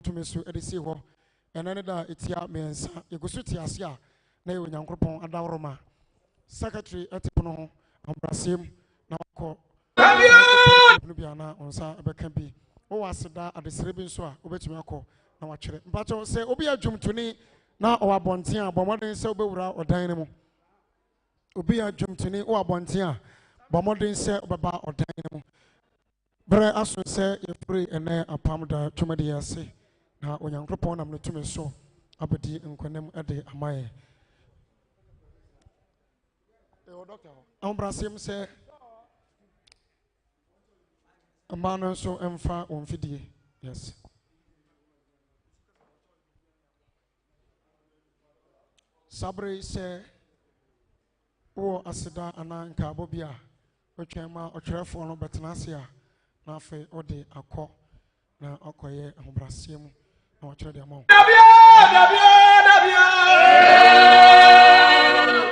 to me so edisi ho enane da etia mensa yegosu tiase a na ye onyankopon adawroma secretary etipono ho ambrasem na ko no bia na onsa abeka bi o waseda adesere bi nso a obetumi akọ na wachire mpacho se obi adwumtuni na o abonten a bomoden se obewura odan ne mu obi adwumtuni o abonten a bomoden se obeba odan ne mu bre aso se ye free ene apam da twumade yase na onyankopon nam no tumi so abedi nkonem ade amaye o doctor ambrasem se amano so emfa onfidie yes sabre se o asida ana nka bobia otwema otwerefo no betenase a na afa ode akọ na okoye ambrasem na otwere de amount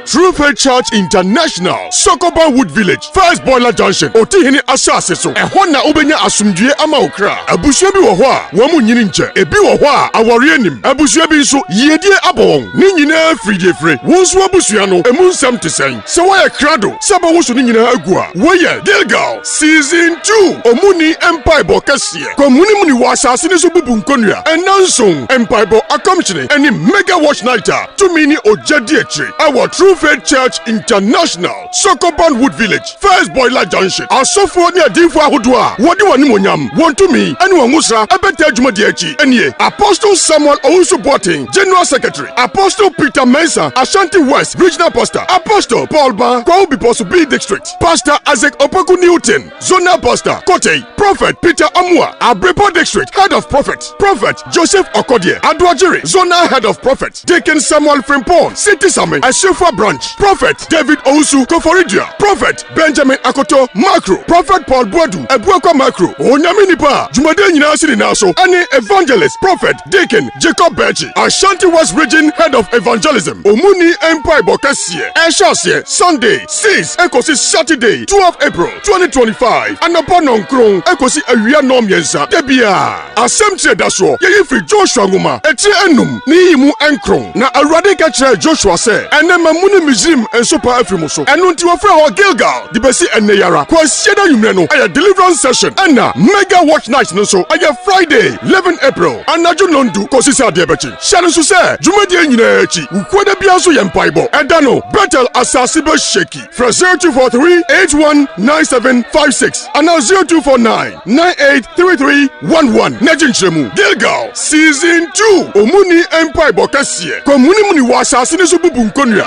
True Faith Church International, Sokoban Wood Village, First Boiler Junction, Otihini Asase so. Ehona ubenya asumdue ama okra. Abusua bi wo ho a, wo mu nyini nche. Ebi wo ho a, awore anim. Abusua bi nso yedie abon. Ni nyina fride free. Wo nso abusua no, emu nsam tesen. Se wo ye krado, se ba wo so ni nyina agu a. Wo ye Gilgal Season 2. Omuni Empire Bo kase. Komuni muni wa asase ni so bubu nkonua. Enanson Empire Bo akomchine. Eni mega watch nighter. Tumini ojadi echi. Our True Faith Church International, Sokoban Wood Village, First Boiler Junction. Asofo ni adinfo ahodo a wodi wani monyam. Wonto mi ene wangusa abeta adwuma de achi. Enie Apostle Samuel Owusu Boateng, General Secretary. Apostle Peter Mensah, Ashanti West Regional Pastor. Apostle Paul Ba, Kwaubi B District. Pastor Isaac Opoku Newton, Zonal Pastor. Kote, Prophet Peter Amua, Abrepo District, Head of Prophet. Prophet Joseph Okodie, Adwajiri, Zonal Head of Prophet. Deacon Samuel Frimpong, City Summit, Ashefa Branch. Prophet David Owusu Koforidia. Prophet Benjamin Akoto Macro. Prophet Paul Boadu Ebuakwa Macro. Onyame nipa Jumade nyina siri naso. Ani Evangelist Prophet Deacon Jacob Bechi. Ashanti West Region Head of Evangelism. Omuni Empire Bokasie. Eshasie Sunday 6 ekosi Saturday 12 April 2025. Anaponon Kron ekosi awia nom yensa. Debia Assemble daso. Yeyi free Joshua Nguma. Etie enum ni yimu enkron. Na Awurade ka kire Joshua se enema muni mizim ensopa afrimuso. Enu nti wofre ho Gilgal. Dibesi eneyara. Kwa sieda yumre no. Aya deliverance session. Ena mega watch night no so. Aya Friday 11 April. Anaju nondu kosi sa debechi. Shanu so se dwumadi nyina echi. Ukwada bia so yempaibo. Edano Bethel Asasibe Sheki. From 0243 819756 and 0249 983311. Nejinchemu Gilgal Season 2. Omuni Empire Bokasie. Komuni muni wa asase ni so bubu nkonua.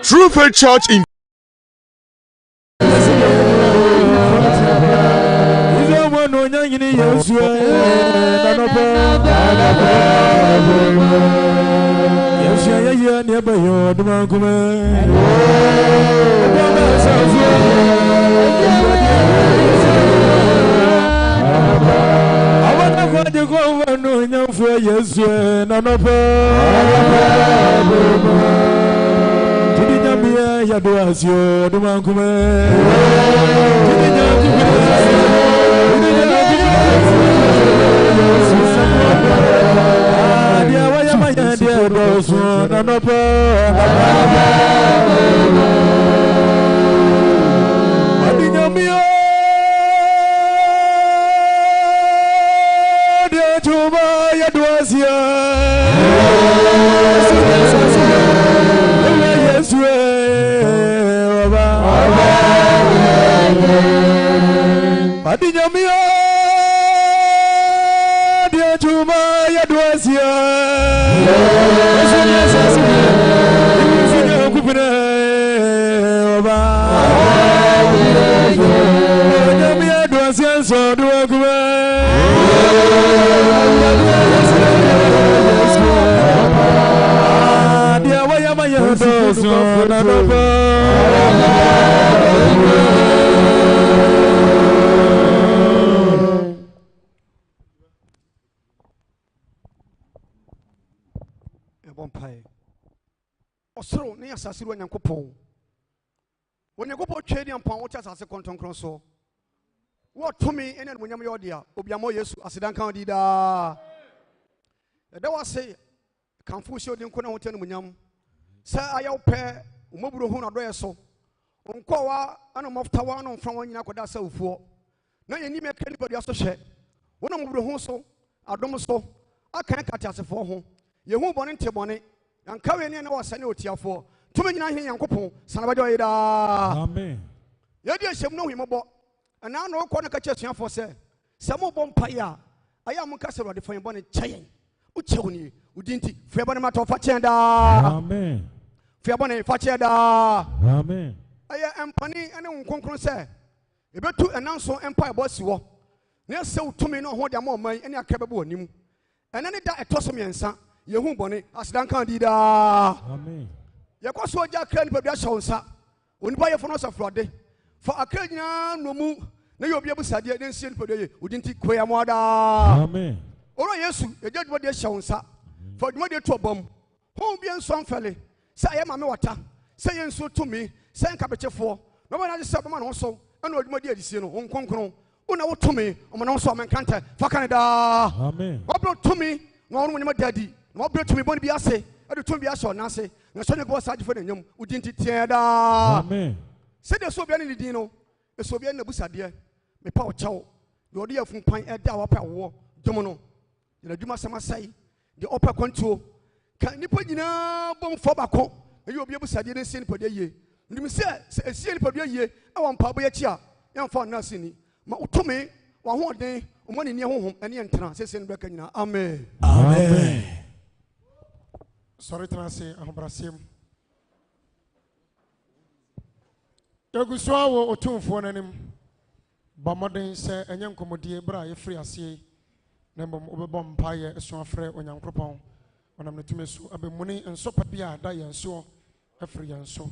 True Faith Church in Bompire. Osoro, near Sassiro and Yankopo. When you go for trading and pound, what as a content crosso? What to me, and when you're dear, Obiamo, yes, as a Duncan did. That was say, Confucio didn't come out and William. Sir, I will pair Mobile Hona Dresso. Uncoa, and a moff tower from one Yakoda so for. No, you need me anybody else to share. One of the Hoso, I don't so. I can't catch us for home. You won't want into money. And carrying in our senior for 2 million young couple, Sanabajoida. Amen. You shall know him about. And now no corner catches for say. Some more bompire. I am Castle for your bonnet chain. Uchoni, Udinti, Fabonamato Fachenda. Amen. Fabone Facheda. Amen. I am Pani and Unconcron say. You better to announce on Empire Boss War. Near so to me no hold your more money and your capable him. And then it died a tossamiansa. You won't bonnet as Duncan did. Amen. You got so Jack Cranny, but that's all, sir. When buy a phone of Friday. For a Kenyan no move, no you'll be able to say, then send for the day. We didn't take Quay Mother. Amen. Oh, yes, you did what they shown, sir. For the mother to a bomb. Home be on some felly. Say, I am a water. Say, so to me, send capital for. No one has a man also. And what my dear is, you know, on Concron. Oh, no, to me, on also man can't for Canada. Amen. What brought to me, no one my daddy. What brought to me, Bonnie Biase, and the two Bias or Nancy. No son of us for the young who didn't tear down. Amen. Say the Soviet in the Dino, the Soviet in the Busadia, me power chow, the idea from Pine at our power war, Domino, the Duma Samasai, the upper control. Can you put in a bomb for Baco, and you'll be able to say, didn't send per day. You say, a seal per day, I want Pabia Chia, young for nursing. Mautume, one day, one in your home, and the entrance, says in Becania. Amen. Amen. Sorry to say, I'm Brasim. Yaguswa wo otumfo nanim ba modern se enye nkomodie bra ye free ase na mbom obebom mpaye esu afre onyankropon onam ne tumesu abemuni enso papia da yenso afre yenso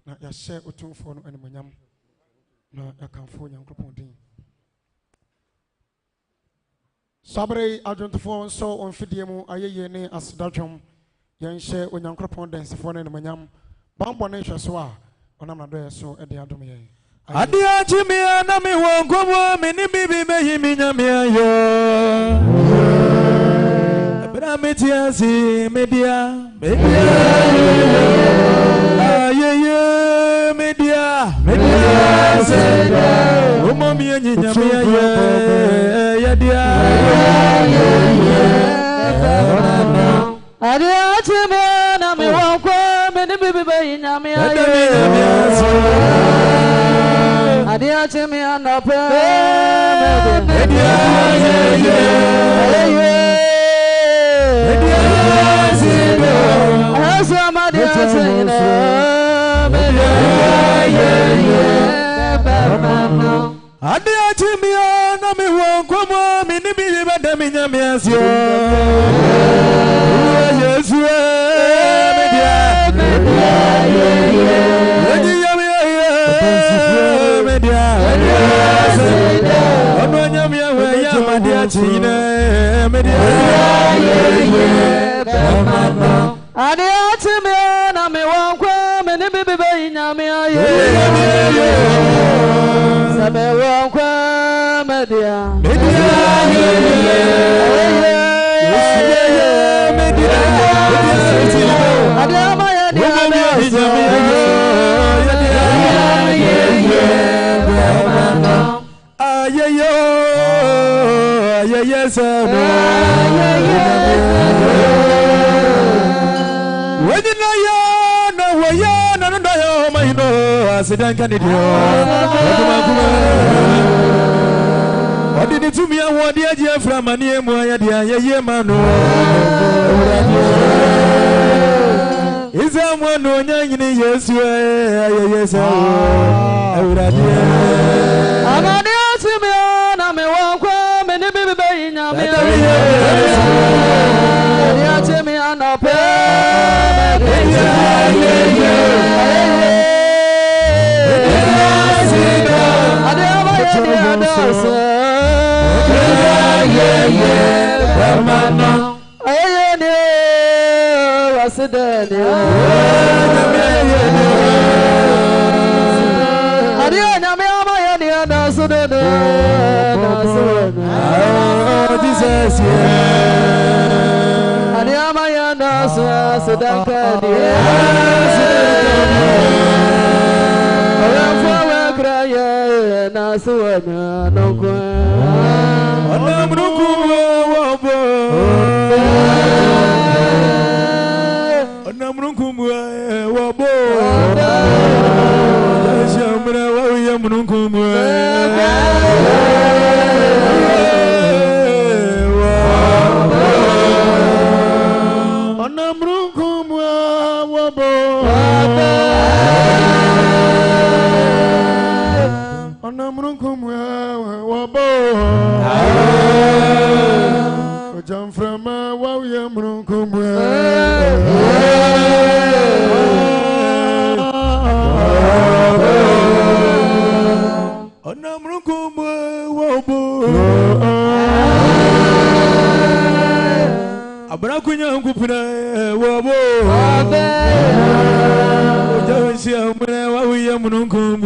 na ya share otumfo no animonyam na yakamfo onyankropon din sabre adwontofo nso onfidie mu ayeye ne asedatwom yen share onyankropon densefo no animonyam bambo ne hweso a onam do yeso e de adom ye Adia chimia na mi wongomo mi ni bibi mehi mi nyamia yo Ebra metiasi media ayeye media seda Omo mi enyi nyamia ye yadia Adia chimia na mi wongomo mi ni bibi mehi nyamia yo Adia chimi anape media asa madia china media Adia chimi na mi wonkomo mi ni bi bada mi nyamiasio Yesu media na me wankwa me ne bebe na me aye sabe wankwa me dia yes, Sidan Candidio. What did it to me? I want the idea from a near Moya, dear Mano. Is there one no young in yes, yes, I would have. I'm on the Simeon, I'm a welcome, and the baby in a Simeon up deni Adia nyame ama ya ni na so deni na so Jesus Adia ama ya na so danka ni na so na no kwa ona mruku wabo ona mruku wabo shamra wa ya mruku ona mruku wabo Anamrunkum wabo Ojam frama wa yamrunkum Anamrunkum wabo Abrakunya ngupuna wabo Ojam shamra wa yamrunkum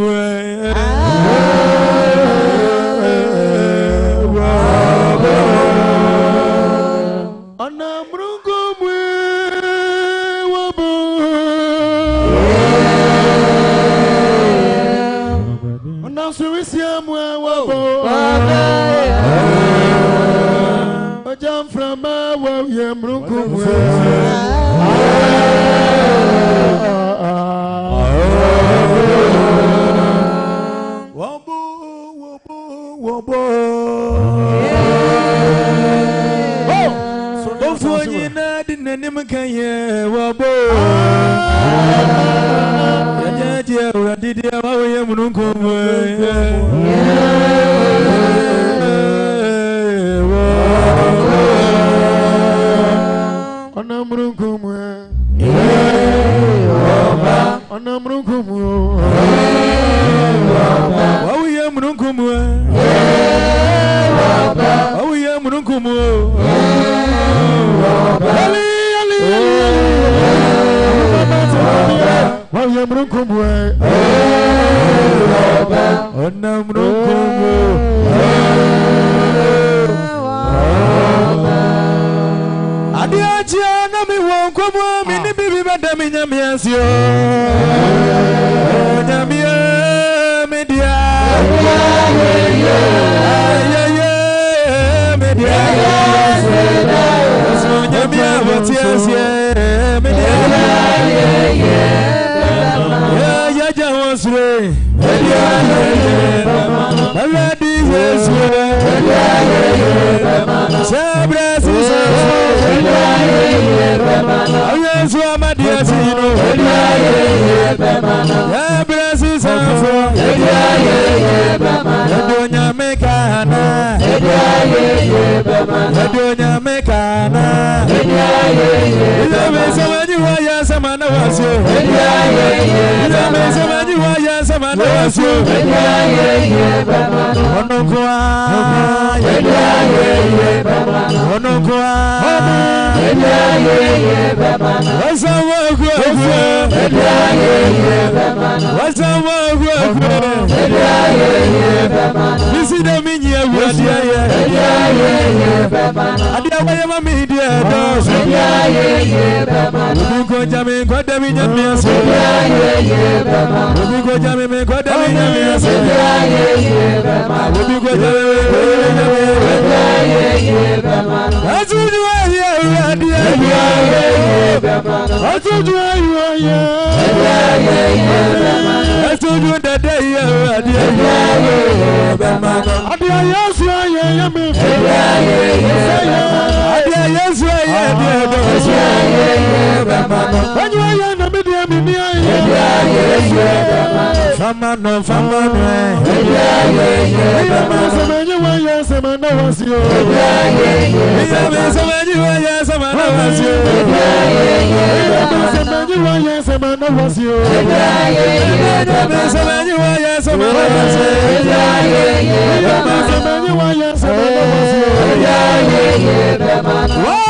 Wow!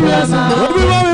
Yes,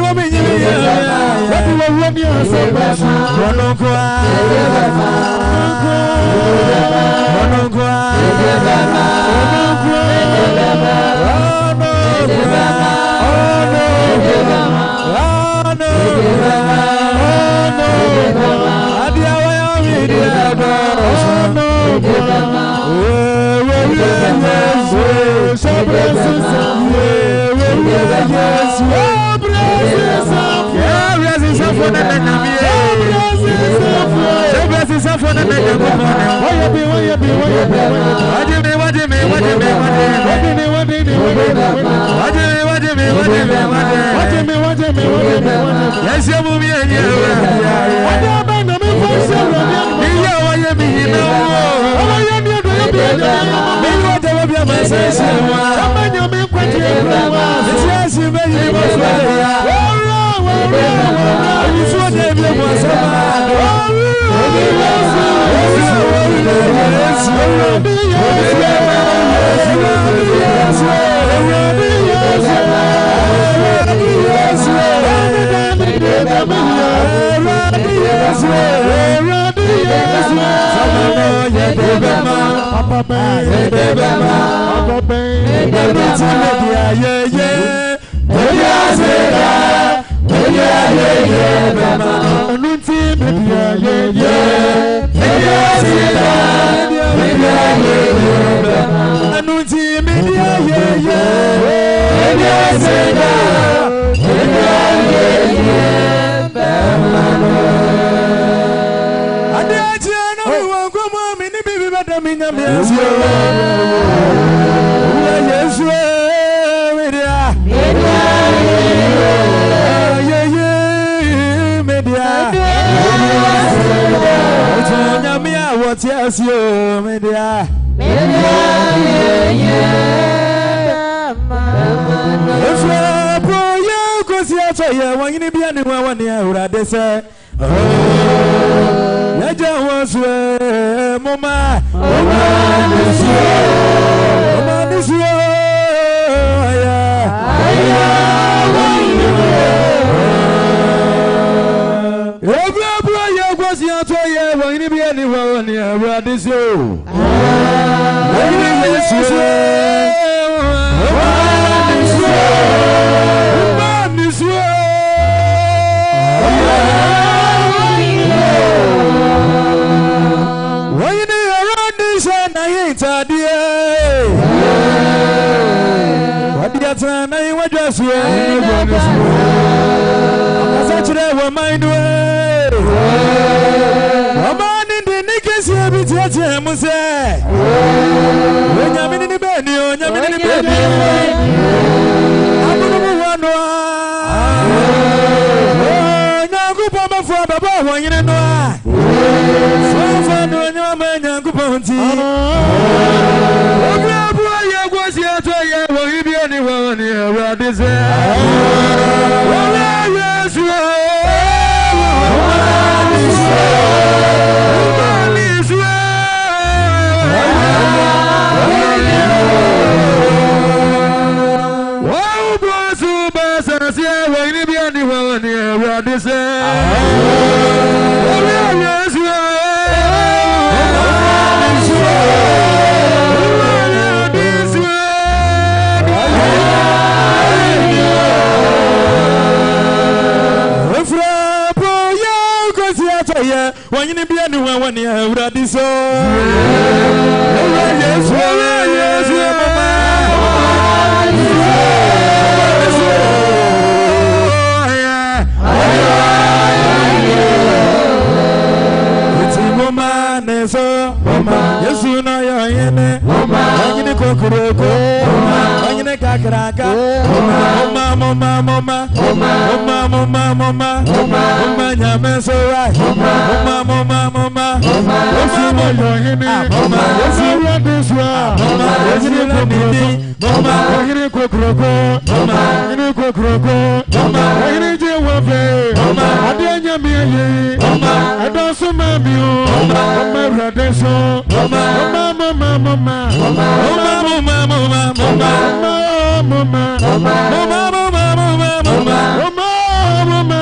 Mama,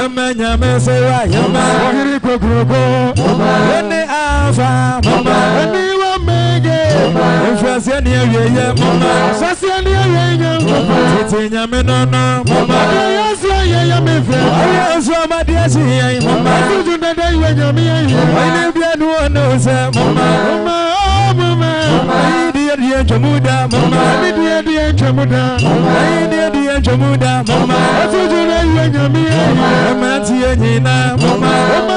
Yama nyame sewa yama. Ohiri kokroko. Ene alfa mama. Ene wamege. Influence ni yeye mama. Sasi ni yeye mama. Tete nyame nono mama. Yesu yeye me fe. Yesu amadi asi yeye mama. Tuju dada yeye nyame yeye. Ene bia no no se mama. Mama. Dia jamuda mama. Dia jamuda. Dia jamuda mama. Tuju na yeye nyame yeye. Amati nyina mama. Mama.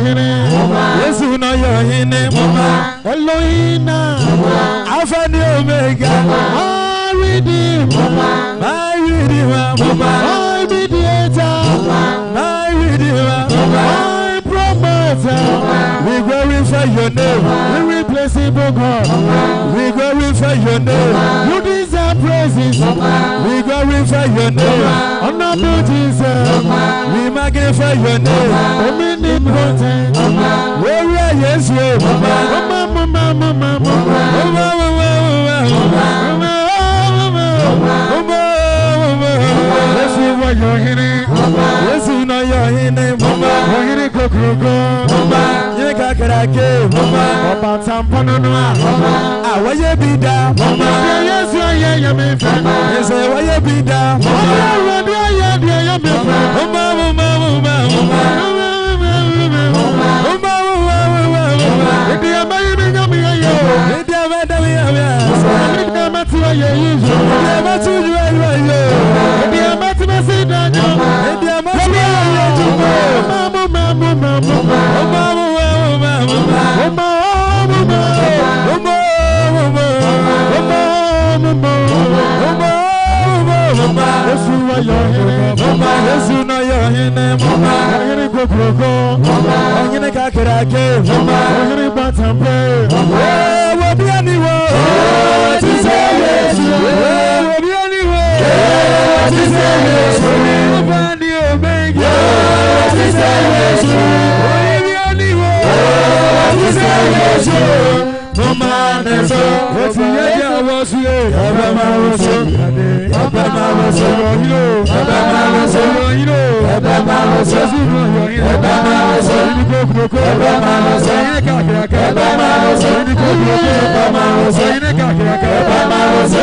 Yesu no yohine mama Elohina Alpha and Omega I redeem mama I mediator I redeemer I promoter we glorify your name we replaceable God we glorify your name you deserve praises we glorify your name honorable Jesus we magnify your name omnipotent we are yes Yesu no yohine mama yohine kokroko mama yeka karake mama oba tampano no a waye bida mama Yesu aye me fa Yesu waye bida mama dia me fa mama dia mai me nyame ayo dia ma da ya dia ma tu aye yizo dia ma tu ju ayo dia ma tu me se danyo dia ma tu aye jumo Yesu no yohine mama yohine kokroko yohine kakarake mama yohine batampe wo bi aniwo ti se Yesu wo bi aniwo ti se Yesu wo bani omega ti se Yesu wo bi aniwo ti se Yesu mama neso oti yeja wosu abama wosu abama wosu abama wosu abama wosu abama wosu nikoko abama wosu yekaka abama wosu nikoko abama wosu yekaka abama wosu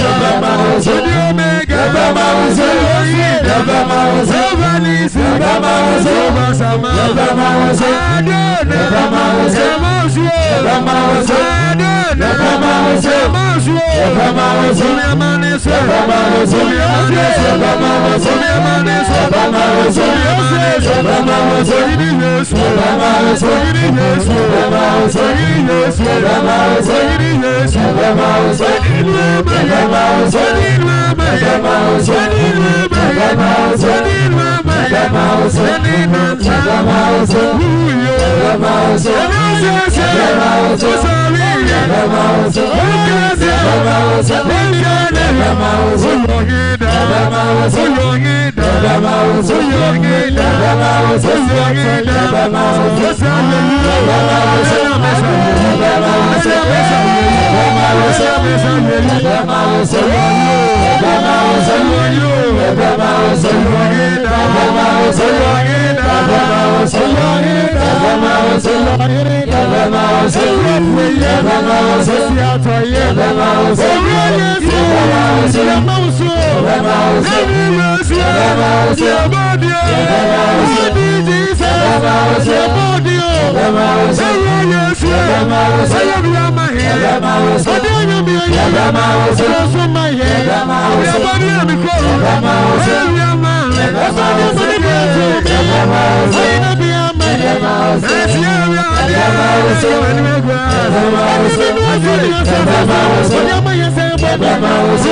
abama wosu omega abama wosu abama wosu vanisi abama wosu basama abama wosu adona abama wosu abama wosu abama wosu abama wosu amaneso abama wosu amaneso abama wosu amaneso abama wosu amaneso abama wosu Yesu abama wosu Yesu abama wosu Yesu abama wosu Yesu abama wosu abama wosu abama wosu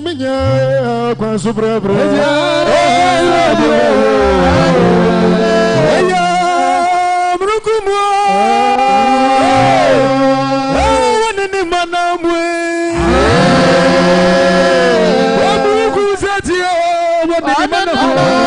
Suminya, Quasubra, Brucumo, one in the Manamwe, Brucusatia, what the Oh,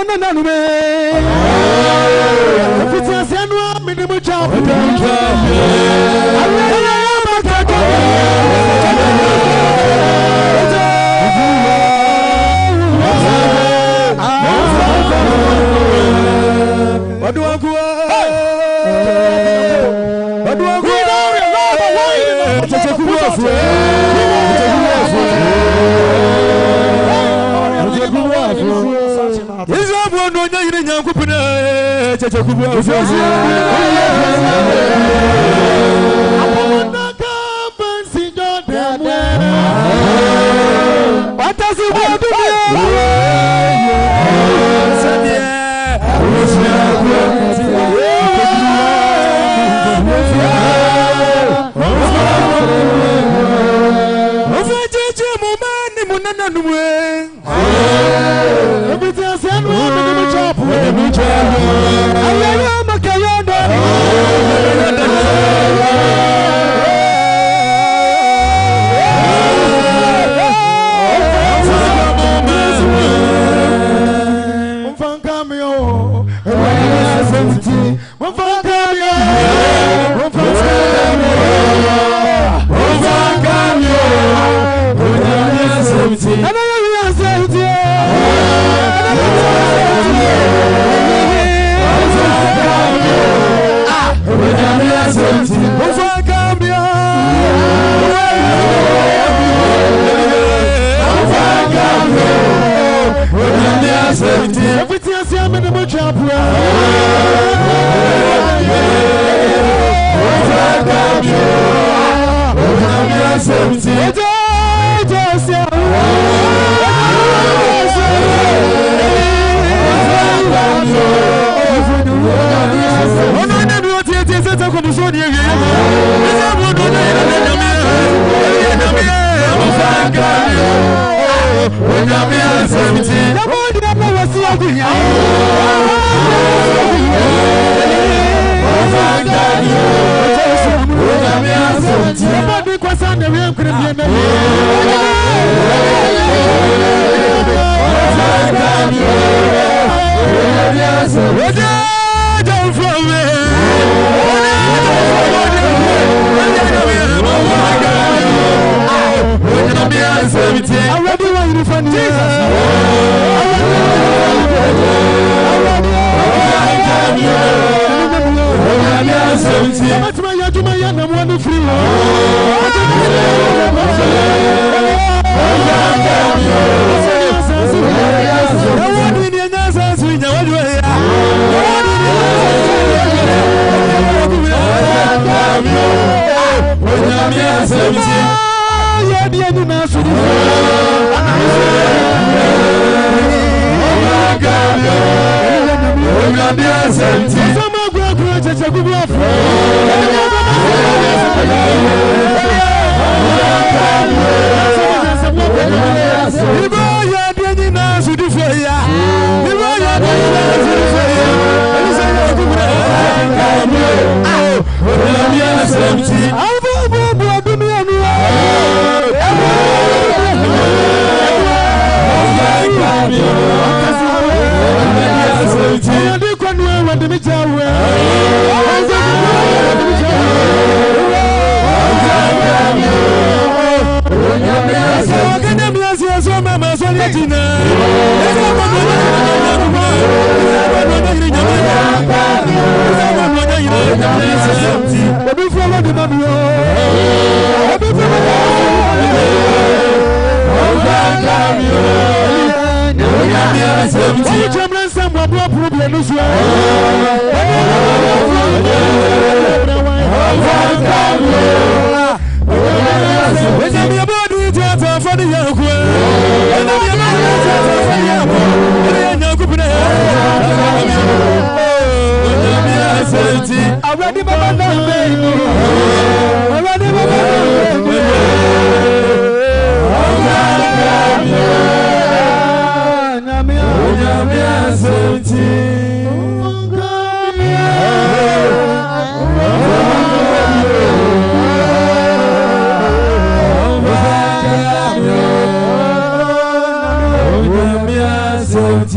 no no me fitia senwa me dem chap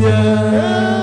Yeah.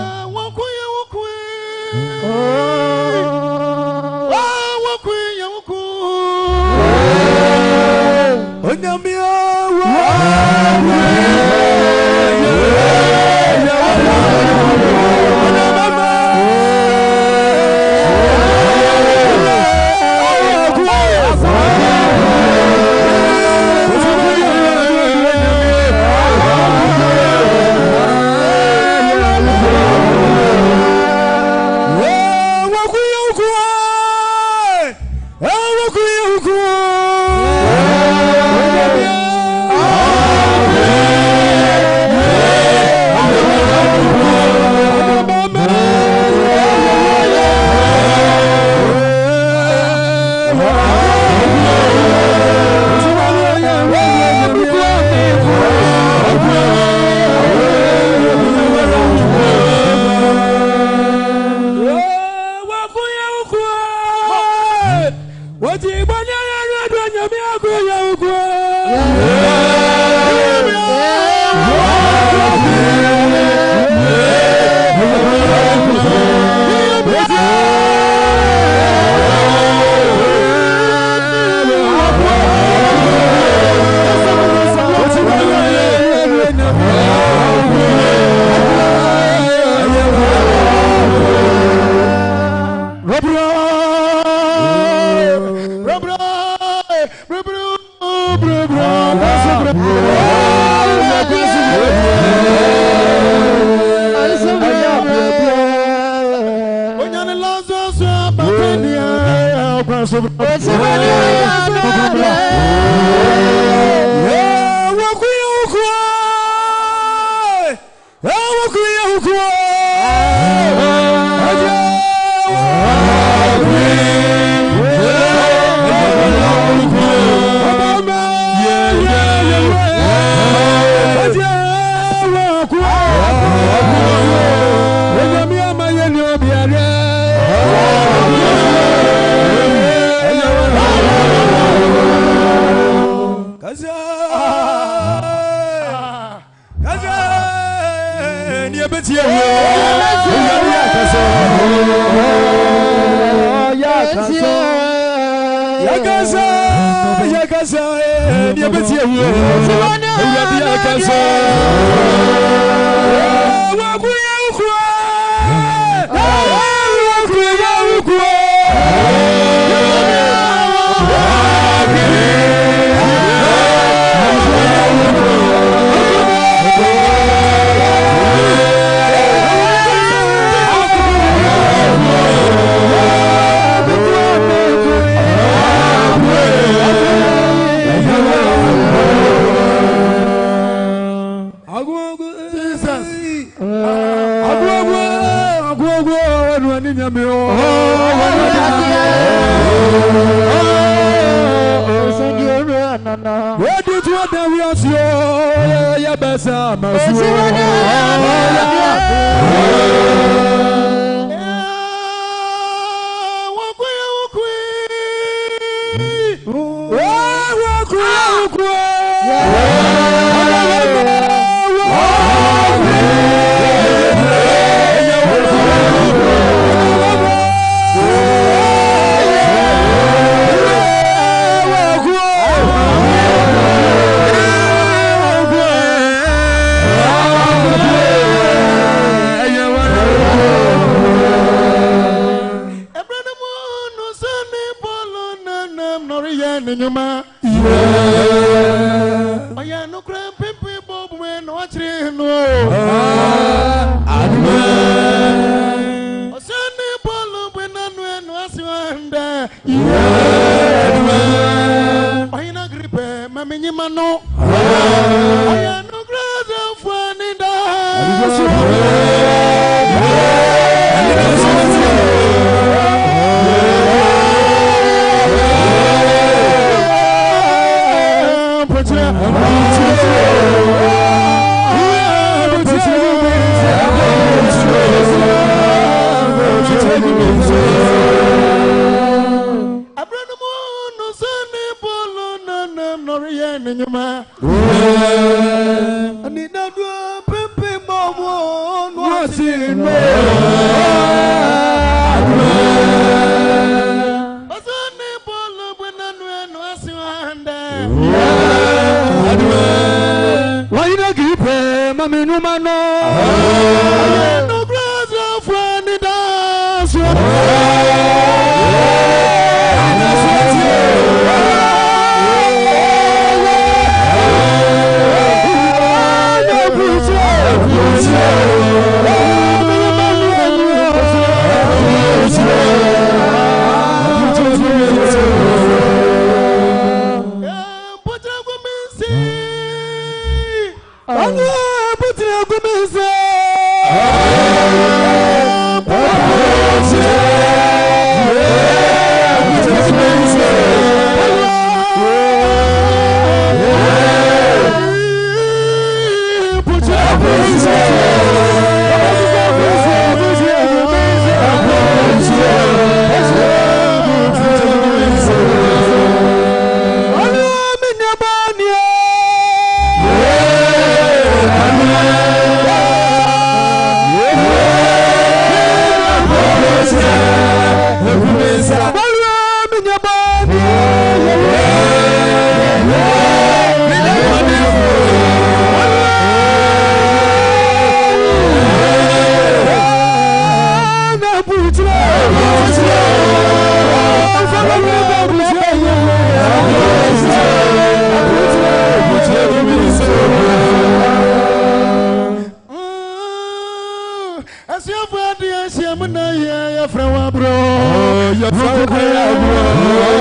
Bro,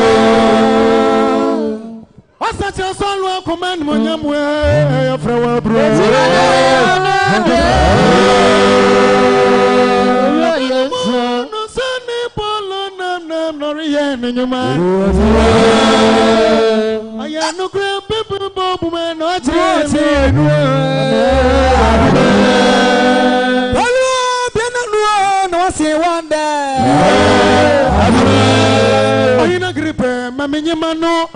such a son will command Munyamwe, a flower bro. No Sunday, Polo, Norian, and your man. I am no great people, Bob, man, not say one day. I'm in a grip, Mammy Mano.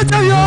Tell you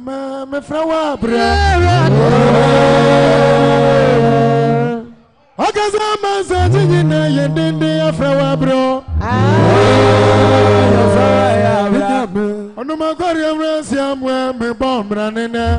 me frawa bra Okaza mansa jina yendende afrawa bro Onu magori amrasi amwe me bombra nene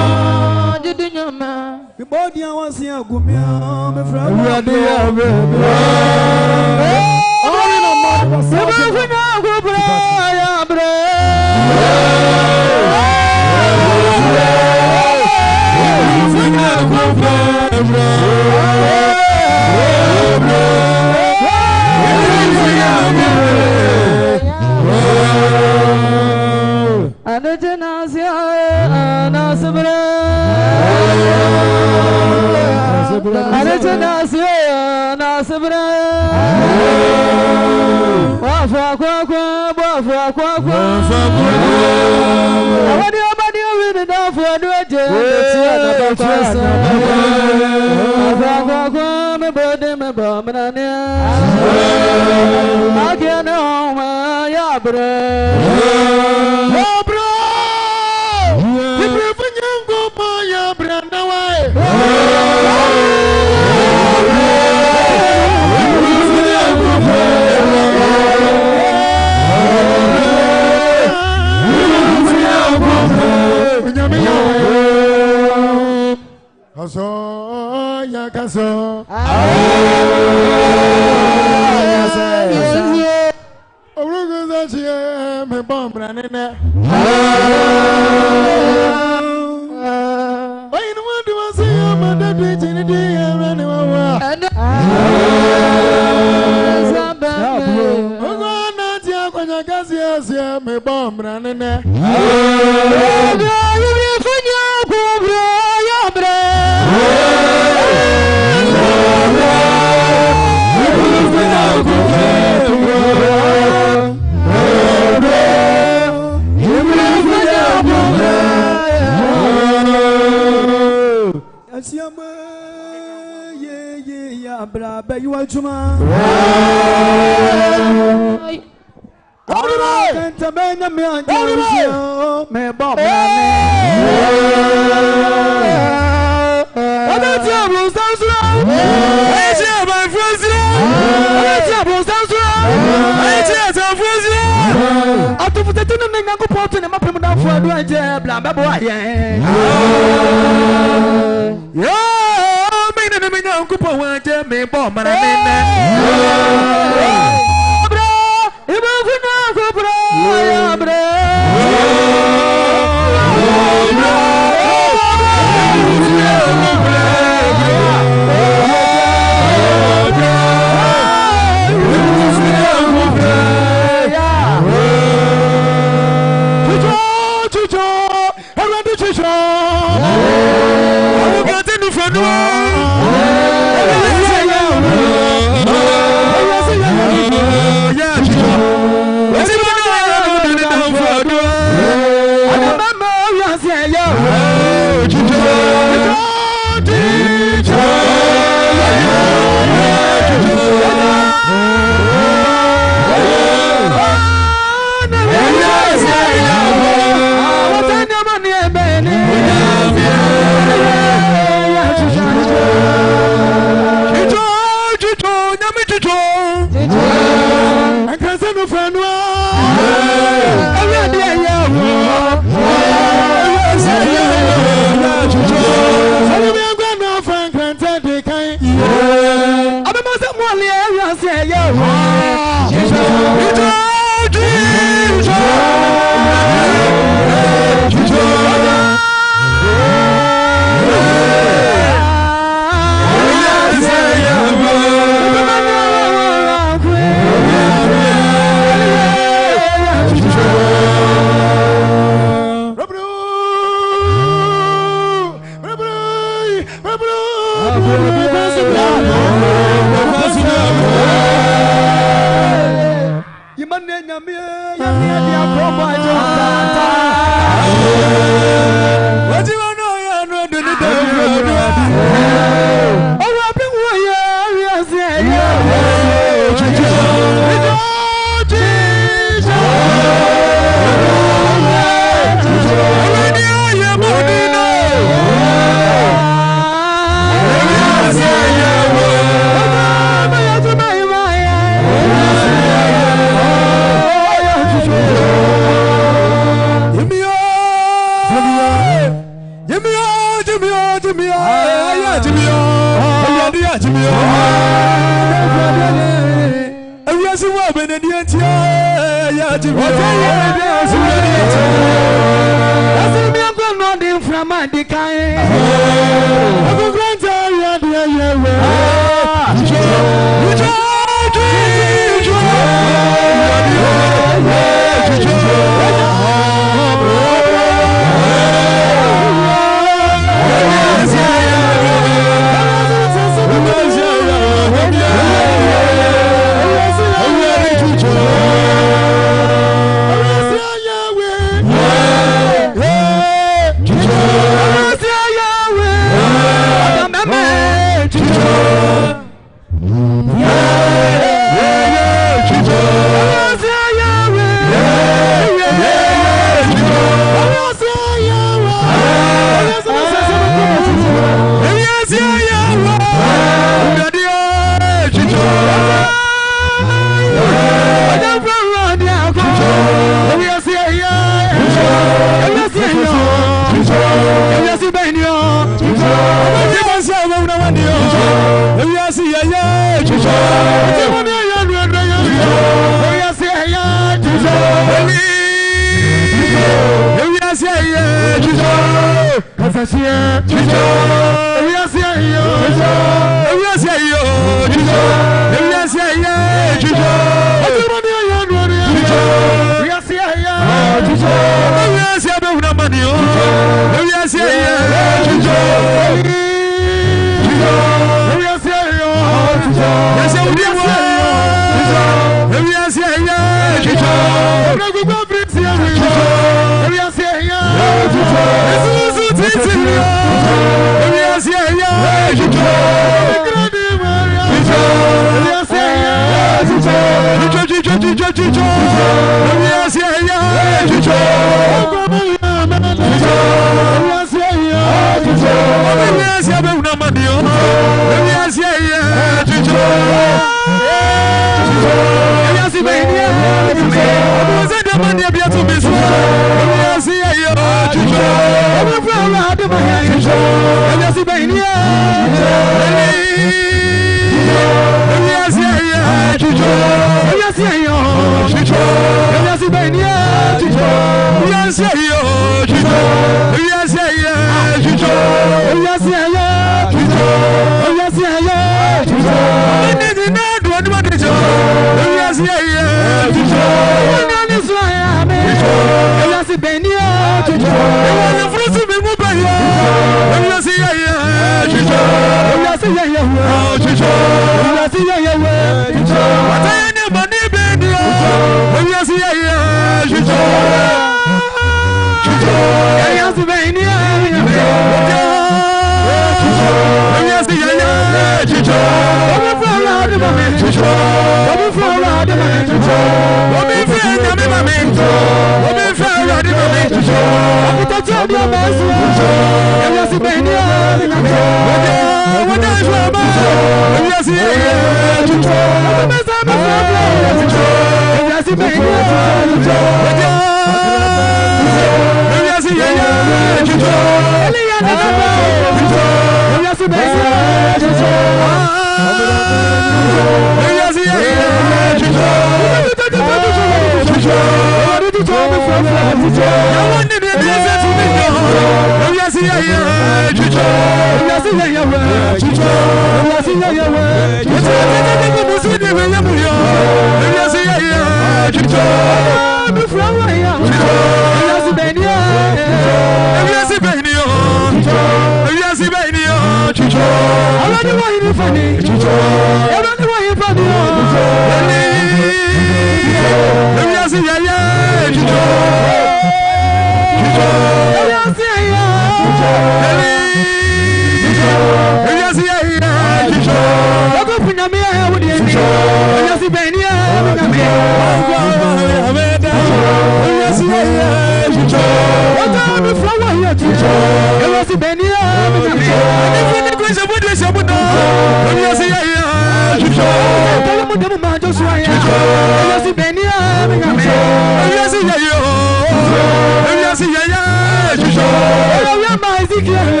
Yeah.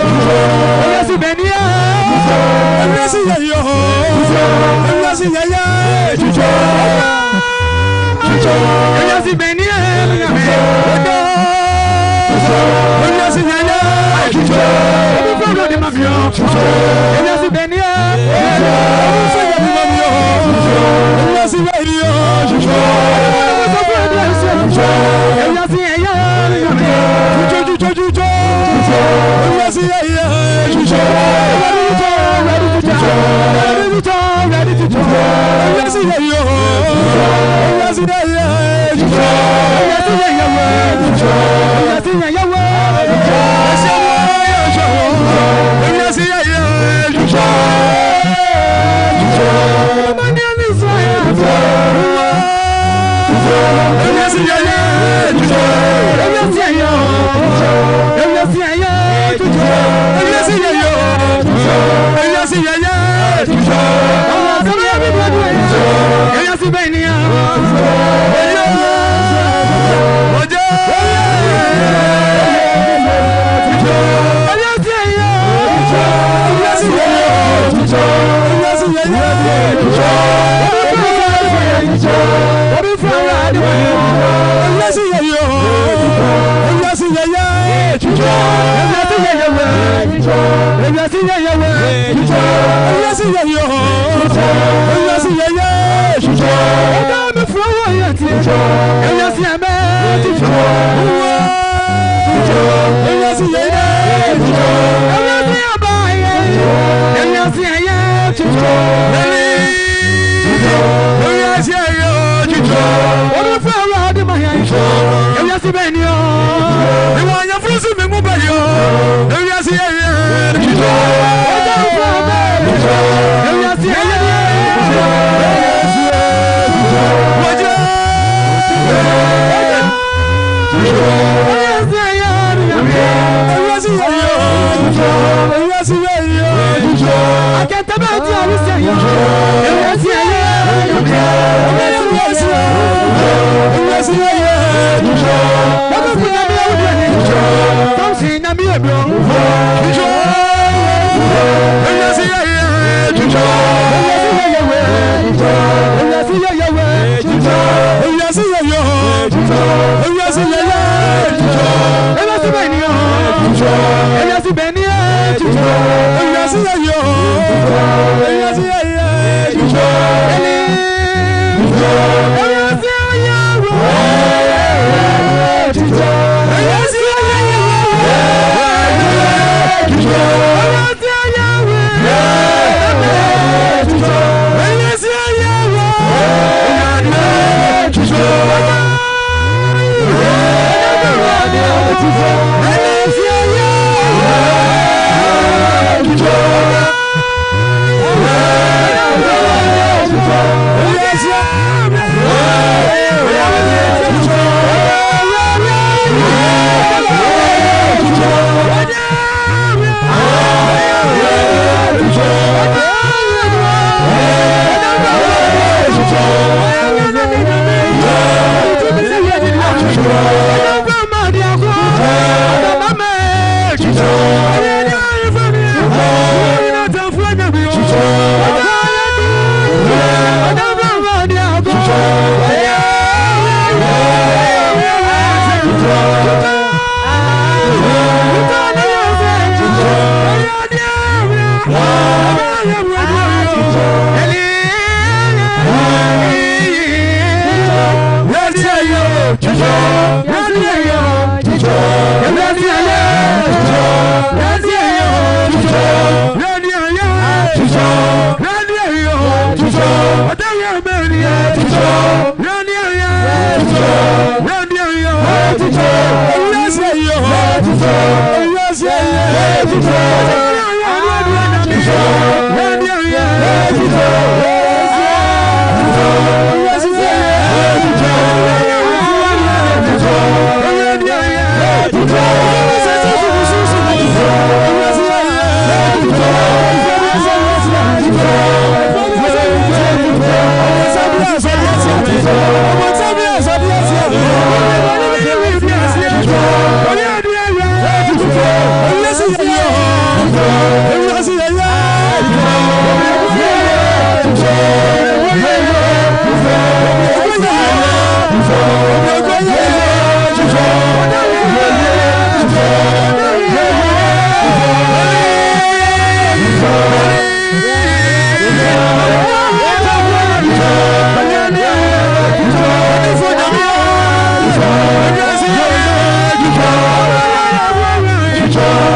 Yeah.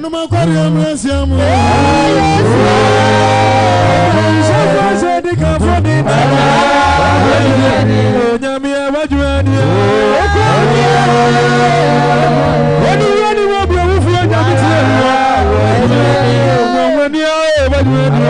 Anuma kwari amrasiamu. Shafa shedi kafoni na. Nyami abajuani. Wani wabu ya ufu ya nyami tiya. Wani ya abajuani.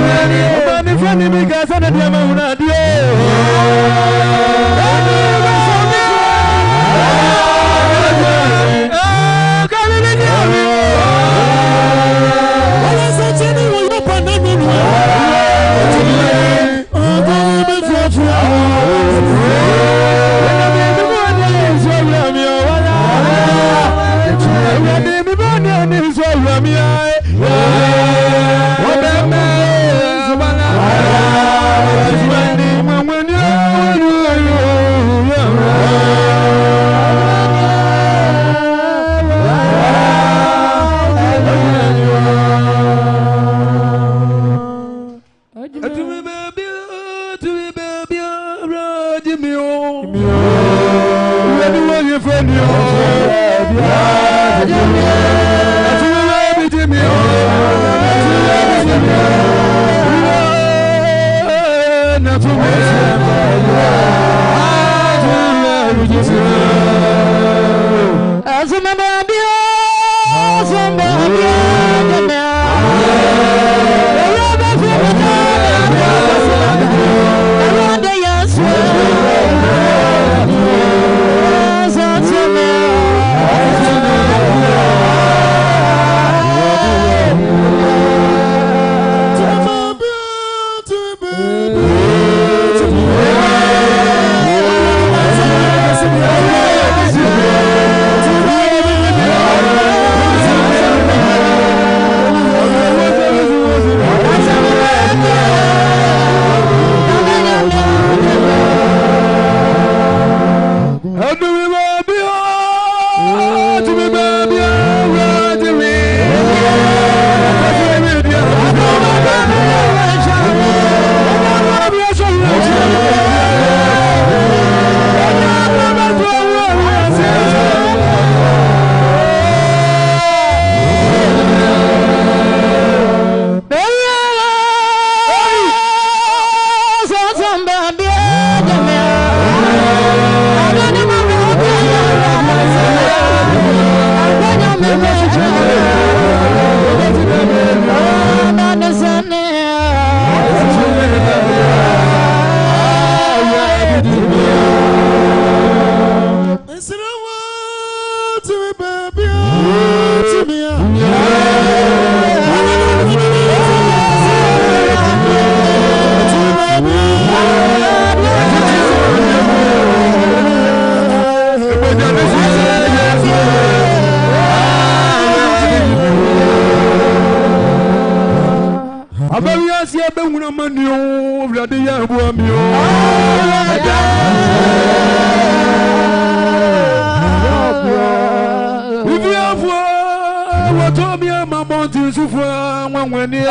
Ready? Abaya si abe wuna manio, vlade ya buamio. If you have what told me my mountains of one when you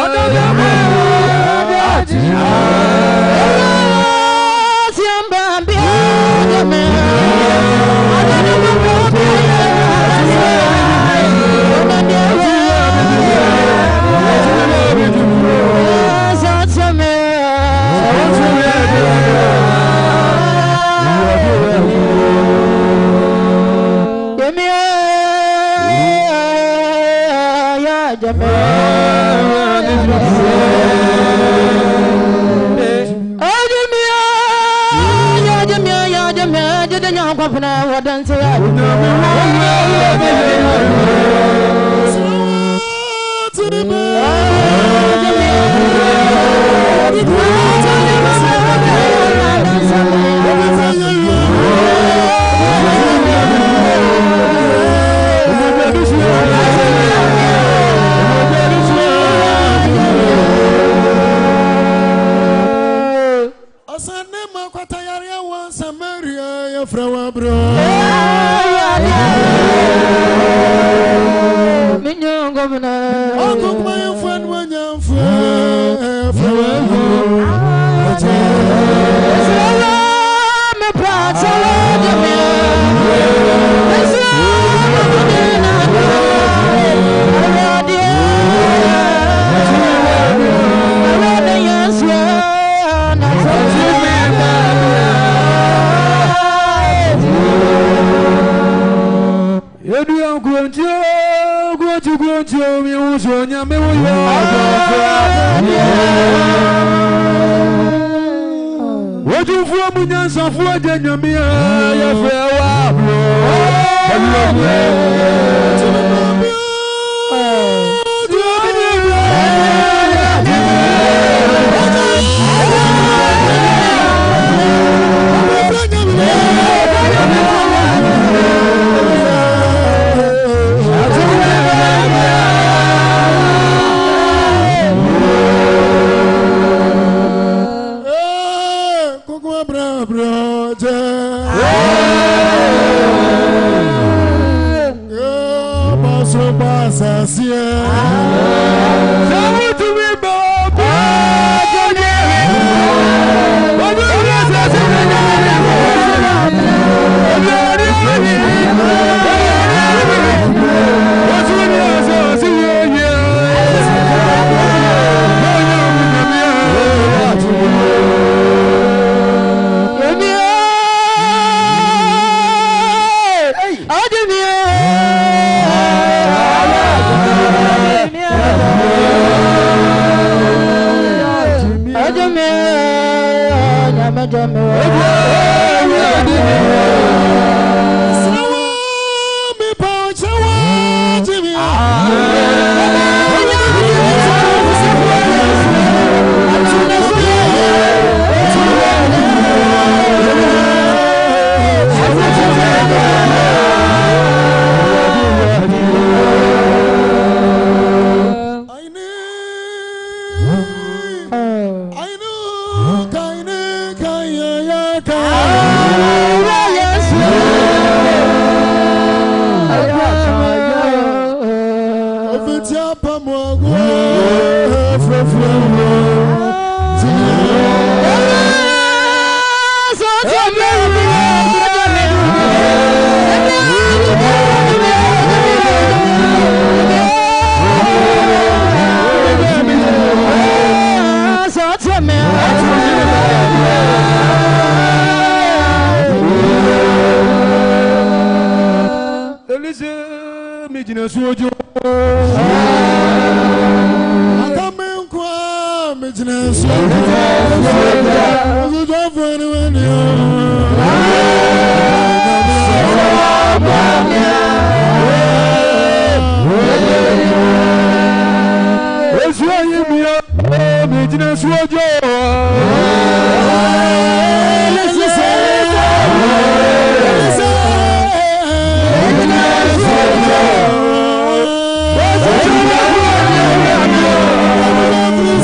Let's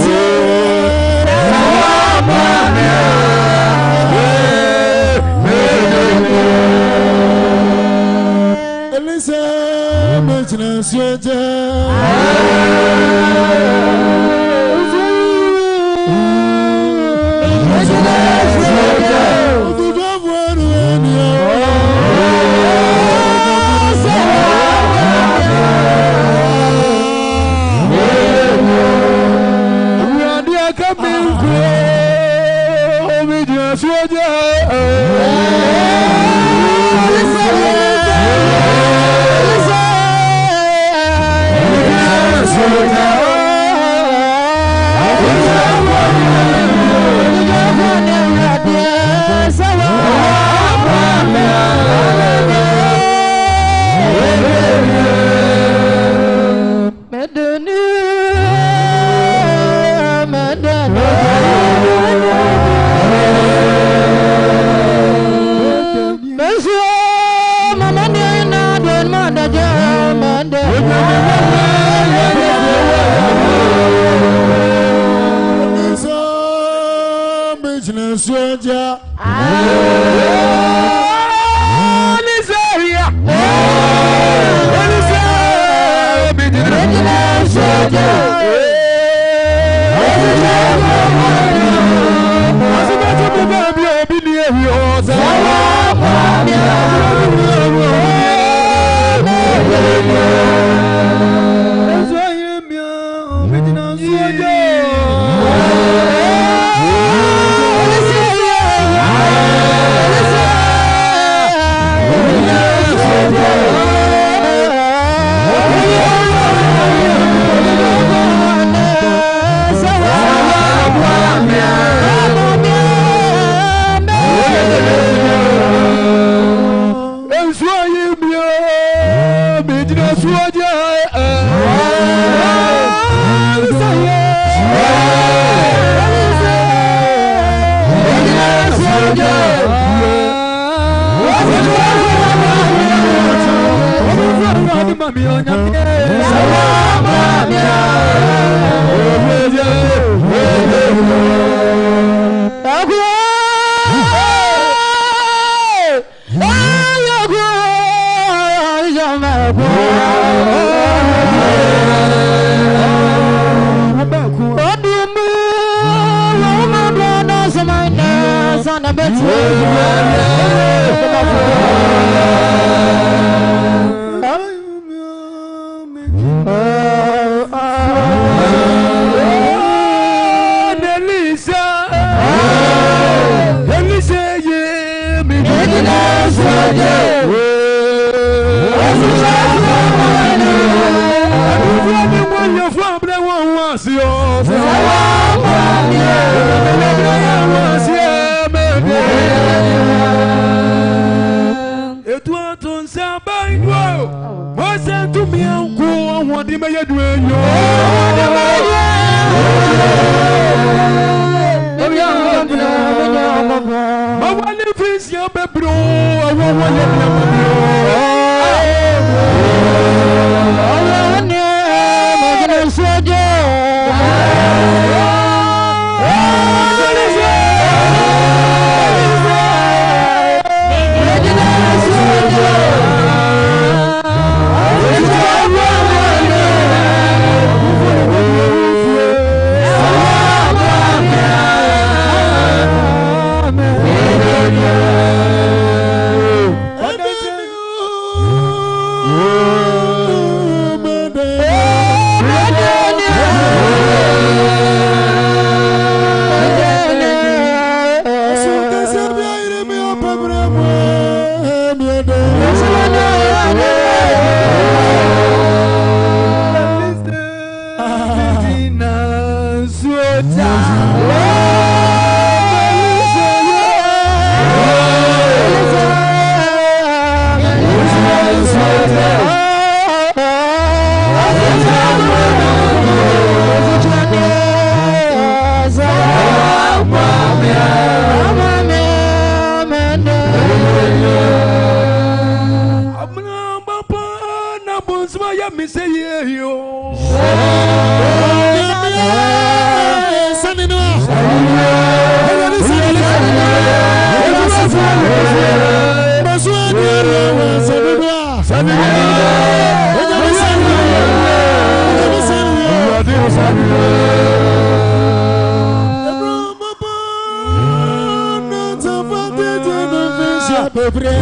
go. Send bebre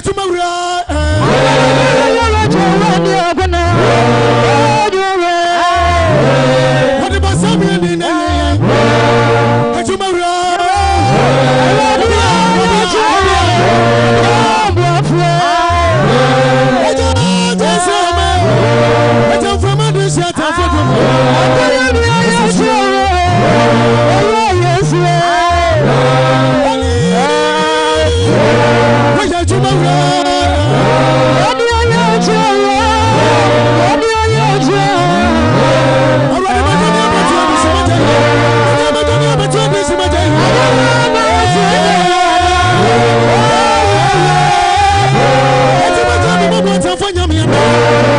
Tomorrow Yeah.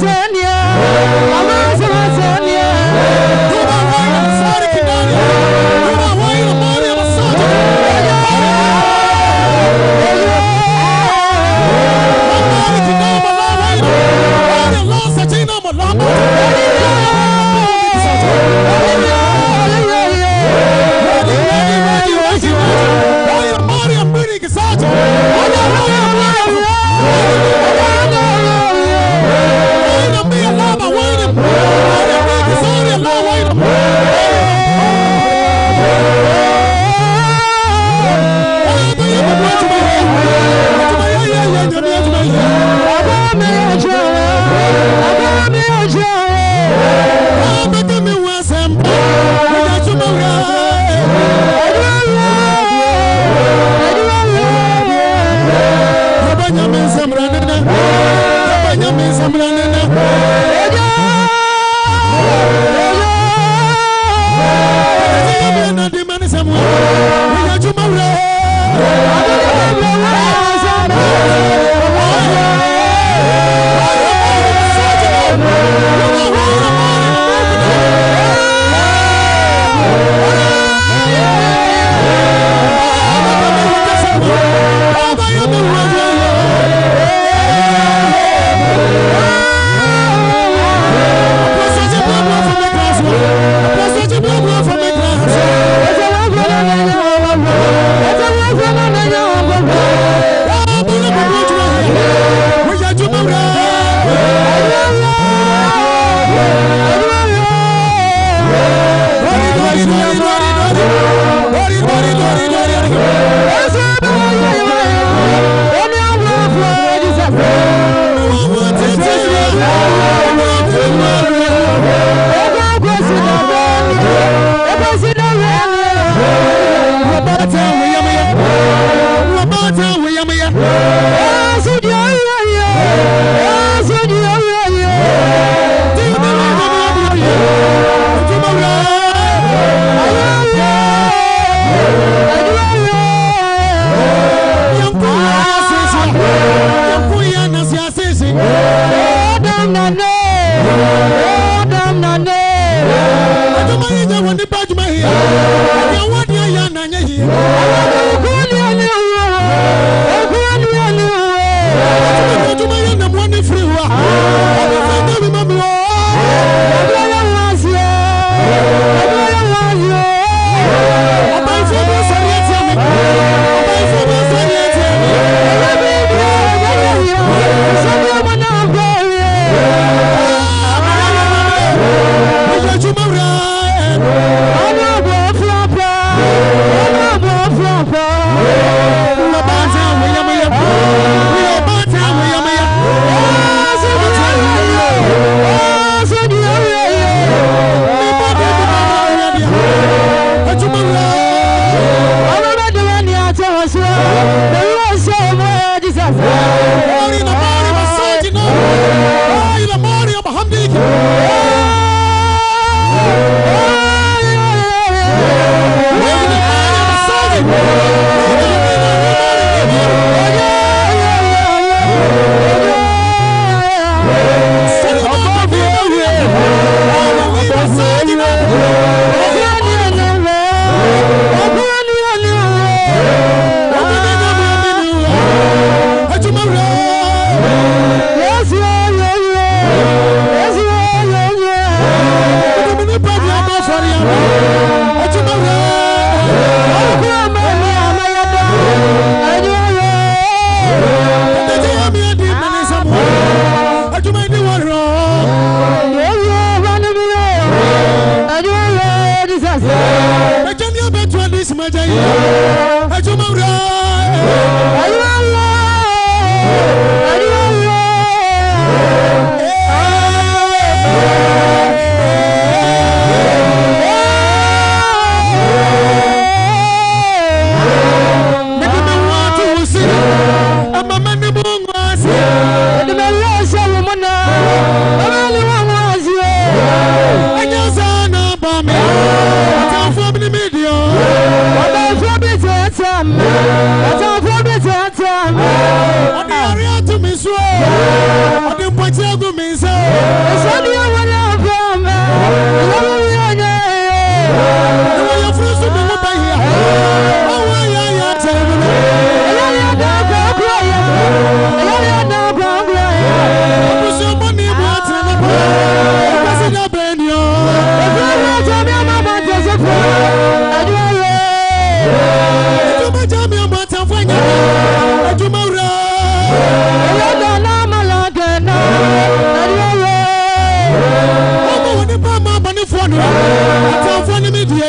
Wait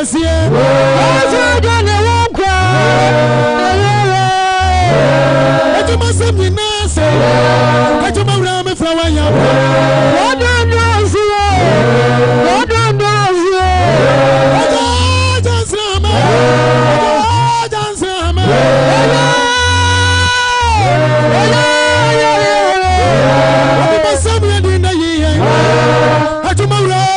kesie Ajudane wukwa Ejuma semni nase Ejuma urame flawaya Wadondoziye Jansrama Jansrama Ejuma semni adina yiye Ejuma urame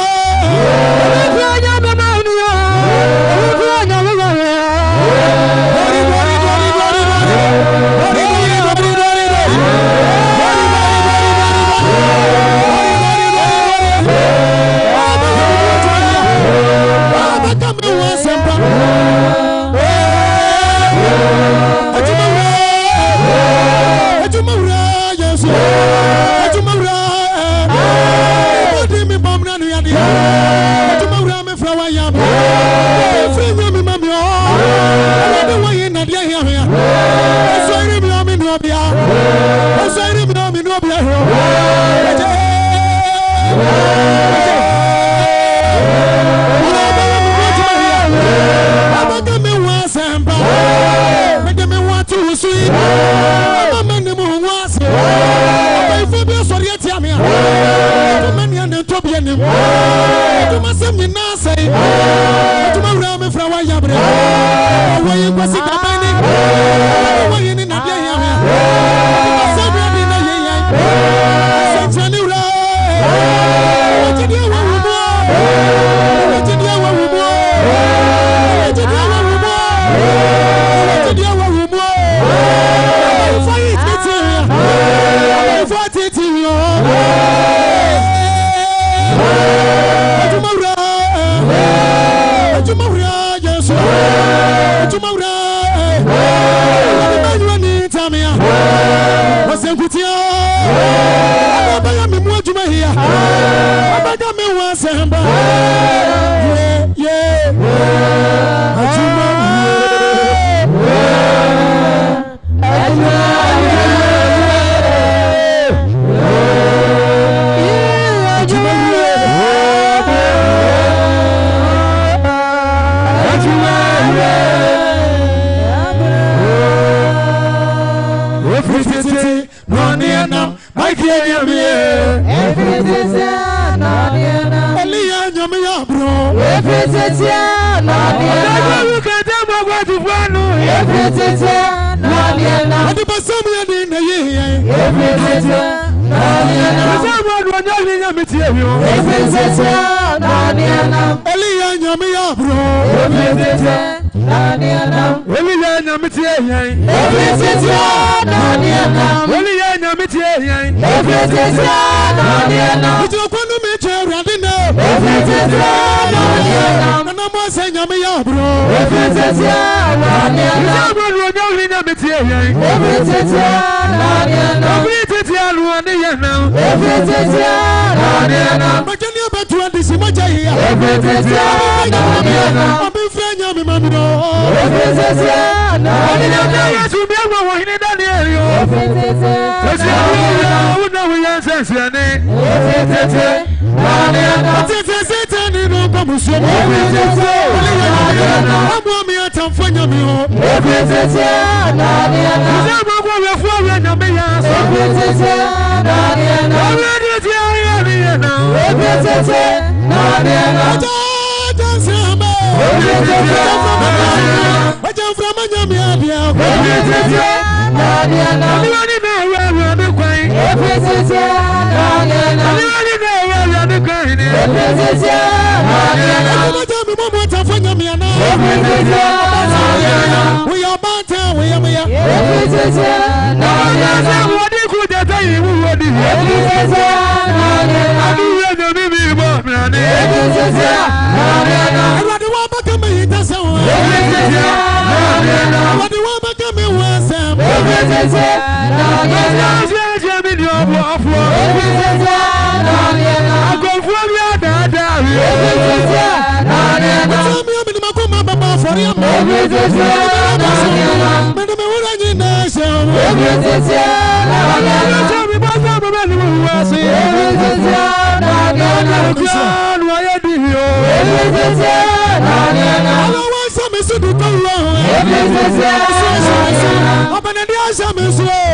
so do go wrong. Open the eyes of me so.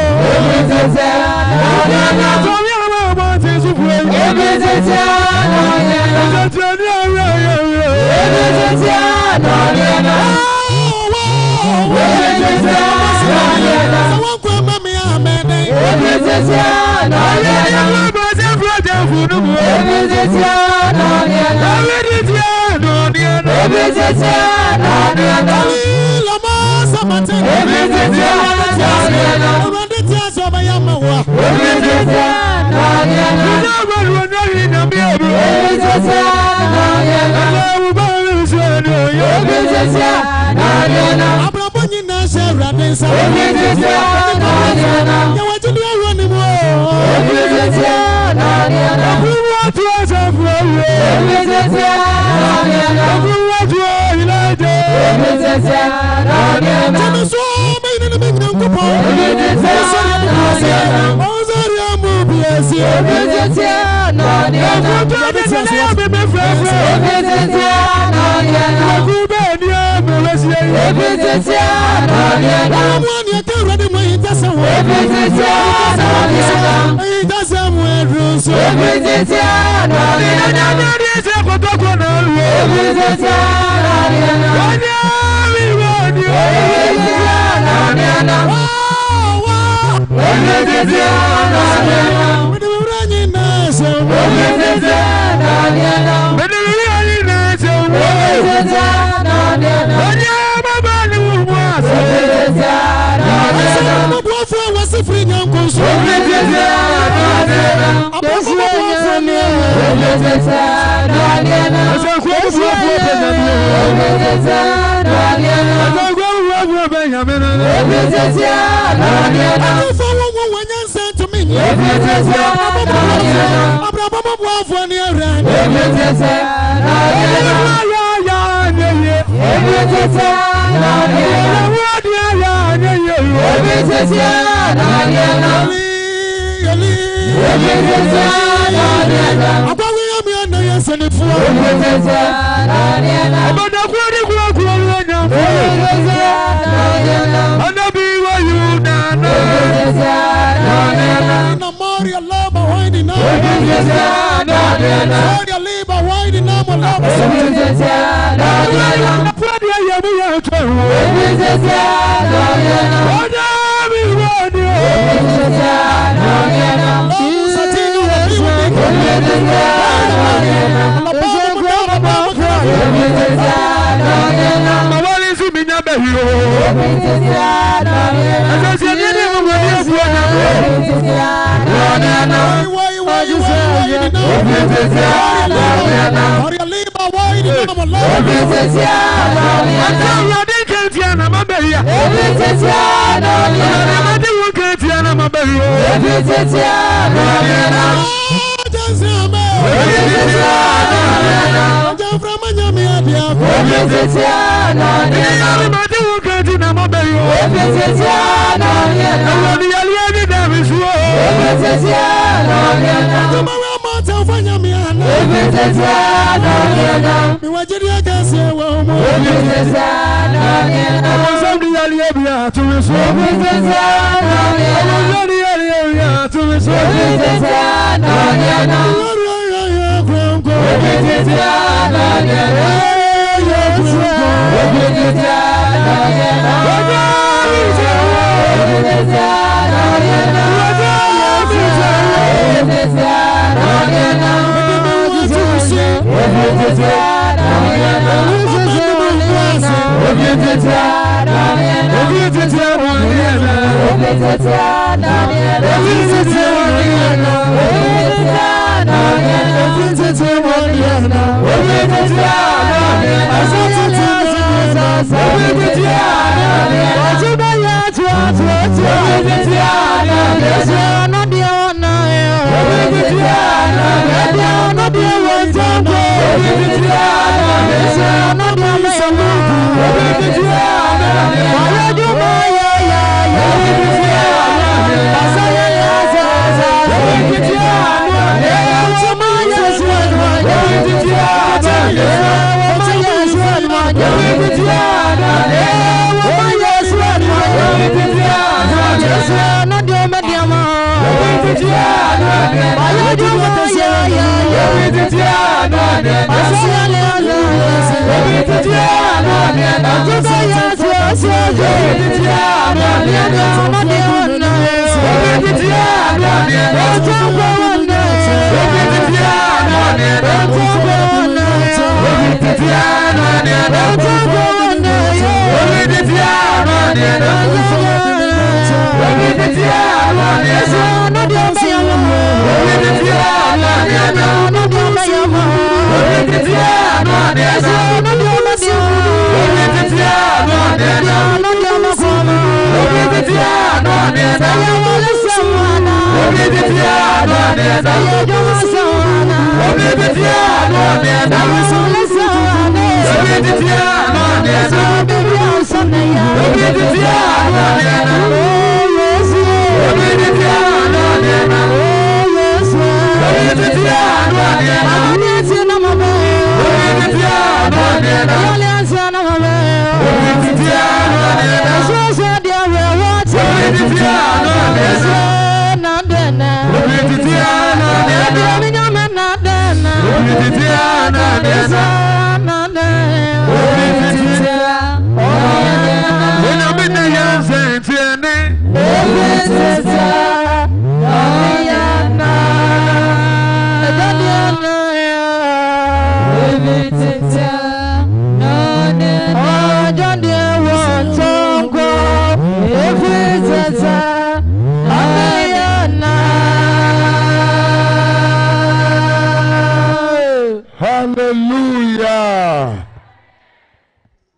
Hallelujah.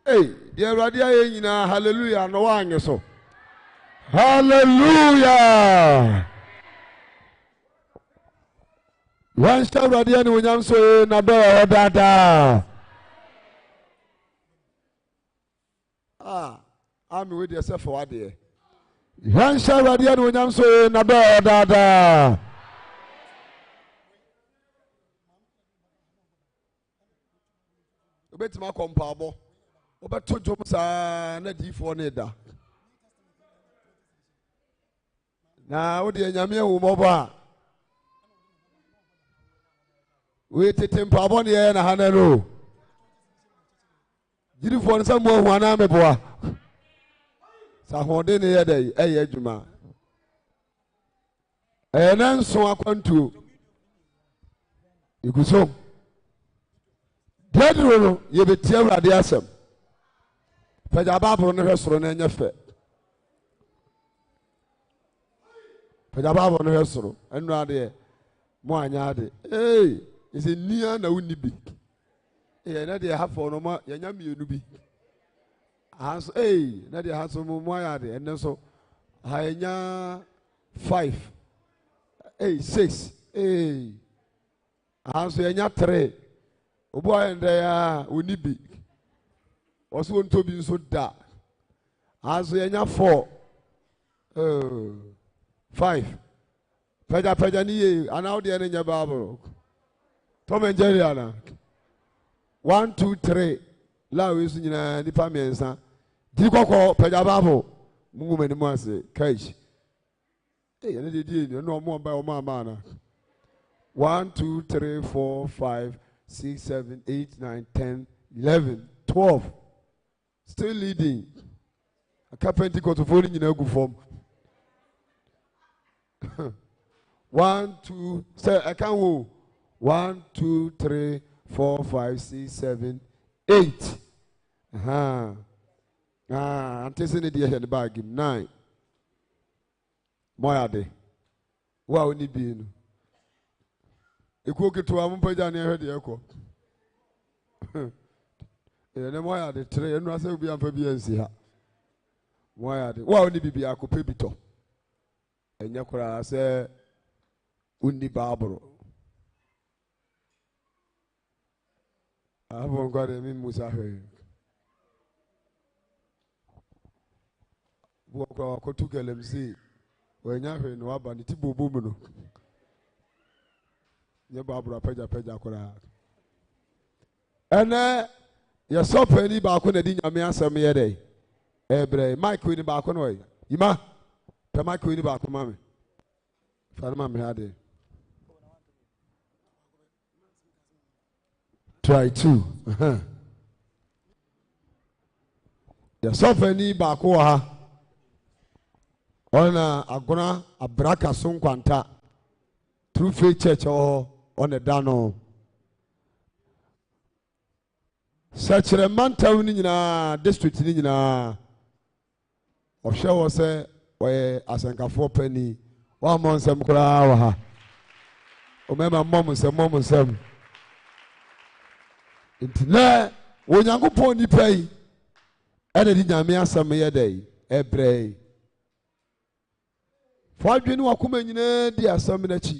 Hey, dear Radia, hallelujah, no one so. Hallelujah. One shall Radia, no one so, Nado, Dada. I'm with yourself for what day. One shall Radia, no one so, Nado, Dada. Bet my compabo. About 2 jobs are not D4 Neda. Now, the Yamia Umoba. Wait a temper and a hanero. Did you find someone one arm a boy? Sahondin a day, a Juma. And then so I want to. You could so. Pedro, you be tear at the assem. Pedabab on the restaurant and your fat. Pedabab on the restaurant and rather Moanyade. Hey, is it near na unibi? Eh, na they have for no more, Yanyami Unubi. As hey, na they have some Moyade, and then so Hanya 5, 6, hey, as Yanya 3. Obo and there unibi. Also want to be so da. As Yanya 4, 5. Peja ni and out the end Bible. Tom and Jerry Anna. 1, 2, 3. La is in the Pamiensa. Dikoko Peja Bible. Mum and Mercy. Cage. Hey, and it did no more by Omama. 1, 2, 3, 4, 5, 6, 7, 8, 9, 10, 11, 12. Still leading. A carpenter got to fall in a good form. 1, 2, say I can't go. 1, 2, 3, 4, 5, 6, 7, 8. I'm tasting it here in the bag. 9. More are they? What would it be? You cook to a mumpaja near the echo. And why are the tray and Russell be amphibians here? Why are they? Why would it be a copibito? And Yakura say, Undi Barbaro. I haven't got a Musa. Walk out to LMC when you're in Wabani Tibu Bumuno. Your Barbara Peja Kora. And your so penny back on the dinner me answer me a day. Ebre, my queen back on way. Ima, my queen back on mammy. Father, mammy had it. Try two. Yasofani baako ha. Ona agona abraka so nkwanta. True Faith Church on the dano. Such a man town in district in of show was a way as a 4 penny. 1 month some crowd. Remember, mom said, Mom said, Intina, when you go pony pay, and it didn't mean some day, a bray. For you know, come in dear Saminachi.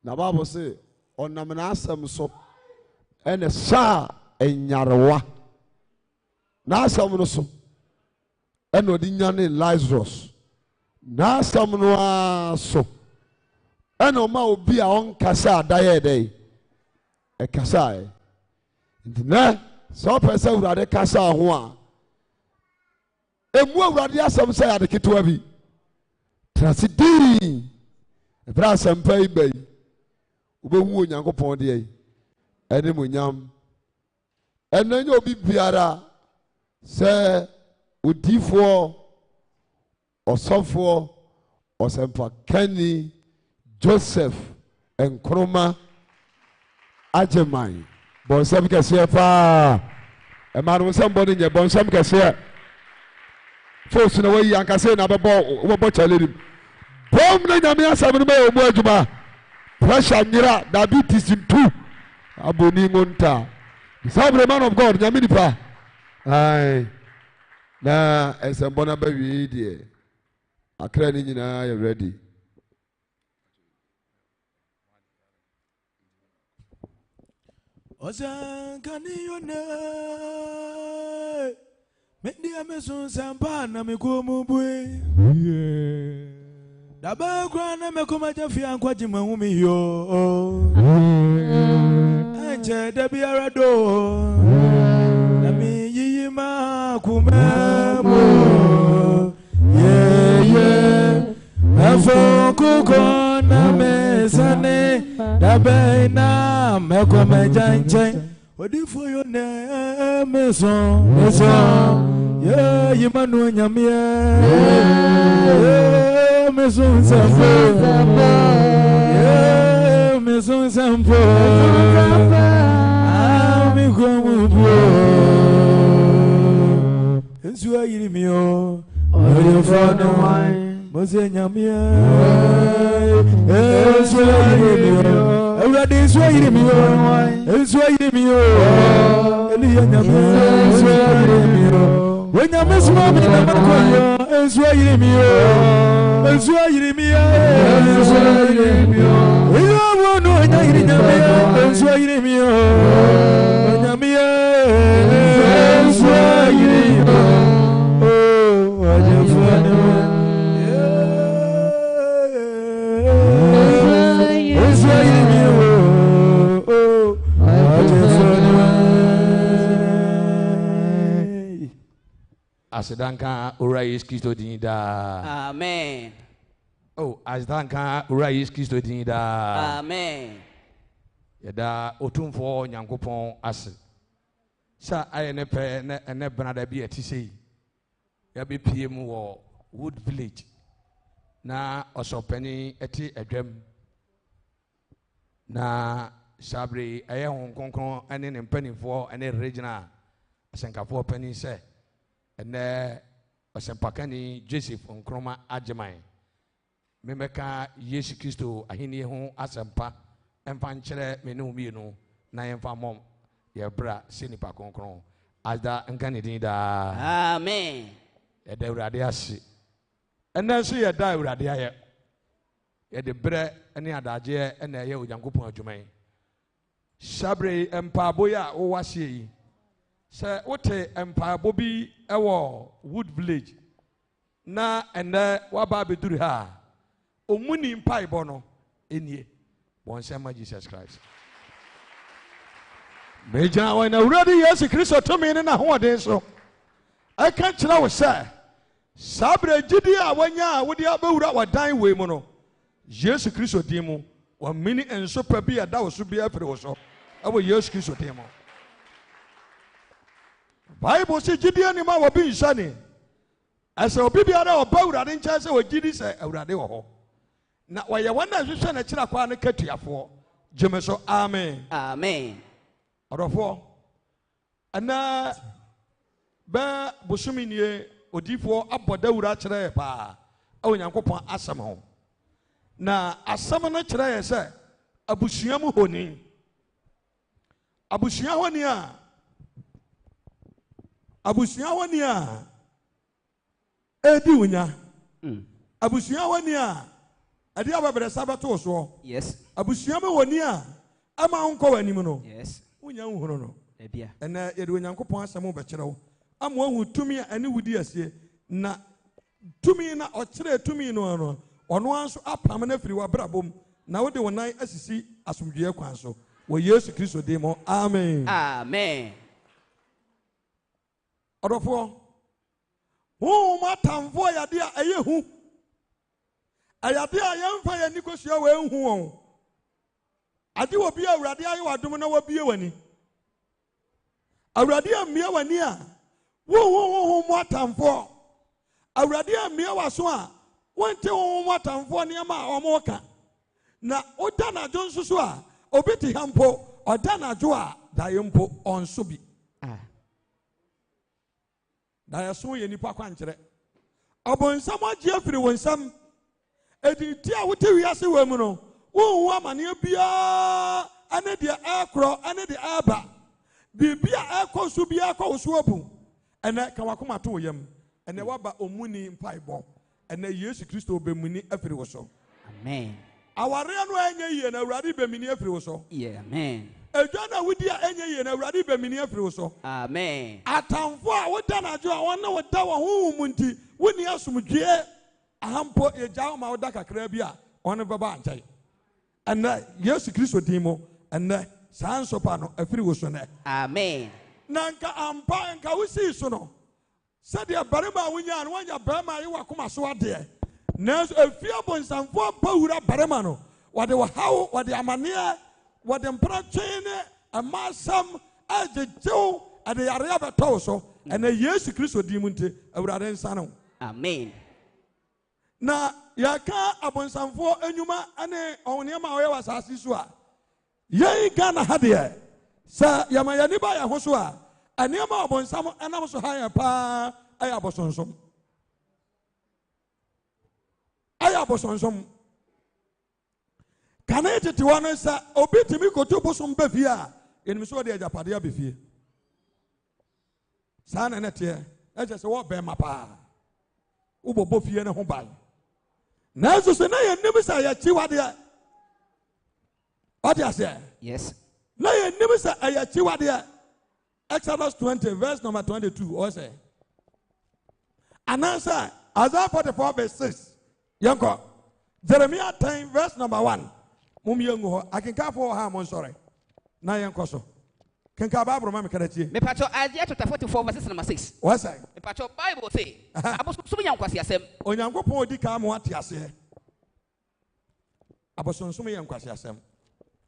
Na Bible say, on Namanasam so, and a sha and Yarawa. Nasam so, and Odinyan Lazarus. Nasam no so. And Oma will be on Casa die day. A Casa. And so person rather Casa one. A more radia some say at the Kituabi. Transidi. A brass and pay bay. Ubewu Yankopon de Edimunyam. And then you'll be Biara, say, with D4 or Software or Sempa Kenny, Joseph, and Kroma Ajemai. Bon, some can say, a man with somebody in your bon, some can say, force in a way, I can say, another ball, what a lady. Bomb the Yamia Samuel Mojuma. Pressure nira diabetes in 2 aboni ngonta the man of God nyaminipa ai na esembona ba wi die akra ni nyina you ready Ozankani yone mendi amesun sampa na mikomu bwe Daba kwa na mekoma jafi ankwa jima umi yo Anche debi arado Nami yiyima kumemo Yeah Afo kuko na mesane Dabe na mekoma janche Odifo yo ne meson Yeah yimanu nyamie Yeah Maison Sampo, yeah, Maison Sampo, I'm going to Swahili mio, oh, for the wine, Mosenya mia, Swahili mio, already Swahili mio, Swahili mio, Eliana mia, Swahili mio. When you miss mommy, I'm going to Swahili mio. Swahili Asidanka ura Yesu Kristo dinida. Amen. Oh, asidanka ura Yesu Kristo dinida. Amen. Yada otumfo Nyankopon ase. Sa ayene pe ne brada bi etise. Ya be piem wo Wood Village. Na osopani eti edwam. Na sabre aye hon konkon ane ne mpanifo ane regional asenkafo pani se ene osempakani Joseph Nkroma Ajemai memeka Yesu Kristo ahini ho asempa emfa nkyere menu mienu na emfa mom ye bra senipa konkron ada nkane din da Amen. ye da urade ase ene so ye da urade aye ye de bre ene adaje ene ye Onyankopon adwuman sabre empaboya wo wase yi se wote empabo bi ewo Wood Village na ene waba beduru ha omuni mpaibo no enie bonsema Jesus Christ meja when already Yesu Kristo to me na hoden so I can't tell what say sabre gidi a wanya wodi abewura wadan we mu no Yesu Kristo di mu wa mini enso pa bi ada wo so bi afre wo so ɛwɔ Yesu Kristo din mu. Bible says Gideon ni ma wɔ bi nsani. Ɛsɛ obi biara ɔba Awurade nkyɛn sɛ wɔgidi sɛ Awurade wɔ hɔ. Na wɔyɛ wɔn a hwehwɛ n'akyiri akwa ne katuafoɔ. Gyeme so amen. Amen. Ɔdɔfoɔ. Ɛna bɛ bosomi nie odiifoɔ abɔ dawura kyerɛ yɛ paa. Ɛwɔ Nyankopɔn asɛm ho. Na asɛm no kyerɛ yɛ sɛ abusua mu honi. Abusua honi a edi unya. Abusua honi a ade ababere sabato so. Yes. Abusua mu honi a ama nkɔ w'anim no. Yes. Unya nhunu no. Ebia. Ɛna yɛde Onyankopɔn asɛm bɛkyerɛ wo. Ama wahu tumi a ɛne wudi asie na tumi na ɔkyerɛ tumi no no. Ɔno anso apam na firi w'abrabom na wode wo nan asisi asomdwoe kwan so. Wɔ Yesu Kristo din mu. Amen. Amen. Ɔdɔfoɔ. Honhom atamfoɔ yɛde a ɛyɛ hu. Ayade a yɛmfa yɛn ni kosua wɔ ehu wɔn. Ade wɔ bi Awurade ayɛ w'adom na wɔbie w'ani. Awurade amie w'ani a honhom atamfoɔ. Awurade amie w'aso a wɔnte honhom atamfoɔ nneɛma a wɔn ka. Na ɔda n'adwo nso so a obi te ha mpo ɔda n'adwo a daeɛ mpo ɔnso bi. Daeɛ so yɛ nipa kwankyerɛ. Ɔbɔnsam agye afiri wɔn nsam. Edi ti a wote wiase wɔ mu no wɔnhu amanneɛ biara ane deɛ ɛkorɔ ane deɛ ɛba. Biribi a ɛkɔ so biara kɔ wo so abu. Ɛnɛ ka wakoma to wo yam. Ɛnɛ waba omuni mpaebɔ. Ɛnɛ Yesu Kristo obemuni afiri wo so. Amen. Aware no enye yie na Awurade bemuni afiri wo so. Amen. Edwa na wudi a enye yie na Awurade bemuni afiri wo so. Amen. Atamfo a woda na adwo a wɔn na woda wɔ honhom nti woni asomdwie ahampo yegya ma woda kakra bi a ɔno bɛba ankyɛe. Ɛnɛ Yesu Kristo din mu ɛnɛ saa nsopa no afiri wo so nɛ. Amen. Na nka ampa nka wosi so no sɛdeɛ barima a wonya no wanya barima a yɛwɔ akoma so adeɛ. Nanso efia bonsamfo bawura barima no wɔde wɔhaw wɔde amanneɛ wɔde mpratwe ne amasam agyegew ade yare abɛtɔw so ɛnɛ Yesu Kristo din mu nti Awurade nsa no. Amen. Na yɛka abonsamfo enwuma ane ɔnneɛma a ɔyɛ wɔ asase so a yɛn Ghana ha deɛ sɛ yɛma yɛni ba yɛn ho so a nneɛma a abonsam ɛnam so ha yɛ paa ɛyɛ abosonsom. Ɛyɛ abosonsom. Kane tete hɔ no sɛ obi tumi koto bosom ba fie a yɛnim sɛ ɔde agyapadeɛ aba fie. Saa na ɛnɛ teɛ ɛkyɛ sɛ wɔbɛɛma paa. Wobɔbɔ fie ne ho ban. Nanso sɛ na yɛnim sɛ yɛkyiwadeɛ. Ɔde aseɛ. Yes. Na yɛnim sɛ ɛyɛ kyiwadeɛ. Exodus 20 verse number 22 ɔsɛ. Anansɛ Isaiah 44 verse 6. Yɛnkɔ. Jeremiah 10 verse number 1. Mum yɛngu hɔ. Akenkafoɔ ha mo nsɔre. Na yɛnkɔ so. Kenka Bible ma me karatie. Me pato Isaiah chapter 44 verse number 6. Wɔsɛ. Me pato Bible say. Abosom yɛ nkwasi asɛm. Onyankopɔn odi ka mo ate aseɛ. Abosonsom yɛ nkwasi asɛm.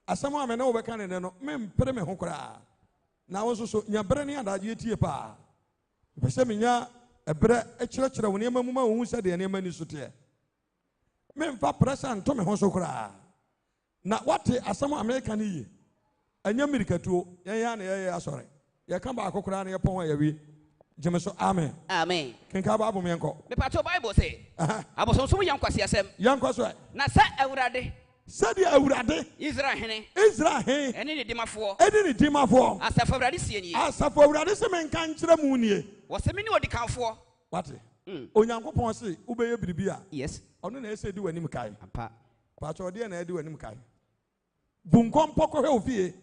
Asɛm a me na wo bɛka ne no me mpere me ho koraa. Na wo so nya bere ne adagye tie pa. Pese me nya ebere ekyerɛkyerɛ wo nneɛma mu ma wo hu sɛ de nneɛma ni so teɛ. Me mfa pressure nto me ho so koraa. Na wate asɛm a America ne yie. Anya mirikatuo yɛn na yɛyɛ asɔre. Yɛka ba akokora na yɛpɔn yɛwi. Gyeme so amen. Amen. Kenka ba abom yɛnkɔ. Me pato Bible say. Abosom yɛ nkwasi asɛm. Yɛnkɔ so. Na sɛ Awurade. Sɛdeɛ Awurade. Israel hene. Israel hene. Ɛne ne dimafoɔ. Ɛne ne dimafoɔ. Asafo Awurade sie nie. Asafo Awurade sɛ menka nkyerɛ mu nie. Wɔsɛ me ne odi kanfoɔ. Wate. Onyankopɔn se wobɛyɛ biribi a. Yes. Ɔno na ɛsɛ di w'anim kae. Apa. Paatɔ ɔdeɛ na ɛdi w'anim kae. Bunkɔm pɔkɔ hwɛ ofie.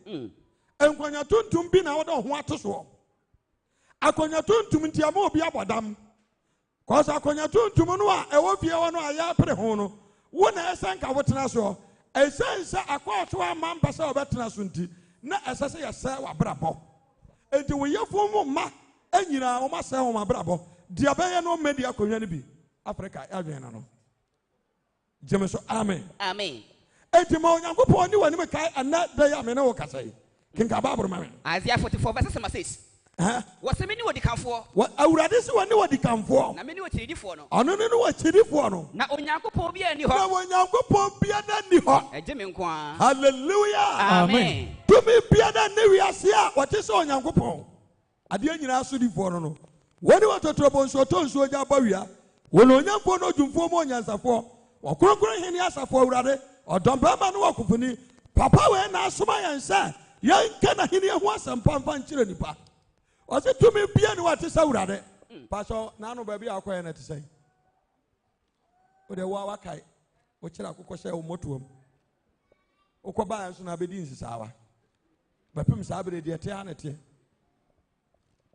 Nkwanya tuntum bi na wɔde ho ato soɔ. Akwanya tuntum nti ama obi abɔdam. Kɔsa akwanya tuntum no a ɛwɔ fie hɔ no a yɛapere ho no. Wo na ɛsɛ nka wotena soɔ. Ɛsɛ nsa akɔɔto ama mpa sɛ ɔbɛtena so nti na ɛsɛ sɛ yɛsɛ w'abrabɔ. Enti wo yɛfo mu ma ɛnyina wɔn asɛ wɔn abrabɔ. Deɛ bɛyɛ no mmɛ di akonnwa no bi. Africa ɛdwɛn no. Gyeme so amen. Amen. Enti ma Onyankopɔn ni w'anim kae ɛnɛ da yɛ amene wo kasa yi. Kinka Bible man. Isaiah 44 verse 6. What's the many what the come for? What I would this one what the come for? Na many what you for no. I don't know what you for no. Na onyanko po bia ni ho. Na onyanko po bia na ni ho. Eje me nkwa. Hallelujah. Amen. To me bia na ne wi ase a what is onyanko po. Ade nyina so di for no. When you want to trouble so to nso ja ba wia. Won onyanko no dwumfo mo onyansafo. Okrokro hene asafo awurade. Odom ba ma no wakofuni. Papa we na asoma yansa. Yan kana hene ho asampa mfa nkyere nipa. I said to me, be what is out Pastor, none of baby are quiet to say. But the Wawakai, which I could say, Motuum. Okoba, and Abedin is our. But Pim Sabri, the eternity.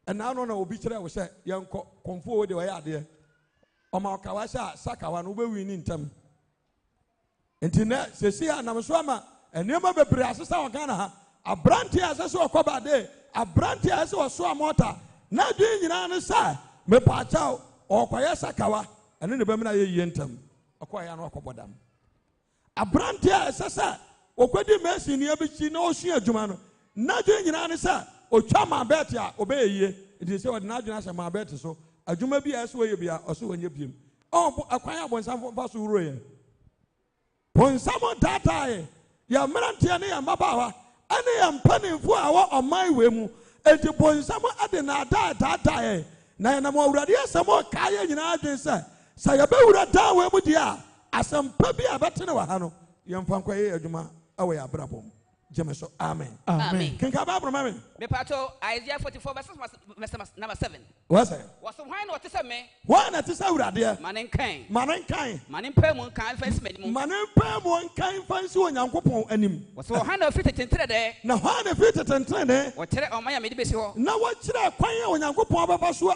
And now, no, obituary was said, young conform the way out there. Oma Kawasa, Sakawan, who will win in them. And tonight, Cecilia Namaswama, and never be Brasasa Ghana, a brandy as I saw Coba day. A brandy as was so a motor. Now doing you know, sir, me pacha or Kwayasa Kawa, and then the Bemina Yentum, a Kwayan Okobodam. A brandy as a sir, or Quadi Messi near Bichino Shia Jumano. Now doing you know, sir, or Chama Betia, obey ye. It is what Najas and my better so. A Jumabi as way you be also when you be. Oh, a quiet one, some of us who rain. When someone that ya Merantiani and Mabawa. I am penning for our on my way. And the point some other that now I'm already some more Kaya in Argentina. Say about that way with ya. As some puppy about to know Hano. Young Fanquay, Juma, away a brabo. Jemeso, Amen. Amen. Can come up, remember? Me pato Isaiah 44 verse number 7. What's it? What's the wine what is a me? Why not to say that, dear? Manenkain. Manenkain. Manenpemon can face me. Manenpemon can find you and Yanko and him. What's the hand of fitted into the day? Now, how the fitted and trend, what tell on my amidy? Now, what should I find when Yanko Papa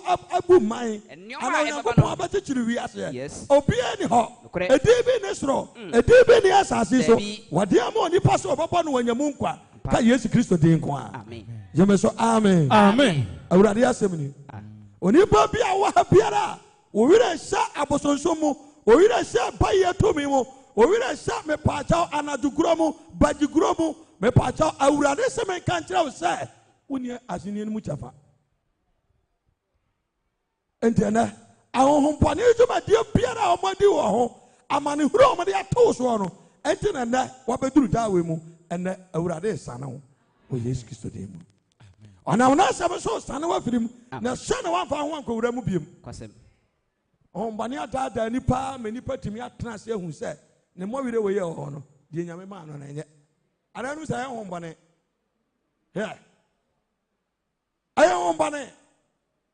up a boom mine? And Yanko Papa to we ask yes. Oh, be anyhow. A DB Nesro, a DB Assassin. What dear money pass over upon when you Munkwa, Yesu Christo Dinkwa. Amen. Jemeso, Amen. Amen. I would have assembly. Oni baby awa biara, o wira sha abosonsomo, o wira sha baye to me mo, o wira sha me pacha anadugromo, bajigromo, me pacha awurade se me kan kira o se, woni asini mu chafa. Entena, ahon pone juma die biara o modi wo ho, amane huro o modi ato so no. Entena na wa beduru dawe mu, ene awurade sana ho. O Yesu Kristo de mu. Ona una sabe so sana wa firim na sana wa fa ho anko wura mu biem kwasem on bani ada nipa me nipa timi atena se hu se ne mo wire we ye ho no de nyame ma no na nye ana nu sa ye ho bani he aye ho bani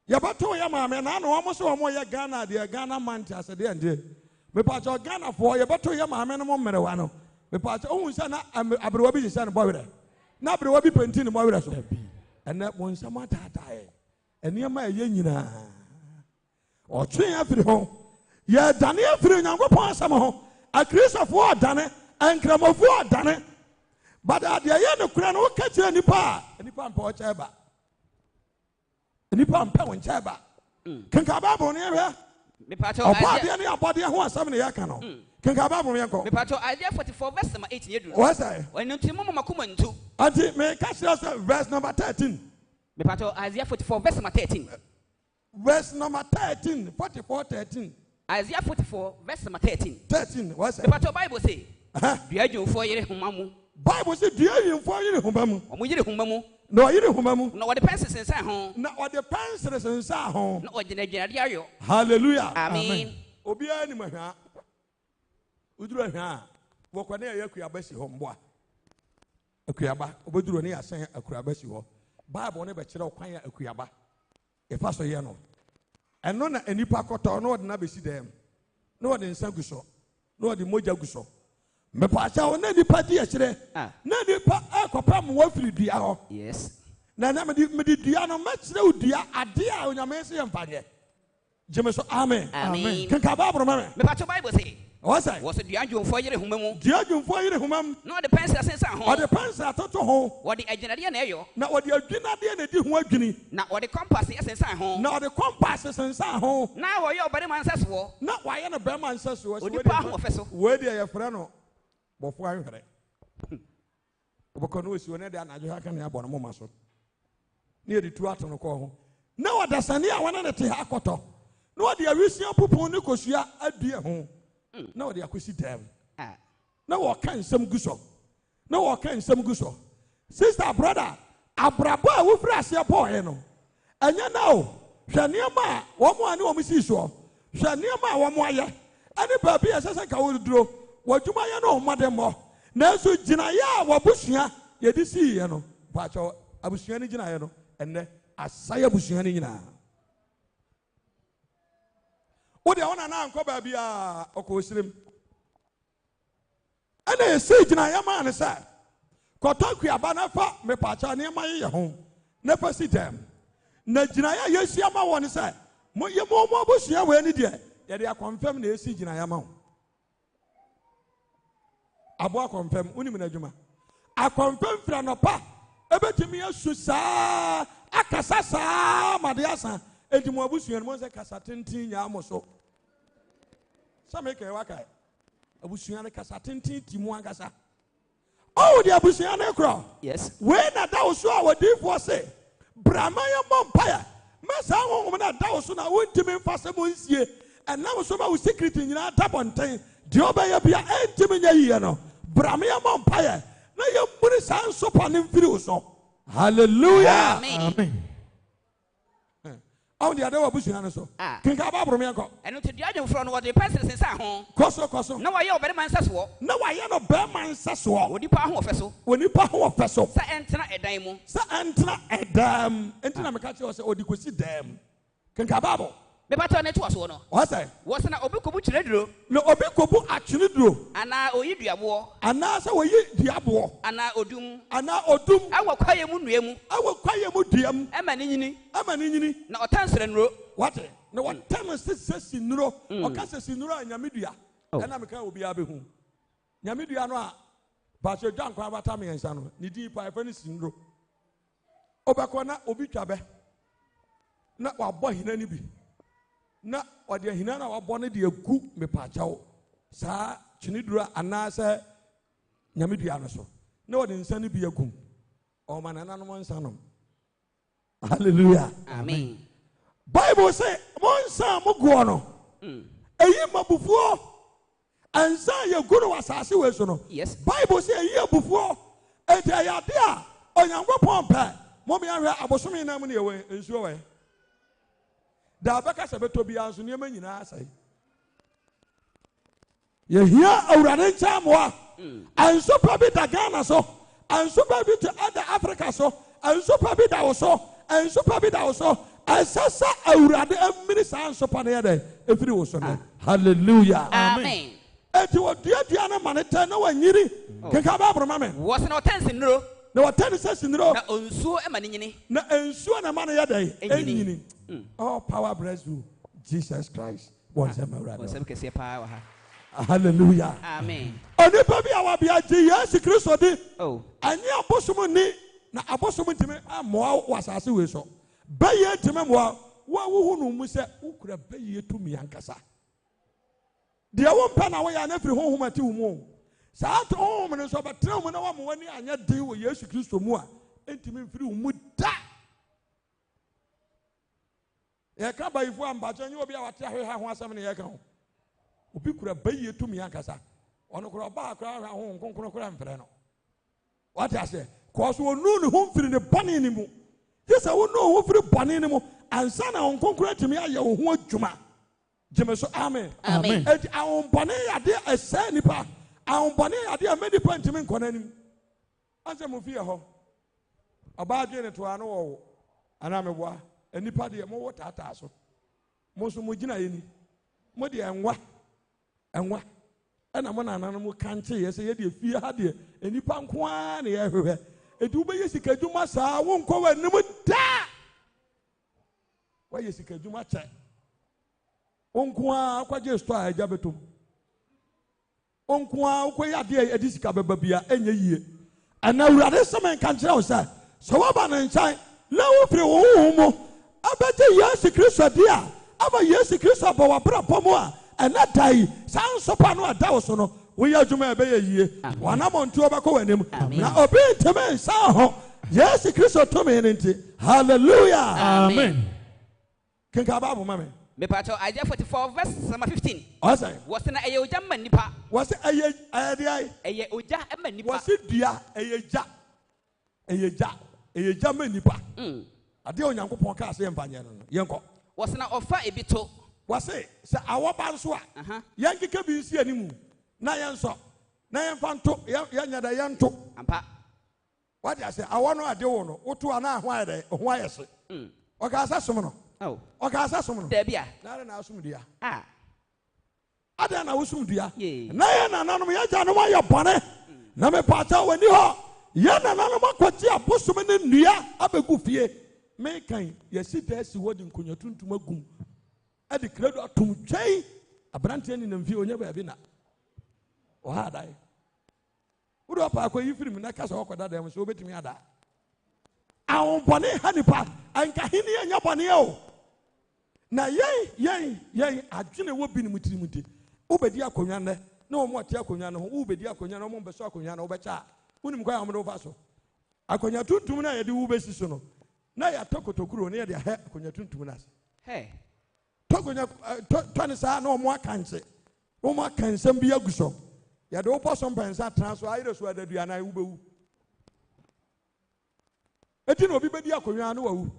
ya bato ya ma me na no mo so mo ye Ghana de Ghana man ti ase de ande me pa cho Ghana fo ye bato ya ma me no mo mere wa no me pa cho hu se na abrewa bi se na bo wire na abrewa bi penti ne mo wire so and that one some die. And near my yenina. Or train after home. Yeah, Daniel free and go upon some home. A Chris of war done it, and Cram of war done it. But at the end of Crown, will catch any pa, any pump or chaba. Any pump and chaba. Can come up on area? Me pato any body who has 7 years canoe. Can come up on your call. Me pato Isaiah 44 verse number 18. What's I? When you timo makuman too. I did make catch us verse number 13. Me pato Isaiah 44 verse number 13. Verse number 13, 44, 13. Isaiah 44 verse number 13. 13, what's it? Me pato Bible say. Do you for yere humamu? Bible say do you for yere humamu? Omo yere humamu. No yere humamu. No what the pencils inside home. No what the pencils inside home. No what the Nigeria. Hallelujah. Amen. Obia ni mahwa. Uduru ahwa. Wo kwane ya kuaba si ho mboa. Akuaba obeduru ne asan akuaba si ho. Bible ne be kire okwan ya akuaba. E fa so ye no. Eno na anipa koto no de na be si dem. No de nsa guso. No de moja guso. Me pa cha o na nipa di kire. Na nipa akopam wo firi dua ho. Yes. Na me di dua no ma kire odua ade a onyame se ye mfanye. Jemeso amen. Amen. Kan ka Bible me. Me pa cho Bible say. What's that? Was it the angel for yere humamu? The angel for yere humam. No the pencil sense home. Or the pencil toto home. What the engineer na yo? Na what the adwina de na di ho adwini. Na what the compass sense home. Na the compass sense home. Na wo yo bari man sense wo. Na wa ye na be man sense wo. Odi pa ho feso. We dey your friend no. Bofo ahwere. oboko no wesi one de anajo ha kan ya bɔ no moma so ne yɛde tu ato no kɔ ho na wadasane a wana ne te ha akɔtɔ na wɔde awisia popon ne kosua adue ho na wɔde akosi dam na wɔka nsɛm gu so na wɔka nsɛm gu so sister brother abrabo a wofiri aseɛ bɔɔɛ no ɛnyɛ na o hwɛ nneɛma a wɔn a ne wɔn si soɔ hwɛ nneɛma a wɔn ayɛ ɛne baabi a ɛsɛ sɛ ka wɔduro wɔdwuma yɛ no ɔmo de mmɔ nanso gyinaeɛ a wɔabusua yɛde sii yɛ no baakyɛw abusua ne gyinaeɛ no ɛnɛ asayɛ abusua ne nyinaa wode wɔn nana nkɔ baabi a ɔkɔ osirim ɛna esi gyinaeɛ maa ne sɛ kɔtɔ kuaba na fa mepaakyɛw nneɛma yɛ ho na fa si dɛm na gyinaeɛ a yɛsi ama wɔn sɛ mo yɛ mo abusua wɔ ani deɛ yɛde akɔnfɛm na esi gyinaeɛ ama ho abo akɔnfɛm unim na adwuma akɔnfɛm fira nɔpa ebetumi asu saa akasa saa made asa enti mo abusua no mo sɛ kasa tenten nya mo so sɛ meka waka abusua no kasa tenten ti mo ankasa ɔwo de abusua no korɔ yes we na da wo so a wodifoɔ se brama yɛ mmɔ mpaeɛ mɛsa honhom na da wo so na wontimi mfa sɛ mo nsie ɛnam so ma wo secret nyinaa da bɔnten deɛ ɔbɛyɛ bia ɛntimi nyɛ yie no brama yɛ mmɔ mpaeɛ na yɛmmuni saa nsopa ne mfiri wo so hallelujah amen ɔwo de ade wɔ abusua no so kenka baaboro me yɛnkɔ ɛno nti dua adwomfoɔ no wɔde pɛsere sensa ho kɔ so na wɔyɛ ɔbarima nsasoɔ na wayɛ no bɛrima nsasoɔ onipa ahoɔfɛ so onipa ho wɔfɛ so sɛ ɛntena ɛdan mu sɛ ɛntena ɛdam enti na meka kyerɛ wɔ sɛ ɔde kɔsi dam kenka baabɔ bɛbatɔ ne toa soɔ no ɔsɛ wɔsɛ na obi kɔbu kyerɛduro na obi kɔbu atwene duro anaa oyi duaboɔ anaasɛ wɔyi duaboɔ anaa odum anaa odum awɔ kwaeɛ mu nnua mu awɔ kwaeɛ mu dua mu ɛma ne nyini ama ne nyini na ɔta nsrɛnuro wate na wɔtɛ no sɛ sinuro ɔka sɛ sinuro a nyame dua ɛna meka obiara bɛhu nyame dua no a bakyɛ dwa nkwa abata mmiɛnsa no ne din pa ɛfɛ no sinuro ɔbɛkɔ na obi twa bɛ na wabɔ hina no bi na ɔde ahina no a wabɔ no de agu mepaakyɛw saa tweneduro anaasɛ nyame dua no so na wɔde nsa no bi agum ɔma nananom nsa nom hallelujah amen bible sɛ mo nsa a mogoɔ no ɛyi mabufuo ansa yɛgu no wɔ asase wei so no yes bible sɛ ɛyi abufuo ɛnti ɛyɛ ade a ɔnyankopɔn pɛ momeahwɛ abosome nam ne yɛwɔ nsuo wɔ da bɛka sɛ bɛtɔ biara nso nneɛma nyinaa asɛe yɛhia awurade nkyɛn mmoa ansopa bi da Ghana so ansopa bi te ada Africa so ansopa bi da wo so ansopa bi da wo so ɛsɛ sɛ awurade amini saa nsopa no yɛ dɛ ɛfiri wo so no hallelujah amen enti wɔduadua no ma ne tɛ na wanyini kenka baaboro ma me wɔsɛ na ɔta nsrɛnuro na wɔtɛ ne sɛ sinuro na nsuo ɛma ne nyini na nsuo na ma no yɛ dɛ Ɛnyini. all power bless you Jesus Christ wɔnsɛm awurade wɔsɛm kɛseɛ paa wɔ ha hallelujah amen onipa bi a wabea gye Yesu Kristo di oh ɛnyɛ abosom ni na abosom ntumi ammoa wɔ asase wei so bɛyɛ ntumi mmoa woawohu no mu sɛ wokura bɛyɛ tumi ankasa deɛ wompɛ na woyɛ a na firi honhom ati wo mu saa to honhom no nso ɔbɛtena wo mu na woama w'ani anyɛ den wɔ Yesu Kristo mu a ɛntumi mfiri wo mu da yɛka bayifoɔ a mbakyɛ nyɛ obi a wate ahwehwɛ ho asɛm ne yɛka ho obi kura bɛyɛ tumi ankasa ɔno kora ɔbaa kora ahwɛ ho nkonkron kora mfrɛ no wate aseɛ kɔɔ so ɔnu ne ho mfiri ne bɔne ne mu gye sɛ wonu ho firi bɔne ne mu ansa na nkonkron atumi ayɛ wo ho adwuma gyeme so amen Amen. enti ahombɔne yɛde ɛsɛe nipa ahombɔne yɛde a mɛnipa ntumi nkɔ n'anim ansɛ mo fie hɔ ɔbaa dwe ne toa no wɔ wo anaa meboa nipa deɛ mowɔ taataa so mo nso mo gyina yɛni mo deɛ ɛnwa ɛna mo nananom mo kankye yɛ sɛ yɛde fie ha deɛ nipa nko ara na yɛhwehwɛ enti wobɛyɛ sika dwuma saa wonkɔ w'anim daa woayɛ sika dwuma kyɛ onko ara kwagye store a agya bɛtom onko ara wokɔyɛ adeɛ a ɛde sika bɛba bia ɛnyɛ yie ɛna awurade sɛm nka nkyerɛ wo sɛ sɛ woaba ne nkyɛn na wofiri wo honhom mu abɛgye Yesu Kristo di a aba Yesu Kristo abɔ w'abrabɔ mu a ɛna da yi saa nsopa no ada wo so no woyɛ adwuma ɛbɛyɛ yie wanamɔ nti ɔbɛkɔ w'anim na obi ntɛmɛ nsa ho Yesu Kristo tumi ne nti hallelujah Amen. kenka Bible mame Me pacho Isaiah 44 verse number 15. ɔsɛ Was na ɛyɛ ogya ma nipa. wɔsɛ ɛyɛ deɛ Ɛyɛ ogya ma nipa. wɔsɛ dua ɛyɛ gya ma nipa adeɛ Onyankopɔn kaa sɛ yɛmfa nyɛ no yɛnkɔ Was na ɔfa ebi to. wɔse sɛ awɔba nso a yɛnkeka bi nsi animu na yɛnsɔ na yɛmfa nto yɛnyɛ dɛ yɛnto Ampa. wade asɛ awɔ no ade wo no woto a na ho ayɛ dɛ ho ayɛ se ɔkaa sɛ som no Oh. ɔkaa sɛ som no Debia. na ade na asom dua Ah. ade na wosom dua Yee. na yɛ nananom yɛgya nom ayɛ bɔne na mepaakyɛ w'ani hɔ yɛ nananom akɔgye abosom ne nnua abɛgu fie mekan yɛsi da asi hɔ de nkonnwa tuntum agum ɛde kredo atom twɛn aberanteɛ ne nam fie ɔnyɛ baabi na ɔha adae wode ɔpa akɔyi firim na ka sɛ wɔkɔda dɛm sɛ wobɛtumi ada ahombɔne ha nipa ankahene ɛnyɛ bɔne o na yɛn adwene wɔ bi ne mu tiri mu nti wobɛdi akonnwa nnɛ na wɔn ɔte akonnwa no ho wobɛdi akonnwa no wɔn bɛsɔ akonnwa no wobɛkyɛ a wonim kwan a wɔde wofa so akonnwa tuntum na yɛde wo bɛsi so no na yɛatɔ kotokuro na yɛde ahɛ akonnwa tuntum no ase Hey. tɔ ne saa na wɔn aka nse wɔn aka nsɛm bi agu so yɛde wobɔ so mpansa tena so ayerɛ so adadua na wobɛwu eti na obi bɛdi akonnwa no wawu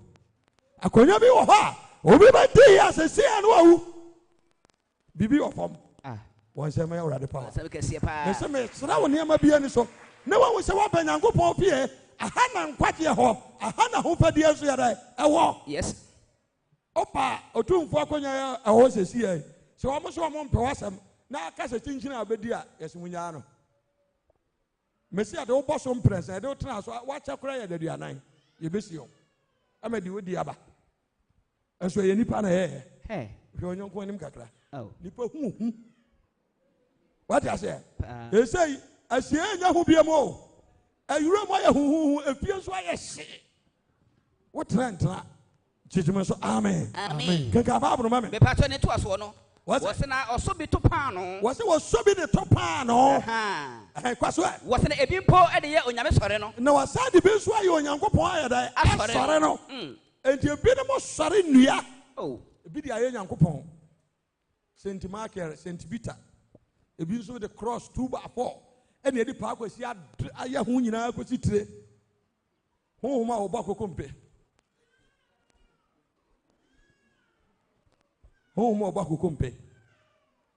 akonnwa bi wɔ hɔ a obi bɛdi asɛsi a no wawu bibi wɔ fam wɔn nsɛm yɛ awurade pa Sabe que se pa. ɛsɛ mesra wo nneɛma bi ani so na wɔn sɛ wɔbɛ Nyankopɔn fie aha na nkwagyeɛ hɔ aha na ahofadie nso yɛ dɛ ɛwɔ Yes. ɔpa otumfoɔ akonnwa ɛwɔ sɛsi yɛ sɛ wɔn nso wɔn mpɛ wɔsɛm na aka sɛ kyinkyin a bɛdi a yɛsɛ mu nyaa no mesi ade wobɔ so mprɛnsa yɛde wotena so wakyɛ koraa yɛ daduanan yɛbɛsi yɔ ama de wodi aba ɛnso ɛyɛ nipa na ɛyɛ Hey. hwɛ ɔnyɔnko anim kakra Oh. nipa huhu wate aseɛ Ah. ɛsɛ asie nya ho biam o awura mu ayɛ huhuhu efie nso ayɛ hye wotena ntena kyikyimi so amen Amen. kenka baabolo ma me Me pacho ne to aso no. What's Was na ɔso bi to pan no. wɔse wɔsɔ bi ne tɔ paa no Ha. kwa so ɛ Was na ebi mpo de ye onyame sɔre no. na wɔsa de bi nso ayɛ onyankopɔn ayɛ dɛ Asɔre. asɔre no Mm. enti ebi ne mo sɔre nnua Oh. ebi de ayɛ nyankopɔn Saint Michael Saint Peter ebi nso de cross 2x4 ɛna yɛde paa kwasi ayɛ ho nyinaa kɔsi tire honhom a wɔbɔ akoko mpe honhom a wɔbɔ akoko mpe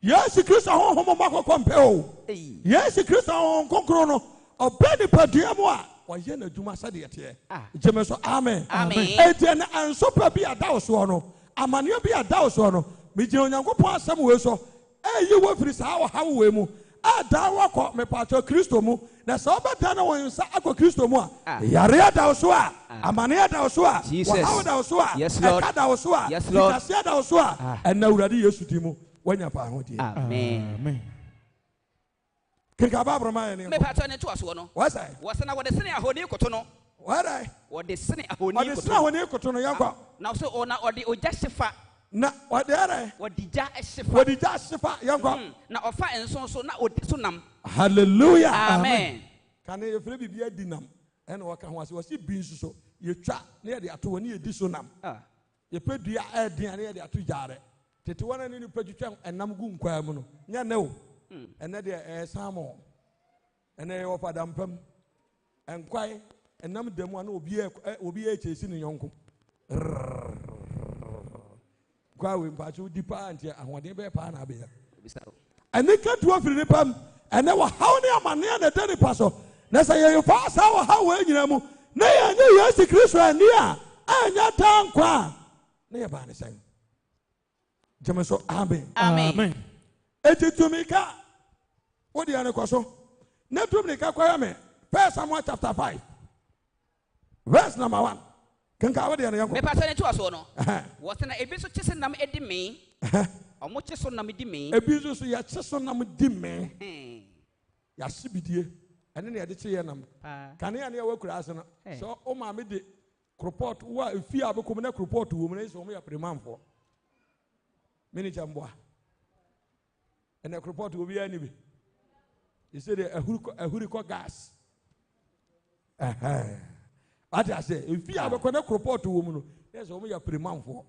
Yesu Kristo honhom bɔ akoko mpe o Hey. Yesu Kristo honhom konkro no ɔbɛ nipadua mu a wɔyɛ n'adwuma sɛdeɛ teɛ gyeme so amen Amen. enti ɛna ansopa bi ada wo soɔ no amanneɛ bi ada wo soɔ no megyina Onyankopɔn asɛm wei so ɛyi wɔ firi saa ɔhaw wei mu ada wakɔ mepatɔ Kristo mu na sɛ wobɛda no wɔn nsa akɔ Kristo mu a yareɛ da wo so a amanneɛ da wo so a Jesus. wɔhaw da wo so a Yes, Lord. ɛka da wo so a Yes, Lord. sikaseɛ da wo so a ɛna Awurade Yesu din mu woanya pa ahodeɛ Amen. kenka baaboro ma yɛ Me ne pacho ne to aso no. wɔsɛ Was na wɔde sene ahoni koto no. wɔdɛ Wɔde sene ahoni ɔde koto. sena hɔne koto no yɛnkɔ Na so ona ɔde ogya hyefa. na ɔde ɛdɛ Wɔde gya hyefa. wɔde gya hyefa yɛnkɔ Na ɔfa nso so na ɔde so nam. hallelujah Amen. kane yɛfrɛ biribi adi nam ɛna wɔka ho ase wɔse bi nso so yɛtwa na yɛde ato hɔ ne yɛdi so nam Ah. yɛpɛ dua ɛɛden a na yɛde ato gyaare tete wɔn a ne nipa twitwa ɛnam gu nkwaa mu no nyɛ ne o ɛnɛ deɛ ɛyɛ saamɔ ɛnɛ yɛwɔ fadampam ɛnkwae ɛnam da mu a na obi yɛ kyɛsi ne yɔnko kwaa wei mpakyɛ wodi paa nti ahoɔden bɛyɛ paa na abɛyɛ ɛne katuo firi nipa mu ɛnɛ wɔhaw ne amanneɛ na ɛda nipa so na sɛ yɛyɛfa saa wɔhaw wɔ nyina mu na yɛnyɛ Yesu Kristo ani a ɛnyɛ taa nkwa a na yɛbaa ne sɛn gyeme so amen Amen. eti tumika wode yɛ ne kɔ so na tumika kɔyɛ me 1 Samuel chapter 5 verse number 1 kenka wode yɛ ne Me yɛnkɔ pacho ne to aso no. Was na ebi so kyese nam edi me. Ɔmo kye so nam di me. ebi nso so yɛkye so nam di me yɛahye bidie ɛne ne yɛde kye yɛ nam kanea ne yɛwɔ kura ase no sɛ wo maame de kropɔt wo a efie a bɛkɔm na kropɔt wɔ mu na sɛ wɔn yɛ peremanfoɔ mene kyɛ mboa ɛnɛ kropɔt obiara ni bi He said a huriko gas. What I say, if you have a connect report to woman, there's only a pretty man for.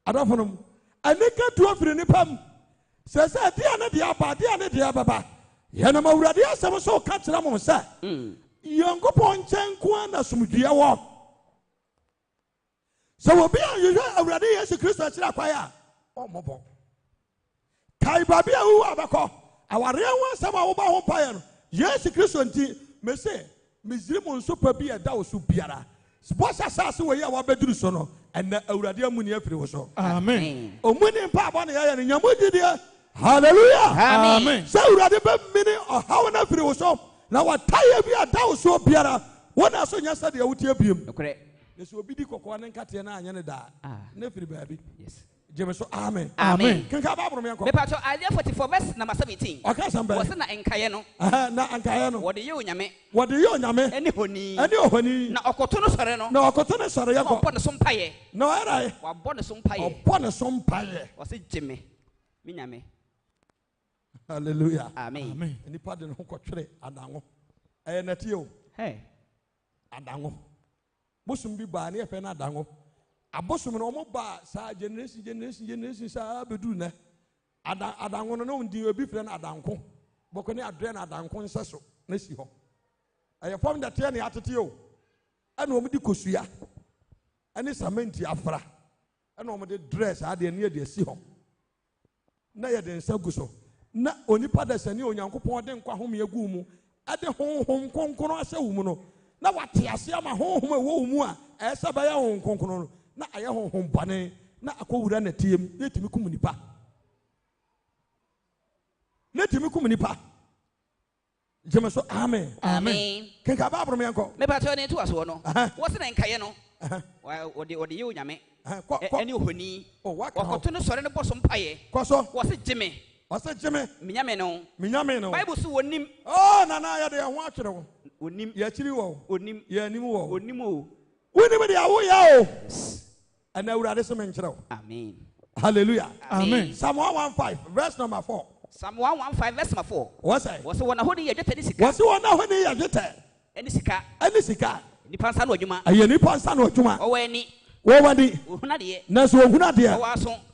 I don't know. I make it to a free nipam. Says, Diana Diaba, Baba. Yanama Radia, some so catch them on set. Young Gopon Chen Kwana Sumudia walk. So we'll be already as a Christian Chilapaya. Oh, Mobo. Kai Babia, who abako. Our real one, some of our umpire. Yes, a Christian tea, may say, Miss Rimon Super Bia Dow Supiara. Sponsor Sasu, our bedroom sono, and the Uradia Munia Frivoso. Amen. O Munin Papa and Yamudia. Hallelujah. Amen. So, rather than minute or how an Frivoso. Now, what tire be a Dow Supiara? One as soon yesterday, I would hear him. Okay. This will be the Cocoan and Katiana and Yanada. Never baby. Yes. Jameson, amen. Amen. Can come up from your Pato Isaiah 44 verse number 17. Okay, somebody. Wasn't that Enkayano? Not Enkayano. What do you Yame? What do you Yame? Any honey. Any honey. No, Ocotono Soreno. No, Ocotono Soreno. Upon some pie. No, I. Or bonus some pie. Upon some pie. Was it Jimmy? Minyame. Hallelujah. Amen. Any pardon who got trade and Ango. And at you. Hey. And Ango. Bosom be by near Penadango. A bosom no more bar, sa generation, sa beduna. Adan want to know do a different Adanko. Bocone Adren Adanko Sasso, Nessiho. I have found that Tiani at you. I know the Kosuya. And it's a menti afra. I know the dress I did near the Siho. Naya den Saguso. Na only Padas and you, Yanko Ponden, Kwahumi Yagumu. At the home Concono as a woman. Now what I see my home a woman as a by own Concono. Na aya hon bane na akowura na tiem na timi kum nipa jemeso amen amen kenka babro me yanko me ba to ne to aso no wo se na nkaye no odi ye onyame eni ohoni wakoto no sore ne boso mpaye kwaso wo se jeme minyame no bible so wonim oh na ya de ho atwere wo onim ya chiri wo onim ya nim wo onim o wonim de awo ya o and now we're ready. Amen. Hallelujah. Amen. Psalm 115, verse number 4. Psalm 115, verse number 4. What's that? What's the one who did you What's the one who did you Any sika. Any sika. Nipansan no juma. Aye nipansan no juma. Oweni. Wowani. Ohunade. Naso ohunade.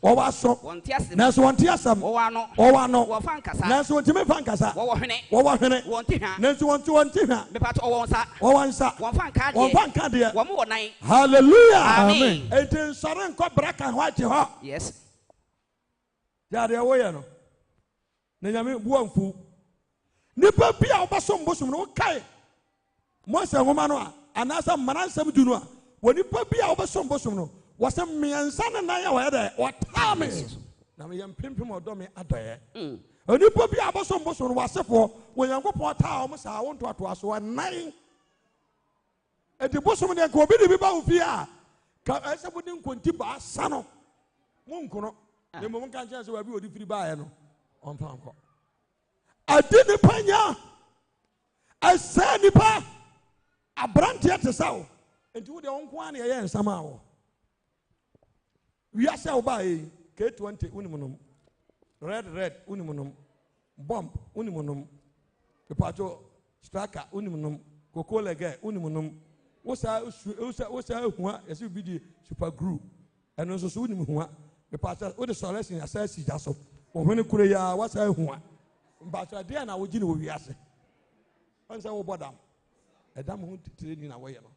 Owaso. Wontiasem. Naso wontiasem. Owano. Wofankasa. Naso wontime fankasa. Wowohwene. Wontihwa. Naso wontihwa. Mepato owonsa. Wonfankade. Womo wonan. Hallelujah. Amen. Enten sore nko braka hwache ho. Yes. Yade woye no. Na nyame buamfu. Nipa bia obasom bosum no kai. Mo se ngoma no a anasa manansam du no a woni pa bia obasom bosum no wasem miansa na ya wa da watame na me yam pimpim odome adoye oni pa bia obasom bosum no wasefo woyankopon taa o msa wonto aso nan edi bosum ne ko obi de bi ba ofi a ka esebu din konti ba sano munkono ne mo kan chance wa bi odi firi ba ye no onfanko adini panya asani pa abrante tesawo enti wo de onko an ye nsama wo wi asa wo ba e K20 unimunum red unimunum bomb unimunum pepacho striker unimunum kokolege unimunum wo sa huwa yesi bi di super glue eno so unimu huwa pepacho wo de solution asasi jaso wo hwene kure ya wa sa huwa mbacho de na wo gine wo wi ase onsa wo bodam edam hu titire ni na wo ye no.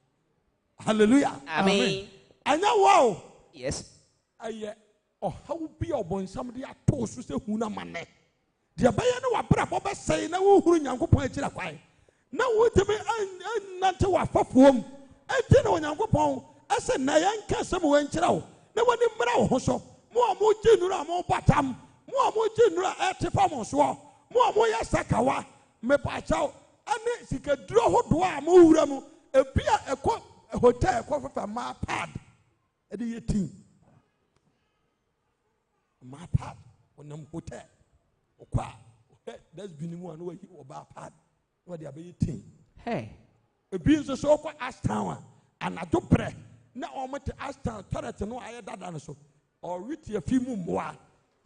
Hallelujah. Amen. Anya wow. Yes. Aye. Oh how be obon somebody ato so se hu na mane. De abaye na wabra bo be sei na wo huru Nyankopon akira kwai. Na wo tebe nante wa fafuom. Enti na Nyankopon ase na yanka sem wo nkira wo. Na woni mra wo ho so. Mo amo jinura mo batam. Mo amo jinura etefa mo so. Mo amo ya sakawa me pa chao. Ane sikaduro hodo a mo wura mu. Ebia ekọ hotel for my pad. Edi yetin. My pad on them hotel. Okwa. That's been one way or bar pad. What they are yetin. Hey. A being so kwa Ashtown and a dupre. Na almost Ashtown turret no I that so. Or with your few more.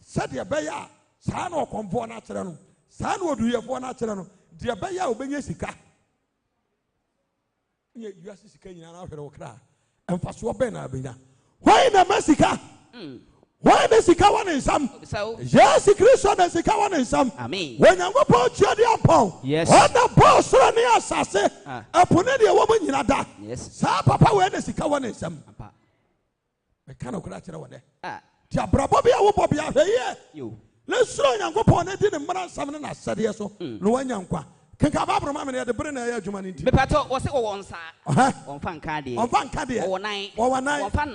Said your bear. San or convo natural. saa na oduyɛfoɔ no akyerɛ no deɛ bɛyɛ a wobɛnya sika nyɛ wiase sika nyinaa na ahwere wo kra ɛmfasoɔ bɛn na abɛnya hwan na ma sika hwan na sika wɔ ne nsam yesu kristo na sika wɔ ne nsam wɔnyankopɔn tuade apɔn ɔna bɔɔ soro ne asase ɛpo ne deɛ wɔ mu nyina da saa papa wei na sika wɔ ne nsam meka no kora kyerɛ wɔ dɛ nti abrabɔ bi a wobɔ bi ahwɛ yɛ na suro nyankopɔn na di ne mmara nsam ne n'asɛdeɛ so na wanya nkwa kenka baaboro ma mene yɛde bere na ɛyɛ adwuma no nti mepato wɔ se wɔwɔ nsa wɔmfa nka deɛ wɔwɔ nan wɔmfa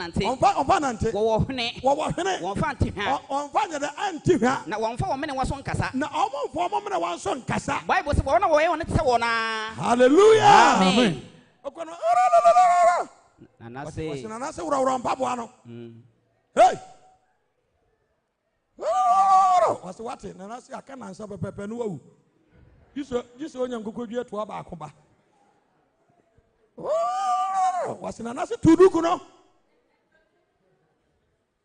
nante wɔwɔ hwene wɔmfa nte hwa na wɔmfa wɔn mene wɔn so nkasa bible sɛ wɔn na wɔyɛ wɔn te sɛ wɔn a hallelujah amen nanase worɔworɔ mpaboa no hey wɔse wate nanase aka nansa pɛpɛpɛ no wawu gye sɛ onya nkokɔdua toa baako ba wɔse nanase to duku no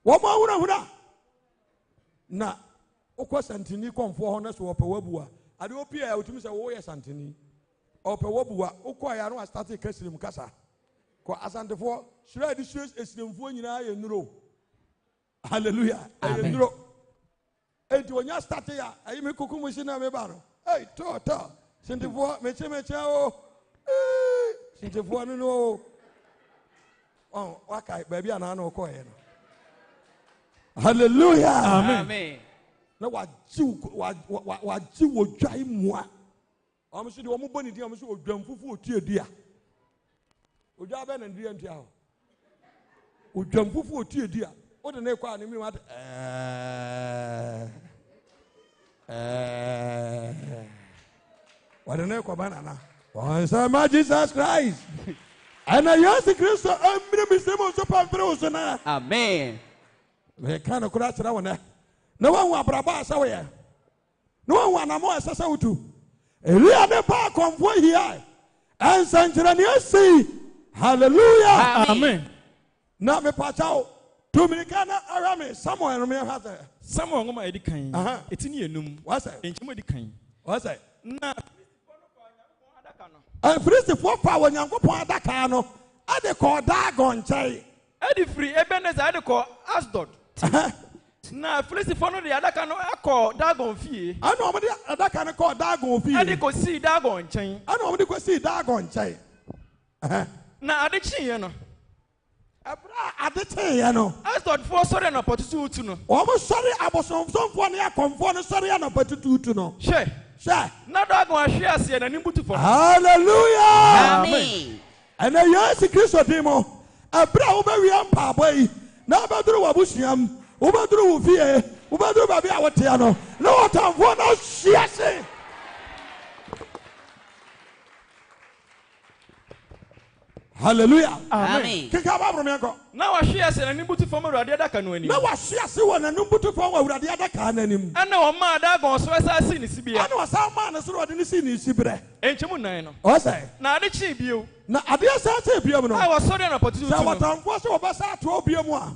wɔma ahunahuna na wokɔ santini kɔmfoɔ hɔ no sɛ wɔpɛ wabu a ade wopie a wotumi sɛ woyɛ santini ɔpɛ wabu a wokɔɛ a no wastate ka sirim kasa kɔ asantefoɔ suro a de suro esirimfoɔ nyinaa yɛ nnuro hallelujah ɛyɛ nnuro enti wɔnya starte a ɛyi me koko mu si na me ba no hey tɔ sintefoɔ mekyɛ o sintefoɔ no no waka baabi a naano wokɔɛ no hallelujah amen na wagye wɔ dwae mmoa ɔmo so de ɔmo bɔ ne din ɔmo so odwam fufu otie dua odwa bɛ na ndua ntua hɔ odwam fufu otie dua wode ne kɔ a ne mi ma wode ne kɔ banana once ma Jesus Christ ana Yesu Kristo amire misemo so pamfere wo so na amen me kan no kura kyerɛ wo ne na wɔn abraba asa wo yɛ na wɔn anamo asasa wotu Elia ne ba konfo hia ensankyerɛ ne asi hallelujah amen na me pachao Dominica na arame Samuel no me ha sɛ Samuel ngoma edi kan eti ne enum wasa enchemo edi kan wasa na Filistifo fa wɔ Nyankopɔn adaka no ade kɔ Dagon nkyɛn edi free Ebenezer ade kɔ Asdod na Filistifo no de adaka no akɔ Dagon fie ana ɔmo de adaka no kɔ Dagon fie ade kɔ si Dagon nkyɛn ana ɔmo de kɔ si Dagon nkyɛn na ade kyiye no abra ade kyiye no Asdod fo sɔre na pɔtutu no ɔmo sɔre abosomfo ne akɔmfo no sɔre na pɔtutu no hwɛ na Dagon ahwe ase na nimbutu fo hallelujah amen ana Yesu Kristo dimo abra wo ba wi mpaabɔ yi na abaduru wo busuam wo baduru wo fie wo baduru ba bi a wotea no na wotamfo na hye ase hallelujah amen kika ba bro me ko na wahwe ase na nimbutu fo mo Awurade adaka no ani na wahwe ase wo na nimbutu fo wo Awurade adaka na anim ana o ma Dagon so asa si ne sibia ana wasa ma na so wode ne si ne sibre enchemu nan no o say na ade chi bio na ade asa che biam no ai wo sɔre na pɔtutu sa no watamfo so wo basa to biam a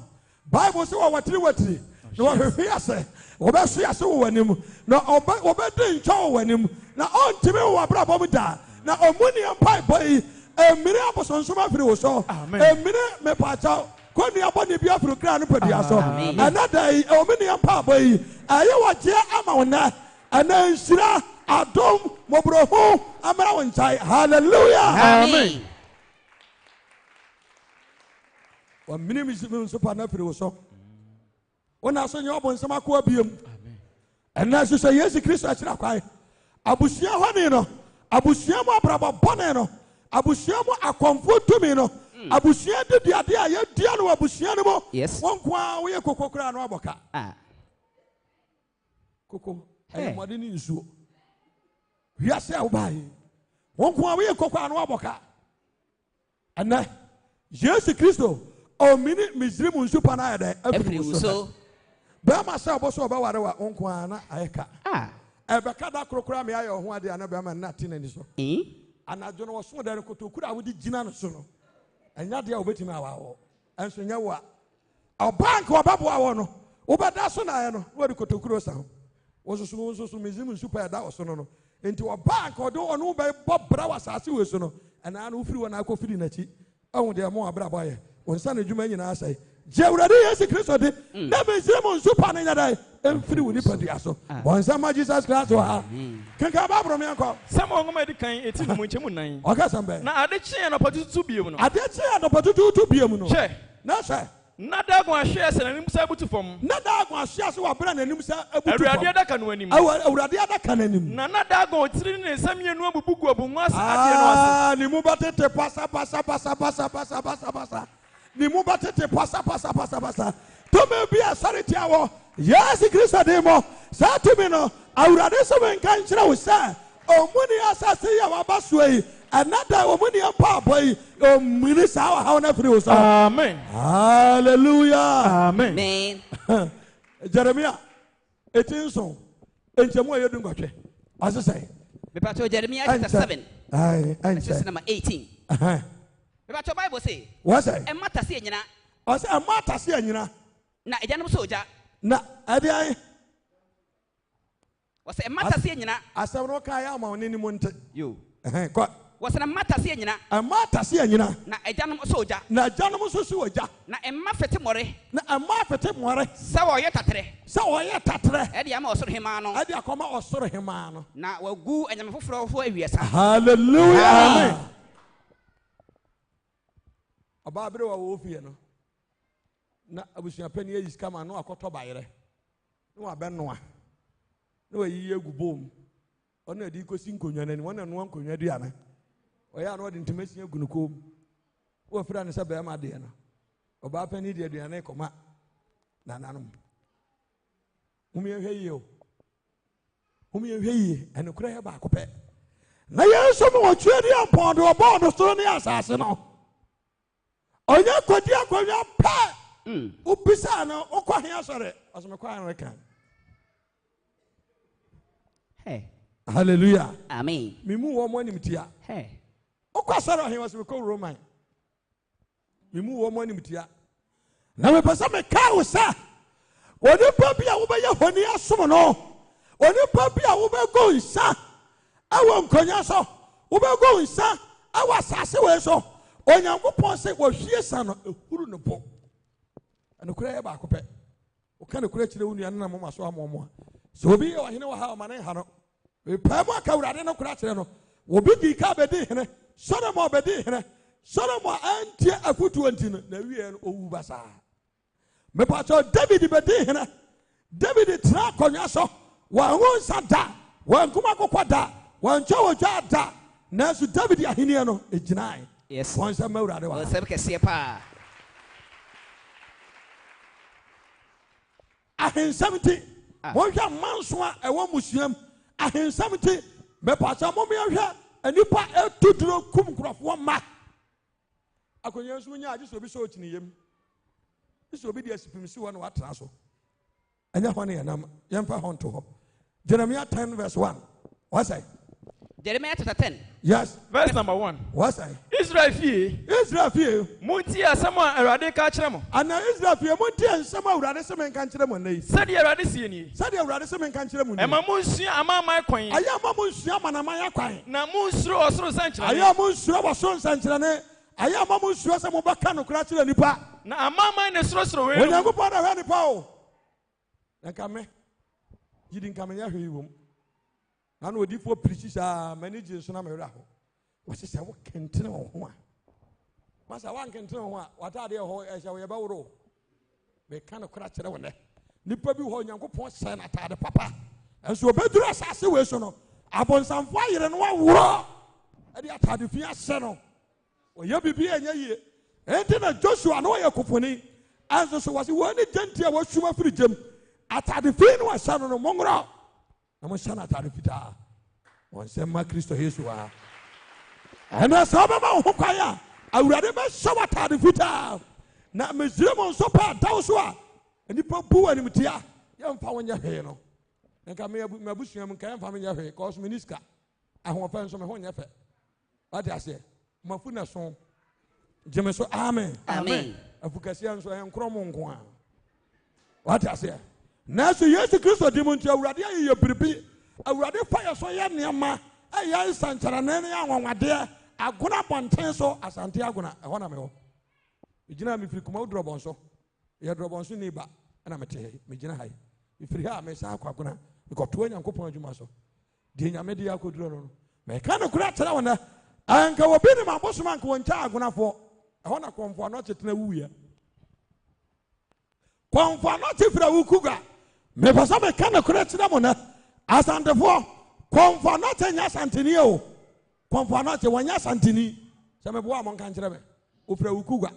Bible say wo watiri na wo hwehwe ase wo bɛ so ase wo anim na obedi nkyɛw wo anim na ontimi wo abrabɔ mu da na omuni empai boy emire abosonsom afiri wo so emire me pacha ko ni abɔ ne bi afiri kra no padua so anada yi omuni empai boy aye wo gye ama wo na ana nsira adom mobroho amara wo nchai hallelujah amen wa minimi so pa na afiri wo so ona so nye obonsam akɔ abiem ɛna so sɛ Yesu Kristo akyira kwae abusua hɔ ne no abusua mu abrabɔ bɔne no abusua mu akɔmfo tumi no abusua de duade a yɛdua no abusua no mu wɔn ko a woyɛ koko kora no abɔka koko ɛyɛ mɔde ne nsuo wiase a wobae wɔn ko a woyɛ koko a no abɔka ɛnɛ Yesu Kristo ɔmini Misrim nsu pa na ayɛ dɛ afiri wo so bɛma sɛ ɔbɔ so ɔbɛware wa wɔn ko a na ayɛ ka ɛbɛka da korokora me ayɛ ɔho ade ana bɛma na te n'ani so anadwo no wɔso dɛ no kotokura a wode gyina no so no ɛnya deɛ a wobɛtumi awawɔ ɛnso nyɛ wo a ɔbank ɔbɛboa wɔ no wobɛda so na ayɛ no wode kotokuro sa ho was so museum super that was no into a bank or do no by Bob Brawas as you was no and I know free when I go feed in a cheap. Oh, they are more brabo. On Sunday, you may I say, Jewelry is a Christian. Never Simon super in a day and free with Nipadiaso. Once some Jesus class or how can come up from your call. Someone made the kind 18 Munchamun. Okay, some bed. Now I did see an opportunity to be a moon. I did see an opportunity to be a moon. No, sir. Not that one shares and himself to form. Not that one shares who are brand and himself. I would rather can none that go through some year no book of Bumas. Ah, Nimubate pasa. Nimubate pasa. To be a sorry tower. Yes, Christa demo. Satumino. I would rather some country was say. Oh, money assassin our busway. Another woman in power boy, Minister, how never was. Amen. Hallelujah. Amen. Jeremiah, 18 so. And Jamoy, you don't go. As I say, Jeremiah chapter 7. Verse number 18. What your Bible say? What's it? A matter saying, you know. As a matter saying, you know. Na a general soldier. Na, I was a matter saying, you know. As a rock I am on any month. You. Was a matter saying, you know. A matter saying, you know. Na a general soldier. Na general soldier. Na a maffet more. Na a maffet more. So yet a tre. So yet a tre. Eddie Amos Himano. Eddie Acoma or Sor Himano. Now we'll go and I'm for years. Hallelujah. Amen. A Barbara Wolfiano. Na I wish your penny is come and no a quarter by it. No, I ben no. No, ye go boom. On a deco single and one could Diana. Or I not intimacy of Gunukum. Or friend is a Bama Diana. Or Bapenny Diana Coma. Nananum. Whom you hear you. Whom you hear and a cray back of it. Now you someone trading upon to a bond of Stony assassin. Oh, you could your pet. Upisano, or quite sorry, as my choir can. Hey. Hallelujah. Amen. Mimu wa mwani mtia. Hey. Okwa sara he was called Roman. Mimu wa mwani mtia. Na me pasa me ka wo sa. Woni pa bia wo be ye honi asom no. Woni pa bia wo be go nsa. Awo nkonya so. Wo be go nsa. Awo asase we so. Onyankopon se wo hwie sa no ehuru no po. Ano kura ye ba akopɛ. O ka no kura kire wo nua na mama so amomo. So obi ye wa hene wa ha o mane ha no. We pama kawrade no kura kire no. Obi di ka bedi hene. Solomon bedi hene. Solomon antie akutu antino na wiye no owu basa. Me pa cho David bedi hene. David tra konwa so. Wa hu sada. Wa nkuma kokwa da. Wa ncho wo dwa da. Na so David ahene no eginai. Yes. Won sa mawrade wa. Wo se kese pa. Ahen 70. Won hwa manso a ewo musuam. Ahen 70. Me pa cha mo me hwa anipa etuduro kum krofo ma. Akonya nso nya age so bi so chini yem. Iso obi di asipimsi wo na watra so. Anya ho ne yanam. Yemfa ho nto ho. Jeremiah 10 verse 1. What's that? Jeremiah chapter 10. Yes. Verse number 1. What's that? Israel fie. Munti asama Awurade ka kire mo. Ana Israel fie munti asama Awurade se men ka kire mo nei. Sadi Awurade sie ni. Sadi Awurade se men ka kire mo nei. Ema munsua amama kwan. Aya ma munsua manama kwan. Na munsuro osoro sankire. Aya munsuro osoro sankire ne. Aya ma munsuro se mo baka no kura kire nipa. Na amama ne soro we. Onyankopon da hwe nipa o. Nka me. Yidi nka me ya hwe iwom. Nanu odi fo preacher manage so na me wura ho. Wo se wo kentene wo ho a. Masa wan kentene ho a wata de ho e hye wo ye ba woro. Me kan kora kire wo ne. Nipa bi ho Nyankopon se na ta de papa. Enso obeduru asase we so no. Abonsamfo ayire no woro. E de atade fi ase no. O ye bibi enya yie. Enti na Joshua no ye kofoni. Anso so wase woni genti a wo hwuma firi gem. Atade fi no ase no mongro. Namo sana tarifita. Wonsema Kristo Yesu wa. Ana sababa ho kwaya. Awurade be shawa tarifita. Na mezremo nso pa dawso a. Enipa bu animtia. Yemfa wonya he no. Nka me abusua mu kan fa me nya he cause minister. Ahofa nso me ho nya fe. Wadi ase. Mafu na so. Jeme so amen. Amen. Afukasi nso he nkromo nko a. Wadi ase. Naso Yesu Kristo di mu nti awurade aye biribi awurade fire so ye nneema aye sanchara na ne anwanwade agona bonten so asante agona ehɔ na me hɔ megina me firi kuma odrobon so ye drobon so ni ba na mete megina hai me firi ha me sa akwa me kɔto Nyankopɔn adwuma so de nyame de akoduro no me ka no kura kyerɛ wona anka obi ne mabosom anka woncha agonafo ehɔ na kɔmfo no tetena wuya kɔmfo no tefira wukuga me pasa me ka no kura kyerɛ wona asantefo kɔmfo no tenya santini o kɔmfo no te wonya santini sɛ me boa mo nka kyerɛ me ofira wukuga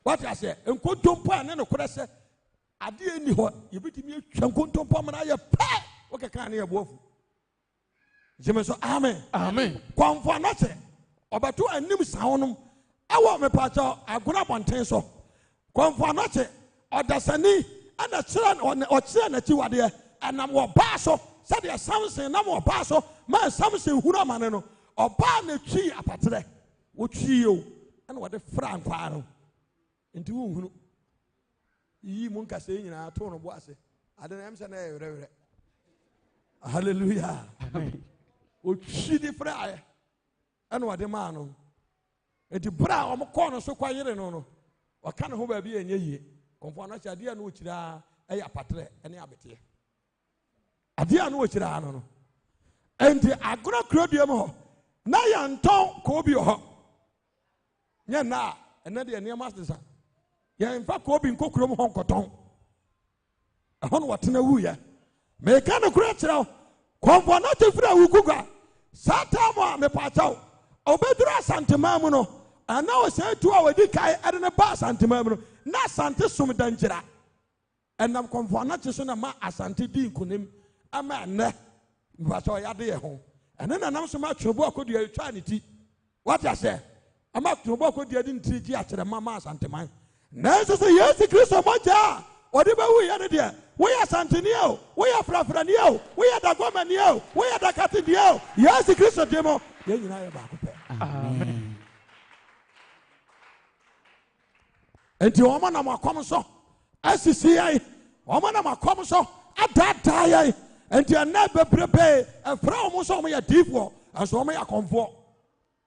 what I say enkontompo ane no kura sɛ ade ani hɔ yebitimi atwa nkontompo mana yɛ pɛ okeka ne yɛ boafu jeme so amen amen kɔmfo no te obato anim sawonom ɛwɔ me pacha agona bonten so kɔmfo no te ɔdasani ana kyerɛ ɔkyerɛ na tiwade ɛnam wɔ baa so sɛdeɛ Samson nam wɔ baa so ma Samson hunu amane no ɔbaa na twi apatrɛ wotwi o ɛna wɔde fra nkwaa no nti wo hunu yi mun kase nyina to no bo ase ade na emse na yewrewre hallelujah amen o twi di fra aye ɛna wɔde maa no enti bra o mo kɔ no so kwa yere no no ɔka ne ho ba bi enye yie kɔmfo na kyade ya no okira ɛyɛ apatrɛ ɛne abete ade a no okira no no enti agoro krodua mu hɔ na yɛ ntɔn ko bi hɔ nyɛ na ɛna de nneɛma asesa yɛn fa ko bi nkokuro mu hɔ nkɔtɔn ɛhɔ no wɔtena wuya meka no kura kyerɛ kɔmfo na tefira wukuga sata mo a mepakyɛw obedura asantema mu no ana ɔsɛ tu a wɔdi kai ɛde ne ba asantema mu no na asante som dangyira ɛnam kɔmfo na kye so na ma asante di nkonim ama ɛnɛ mepakyɛw yɛade yɛ ho ɛne na nam so ma twebo akodua twa ne ti what I say ama twebo akodua di ntiri gi akyerɛ ma asantema nanso so Yesu Kristo moja ɔde bɛwu yɛ ne deɛ woyɛ asanteni o woyɛ frafrani o woyɛ dagomani o woyɛ dakateni o Yesu Kristo de mo yɛn nyinaa yɛ baako pɛ amen enti wɔn nam akɔm so asisi yɛn wɔn nam akɔm so adaadaa yɛn enti ɛnɛ bebrebe ɛfra wɔn so wɔn yɛ diifoɔ ɛnso wɔn yɛ akɔmfoɔ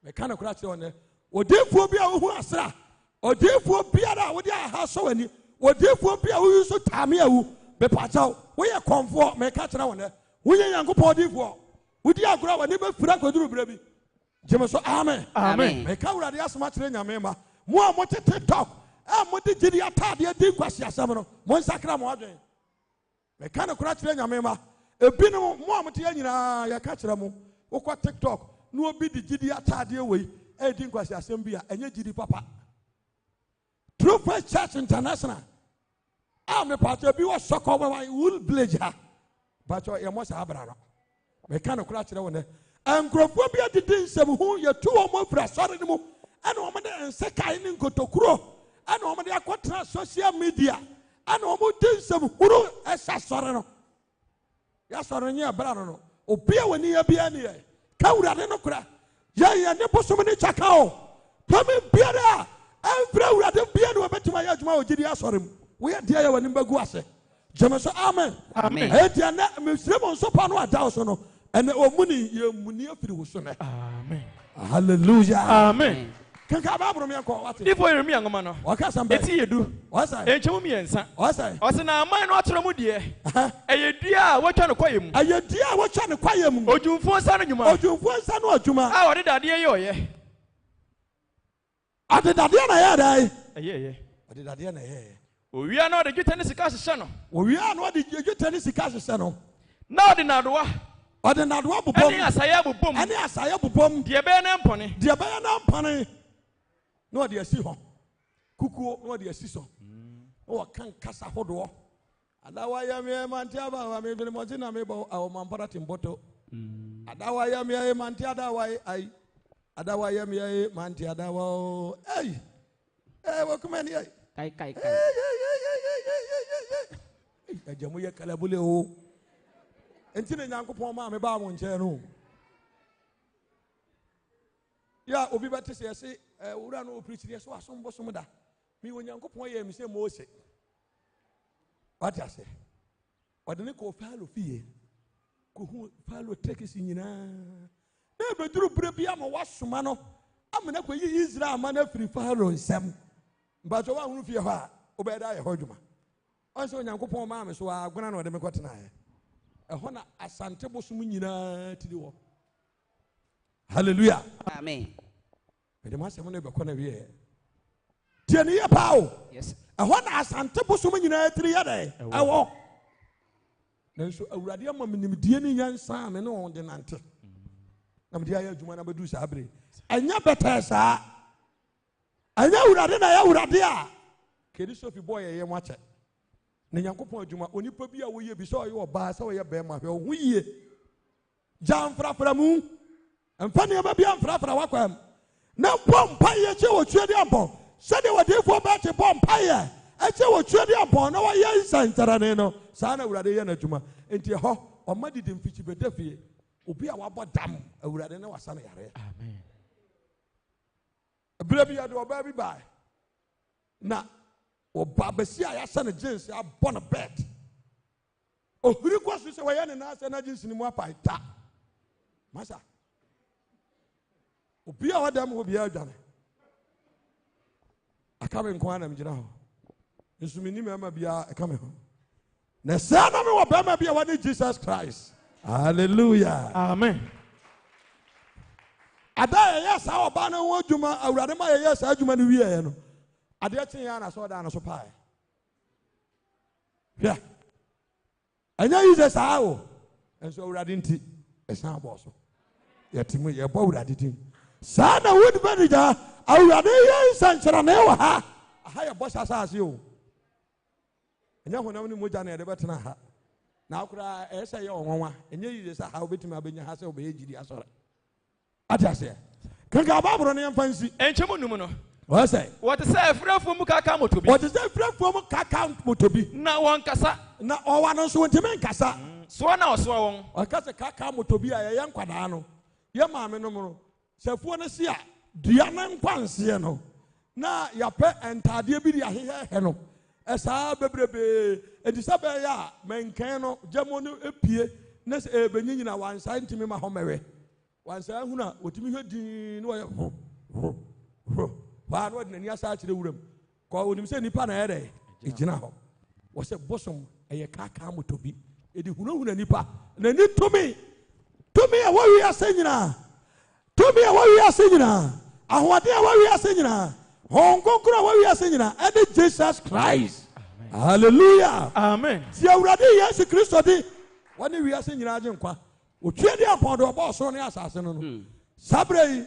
mɛka ne kora kyerɛ wɔn dɛ odiifoɔ bi a wohu asra odiifoɔ biara a wode aha so w'ani odiifoɔ bi a woyi so taame awu bepakyɛw woyɛ kɔmfoɔ mɛka kyerɛ wɔn dɛ woyɛ Nyankopɔn odiifoɔ wodi agorɔ w'ani bɛfira akɔduru berɛ bi gyeme so amen amen mɛka wurade asoma kyerɛ nyame ma mo a mote TikTok a mode gyidi ataadeɛ di nkwasi asɛm no mo nsakra mo adwen mɛka ne kora kyerɛ nyame ma ebinom mo a mote yɛ nyinaa yɛka kyerɛ mo wokɔ TikTok na obi di gyidi ataadeɛ wei ɛdi nkwasi asɛm bi a ɛnyɛ gyidi papa True Faith Church International a me pato bi wo sokɔ wa wool village ha pato ye mo sa abra no me ka no kura kyerɛ wona ankrofo bi adidi nsɛm hu ye tu wo mo fra sɔre ne mu ɛna wo de nsekai ne nkotokuro ɛna wo de akɔtra social media ɛna wo di nsɛm huru ɛsa sɔre no ya sɔre nye abra no obi a wani ya bia ne ye ka wurade no kura ye ne bosom ne chaka o pame biara Every wurade bia no betima ya adwuma ogidi asɔre mu we dia ya wani bagu ase jeme so amen amen dia na mesrem nso pa no ada so no ene omuni ye muni afiri wo so ne amen hallelujah amen kanka ba bro me ko wate Ifo yeremi angoma no waka samba eti yedu wasa enchemu miensa wasa ose na aman no atoro mu de eyedua a wotwa no kwayem ayedua a wotwa no kwayem ojumfo nsa no nwuma ojumfo nsa no adwuma a ode dade ye oyɛ ade dade na yɛ dai ɛyɛ ade dade na yɛ owia na ode dwetɛ ne sika hyehyɛ no owia na ode dwetɛ ne sika hyehyɛ no na ode nadoa ɔde nadoa bobom ɛne asaya bobom ɛne asaya bobom deɛ bɛyɛ na mpɔne deɛ bɛyɛ na mpɔne na ɔde asi hɔ kukuo na ɔde asi so na wɔka nkasa hodoɔ adawa yɛ meɛ mante aba wa me mɔgye na mebɔ awɔmampara timbɔtɔ adawa yɛ meɛ mante adawa ai adawa yɛ meɛ mante adawa o ei wɔkoma ni ai kai agyamu yɛ kalabule o enti na Nyankopɔn ma me ba mo nkyɛn no ya obi bɛte sɛ yɛse wura no oprikyiri so asom bosom da me Nyankopɔn yɛ me sɛ Mose What I say? Or the Nico Fallow fee. Who follow take us in never drew Brebiama was Sumano. I'm not going to use Ramana free Fallow and Sam. But I won't fear her. Obadiah Hodgman. Also, Uncle Paul Mamma, so I'm going to know them got tonight. A honor a Santabo Sumina to do. Hallelujah. Amen. But the master never corner here. Tiania Pow. Yes. A honor a Santabo Sumina 3 other. I walk. Nanso awurade ama menimdie ne nyansa me ne on de nante na me dia ya adwuma na bedu sabre anya beta saa anya awurade na ya awurade a kedi sofi boy ye mwache ne nyankopon adwuma onipa bi a wo ye bi so ye oba se wo ye be ma hwe ho yie jamfrafra mu emfa ne ba bi amfrafra wakwam na pompa ye che wo tue de abon se de wo defo ba che pompa ye eche wo tue de abon na wo ye nsantarane no sana awurade ye na adwuma enti ho o madi de mfichi bedafie obi a wabɔ dam awurade na wasana yare amen abira bi ade oba bi bai na oba besi a ya sana jeans abɔ na bed ohuri kwaso se wo ye ne na asa na jeans ni mu apai ta masa obi a wadam obi a adwane akabe nko ana mgyina ho nsumini mema bia akame ho na sana me wo bema bia wani Jesus Christ. Hallelujah. Amen. Ada yes how ba na ho adwuma awurade ma yes adwuma no wie no. Ade achen ya na so da na so pae. Yeah. Anya Jesus how. Enso awurade nti esan abo so. Yetimu ye bo awurade din. Sana would manager awurade ye sanchara na wa ha. Aha ye bo sasa o. Enya honam ni moja na yede betena ha na akura ese ye onwanwa enye yide sa ha obetimi abenya ha se obeye jidi asore atase kanka baburo ne mfansi enchemu num no what say what say frafo mu kaka motobi what say frafo mu kaka motobi na won kasa na owa no so ntimi nkasa so na oso won okase kaka motobi a ye nkwada no ye maame no mo sefuo no si a dua na nkwanse no na yape entade bi di ahehe no esa bebrebe edisabe ya menkan no jamo no epie na se ebenyina wansa ntimi ma homewe wansa huna otimi hwedin no wa no de nani asa kire wuram ko onim se nipa na ere ejina ho wo se bosom eye kaka motobi edi huna nipa na ni tumi a wo wi asanyina tumi a wo wi asanyina ahwade a wo wi asanyina honkonkura wo wi asanyina ede Jesus Christ. Amen. Hallelujah. Amen. Si awurade Yesu Kristo di woni wi asanyina age nkwa otwe di apodo obo so ne asase no no sabrei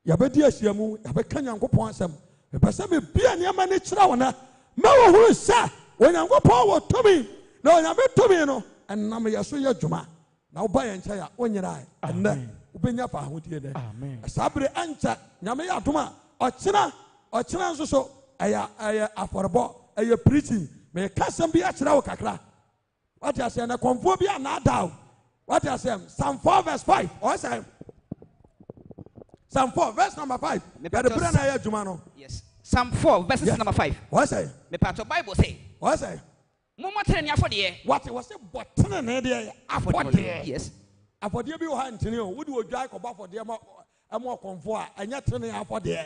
ya bedi asiamu ya be kanyankopon asem e pese me bia ne ma ne kira wona ma wo hu sa onyankopon wo tumi na onyame tumi no enam yeso ye dwuma na wo ba ye ncha ya onyira enne ubenya fa ahodie de sabre ancha nyame ya doma ochina nso so aya aforbo aya preaching me kasam bi akira wo kakra what you say na konfo bi anada what you say Psalm 4 verse 5 or say Psalm 4 verse number 5 yes Psalm 4 verse number 5 what say me part of Bible say what say Mama tell you afode what was say botene ne de afode yes afode bi wo ha ntini o wo di odwai ko ba afode ma konfo a anya tene afode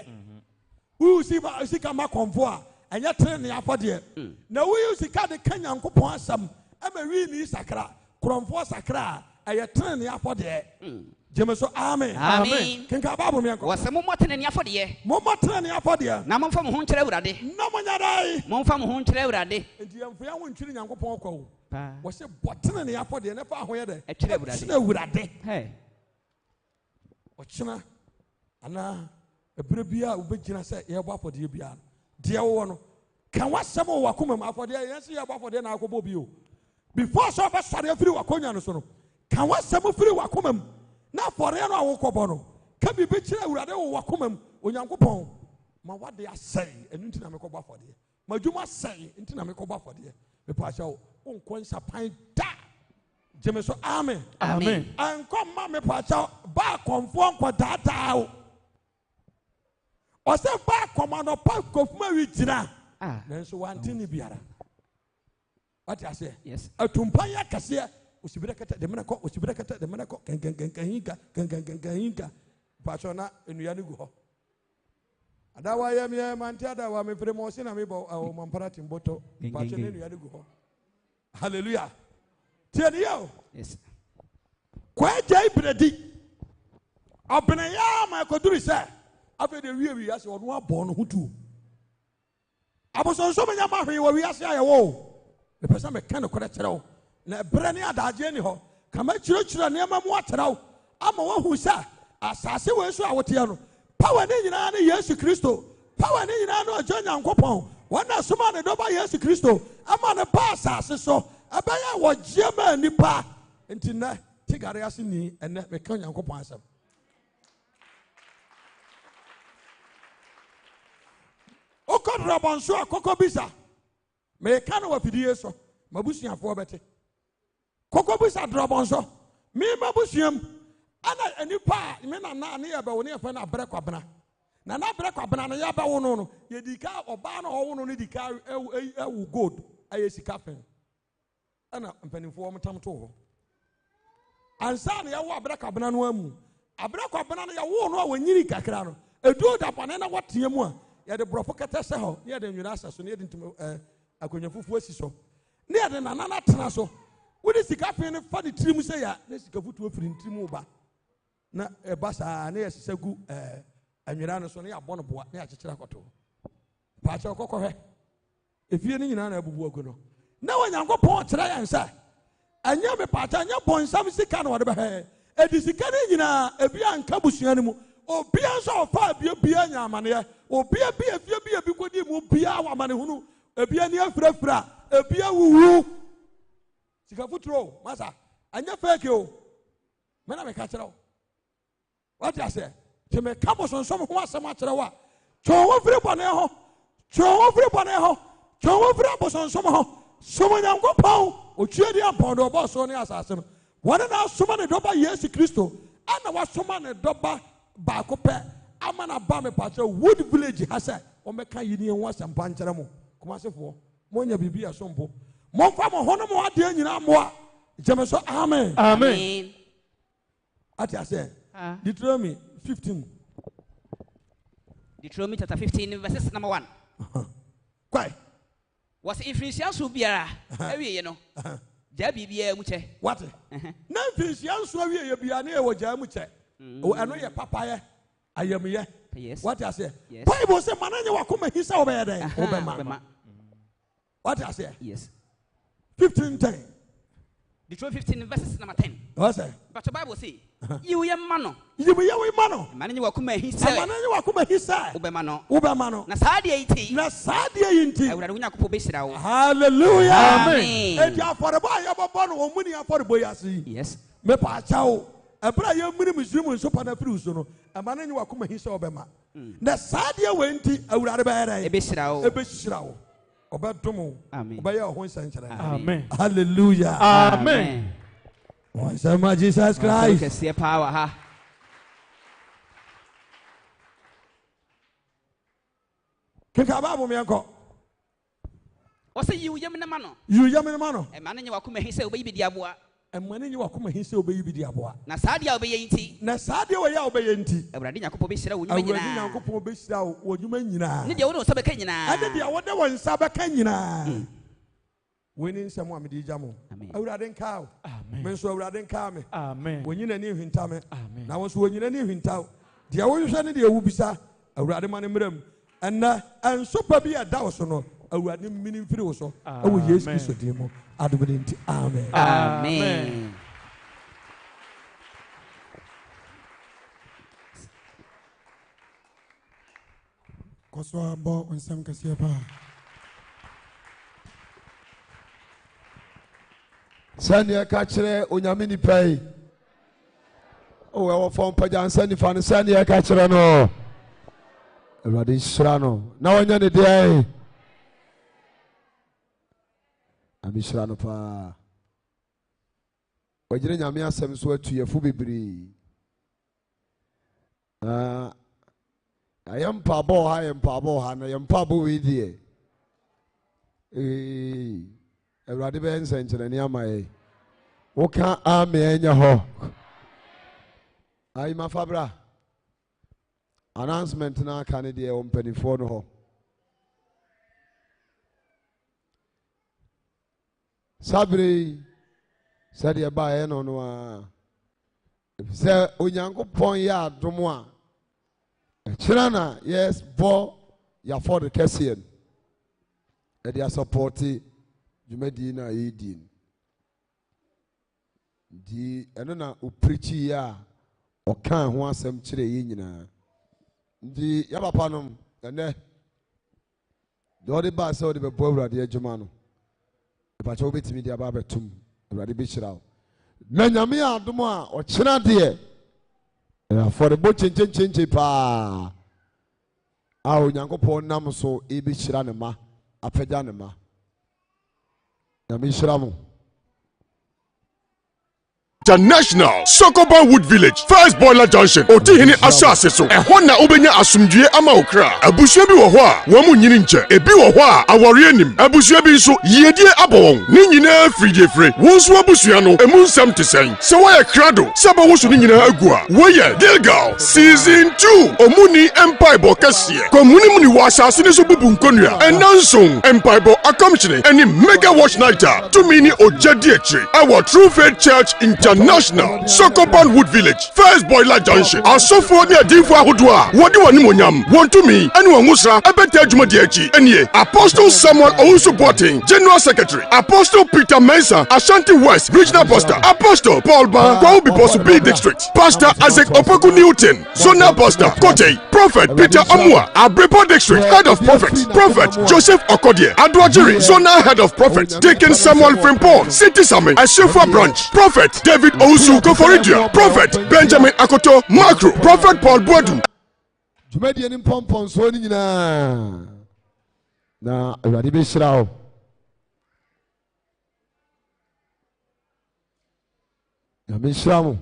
we see kama konfo a anya tene afode na we use ka de kanyankopon asam ama wi ni sakra kromfo sakra aya tene afode jemeso amen amen kenka babu me ko wase mo tene ni afode na momfa mo ho nkyere awurade na mo nyadai momfa mo ho nkyere awurade enti yamfa ya ho ntwiri nyankopon kwa wo wase botene ne afode na fa ho ye de ekyere awurade hey ochina ana ebere bia ubegina se ye bo afode bia de wo no kan wasem wo akoma mu afode ye se ye bo afode na akobo bi o before so ba sare afiri wakonya no so no kan wasem firi wakoma mu na afore no awokobo no ka bi be kire awurade wo wakoma mu onyankopon ma wade asai enu ntina me kobo afode madwuma asai ntina me kobo afode me pa sha wo onko nsapan da jeme so amen amen anko ma me pa sha ba konfo nko dada o ose ba komando pa kofuma wi jira nanso wantini biara What I say? Yes. A tumpaya kasia, Usibirakata, the Menako, Usibirakata, the Menako, Kanka, Pachona, and Yanugo. Adawa ya mantiada wa mefremosi na mibo au mamparati mboto Pachona Yanugo. Hallelujah. Tell you. Yes. Kwa jai bredi. Abena ya ma koduri say. After the we as on one born hutu. Aboson so many mahwe we as ya wo. The person me kind of correct now. Na brani adaje ni ho. Kama chiro niam mu atrao. Ama wo hu sa asase we so awote no. Power ni nyina na Yesu Kristo. Power ni nyina no ajo Nyankopon. Wana soma ne doba Yesu Kristo. Ama ne pa asase so. Abaya wo giema nipa. Enti na tigare ase ni ene me kan Nyankopon asem. Oko drabonso akoko bisa. Me kan wa fidie so. Mabusuafo bete. Koko bisa drabonso. Me mabusuam. Ana anipa me na ne yaba woni afa na bere kwabena. Na bere kwabena na yaba wono no. Ye dika oba na wono no dika ewu gold aye sika fen. Ana mpanimfo omtam to ho. Ansa na yawo abere kwabena no amu. Abere kwabena na yawo no awanyiri kakra no. Edu da pane na wote mu a ya de brofo kata se ho ya de nwira asaso ne de ntum akonya fufu asi so ne ya de nanana tena so wo de sika fen ne fa de tirim se ya ne sika futu ofiri ntirim ba na basa ne ya sesagu anwira no so ne ya bɔ no boa ne ya kyekira kɔto pa cha kokɔhwɛ efie ne nyina na abubu agu no na Onyankopɔn kyerɛ ya nsa anya me pa cha anya bɔnsam sika no wɔde bɛhɛ edi sika ne nyina ebi anka busua ne mu obia so ofa bia nyamane obia bia bi kodi mu bia wa mane hunu ebia ne afrafra ebia wuwu sika futuro masa anya fake o mena me ka kyerɛ o what I say te me ka bo sonsom ho asɛm akyerɛ wa twɔwo firi bɔne ho twɔwo firi bo sonsom ho somo Nyankopɔn otue di ampɔn do bɔ so ne asase no wɔne na asoma ne dɔba Yesu Kristo ana wasoma ne dɔba baako pɛ amana ba me pache Wood Village ha sɛ ɔmɛka yini ho asɛmpa nkyerɛ mo komasefo mo nya bibi asompo mo fa mo hono mo ade nyina mo a jeme so amen ati ase Deuteronomy 15 Deuteronomy chapter 15 verses number 1 kwai was influential so biara awie ye no ja bibia mu che what na influential so awie ye bia na e wo ja mu che o eno ye papaye ayamye yes what I say Bible say mananye wakoma hisa obeye den obema what I say yes 15:10 Deuteronomy 15 verses number 10 what say but the Bible say you ye mano mananye wakoma hisa obema no na saade yinti awurade Onyankopɔn besira wo hallelujah amen e dia for the boy yabobɔ no omuni afɔre boy ase yes me pa chawo ebra ye mmiri muslim nso pa na firi so no amane nyi wakoma hisa obema na saade wenti awurade bɛyɛ ebesira wo obɛdom obɛyɛ ho nsankyerɛ amen hallelujah amen once my Jesus Christ can see power ha kika babu me enko o say you yamina mano e mananye wakoma hisa obeyi bidi aboa emane nyi wakoma hisa obeyi bidi aboa na saade a obeye nti we ya obeye nti awurade Nyankopɔn besira wo nyuma nyina awurade Nyankopɔn besira wo nyuma nyina ne de wo no so beka nyina ade de wo de wo nsa beka nyina woni nsɛm a mede gya mo awurade nka wo me nso awurade nka me wonyina ne hwinta me na wo nso wonyina ne hwinta wo de wo hwehwɛ ne de ewu bisa awurade ma ne mram ɛna ansopa bi ada wo so no awurade mmini mfiri wo so ɛwɔ Yesu Kristo din mu adobede nti amen Koswa bo nsɛm kɛseɛ paa sɛneɛ ka kyerɛ onyame nipa yi o ɛwɔ fɔm pagya nsa nifa no sɛneɛ ka kyerɛ no awurade nhyira no na wɔnyɛ ne deɛ amehyira no paa ɔgyere nyame asɛm so atu yɛfo bebree ayɛ mpaabɔ ha na yɛ mpaabɔ wei deɛ Awurade bɛyɛ nsɛnkyerɛnne ama yɛn. Woka amen nya hɔ. Ayi mafabra. Announcement na aka ne deɛ ɔmpanifoɔ no hɔ. Sabri sɛdeɛ baeɛ no no a sɛ Onyankopɔn yɛ adom a ɛkyerɛ na yes bɔ yɛafɔ de kɛseɛ no ɛde asɔpɔte dwumadi no a yɛdi no nti ɛno na ɔpirikyi a ɔkaa ho asɛm kyerɛ yɛ nyinaa nti yɛpapa nom ɛnɛ deɛ ɔde baa sɛ ɔde bɛbɔ Awurade adwuma no ɛpakyɛ wobɛtumi de aba abɛtom Awurade bɛhyira wo na Nyame adom a ɔkyena deɛ afɔrebɔ kyenkyenkyenkye paa a Onyankopɔn nam so ɛbɛhyira ne ma apagya ne ma Nyame hyira mo. International Sokoban Wood Village First Boiler Junction Otihini Asase so ɛhɔ na wobɛnya asomdwie ama okra abusua bi wɔ hɔ a wɔn mu nyini nkyɛ ebi wɔ hɔ a awɔre anim abusua bi nso yiedie abɔ wɔn ne nyinaa firidie wɔn nso abusua no emu nsɛm te sɛn sɛ wɔyɛ krado sɛ bɛwoso ne nyinaa agu a wɔyɛ Gilgal Season 2 Omuni Empire kɛseɛ kɔmuni mu ni wɔ asase ne so bubu nkonnua ɛnanson Empire akamkyene ɛne Mega Watch Night a tumi ne ogya di akyire ɛwɔ True Faith Church International Sokoban Wood Village First Boiler Junction asɔfoɔ ne adinfo ahodoɔ a wɔde wɔn nimonyam wɔn tumi ɛne wɔn nwosra ɛbɛta adwumadi akyi ɛnie Apostle Samuel Owusu Boateng General Secretary Apostle Peter Mensah Ashanti West Regional Pastor Apostle Paul Ban Kwawu Biposu B District Pastor Isaac Opoku Newton Zonal Pastor Kote Prophet Peter Amua Abrepo District Head of Prophets Prophet Joseph Okodie Aduajiri Zonal Head of Prophets Deacon Samuel Frimpong City Summit Ashefa Branch Prophet David Owusu Koforidia Prophet Benjamin Akoto Macro Prophet Paul Boadu dwumadi ni mpɔmpɔn so ni nyinaa na Awurade bɛhyira wo. Na bɛhyira mo.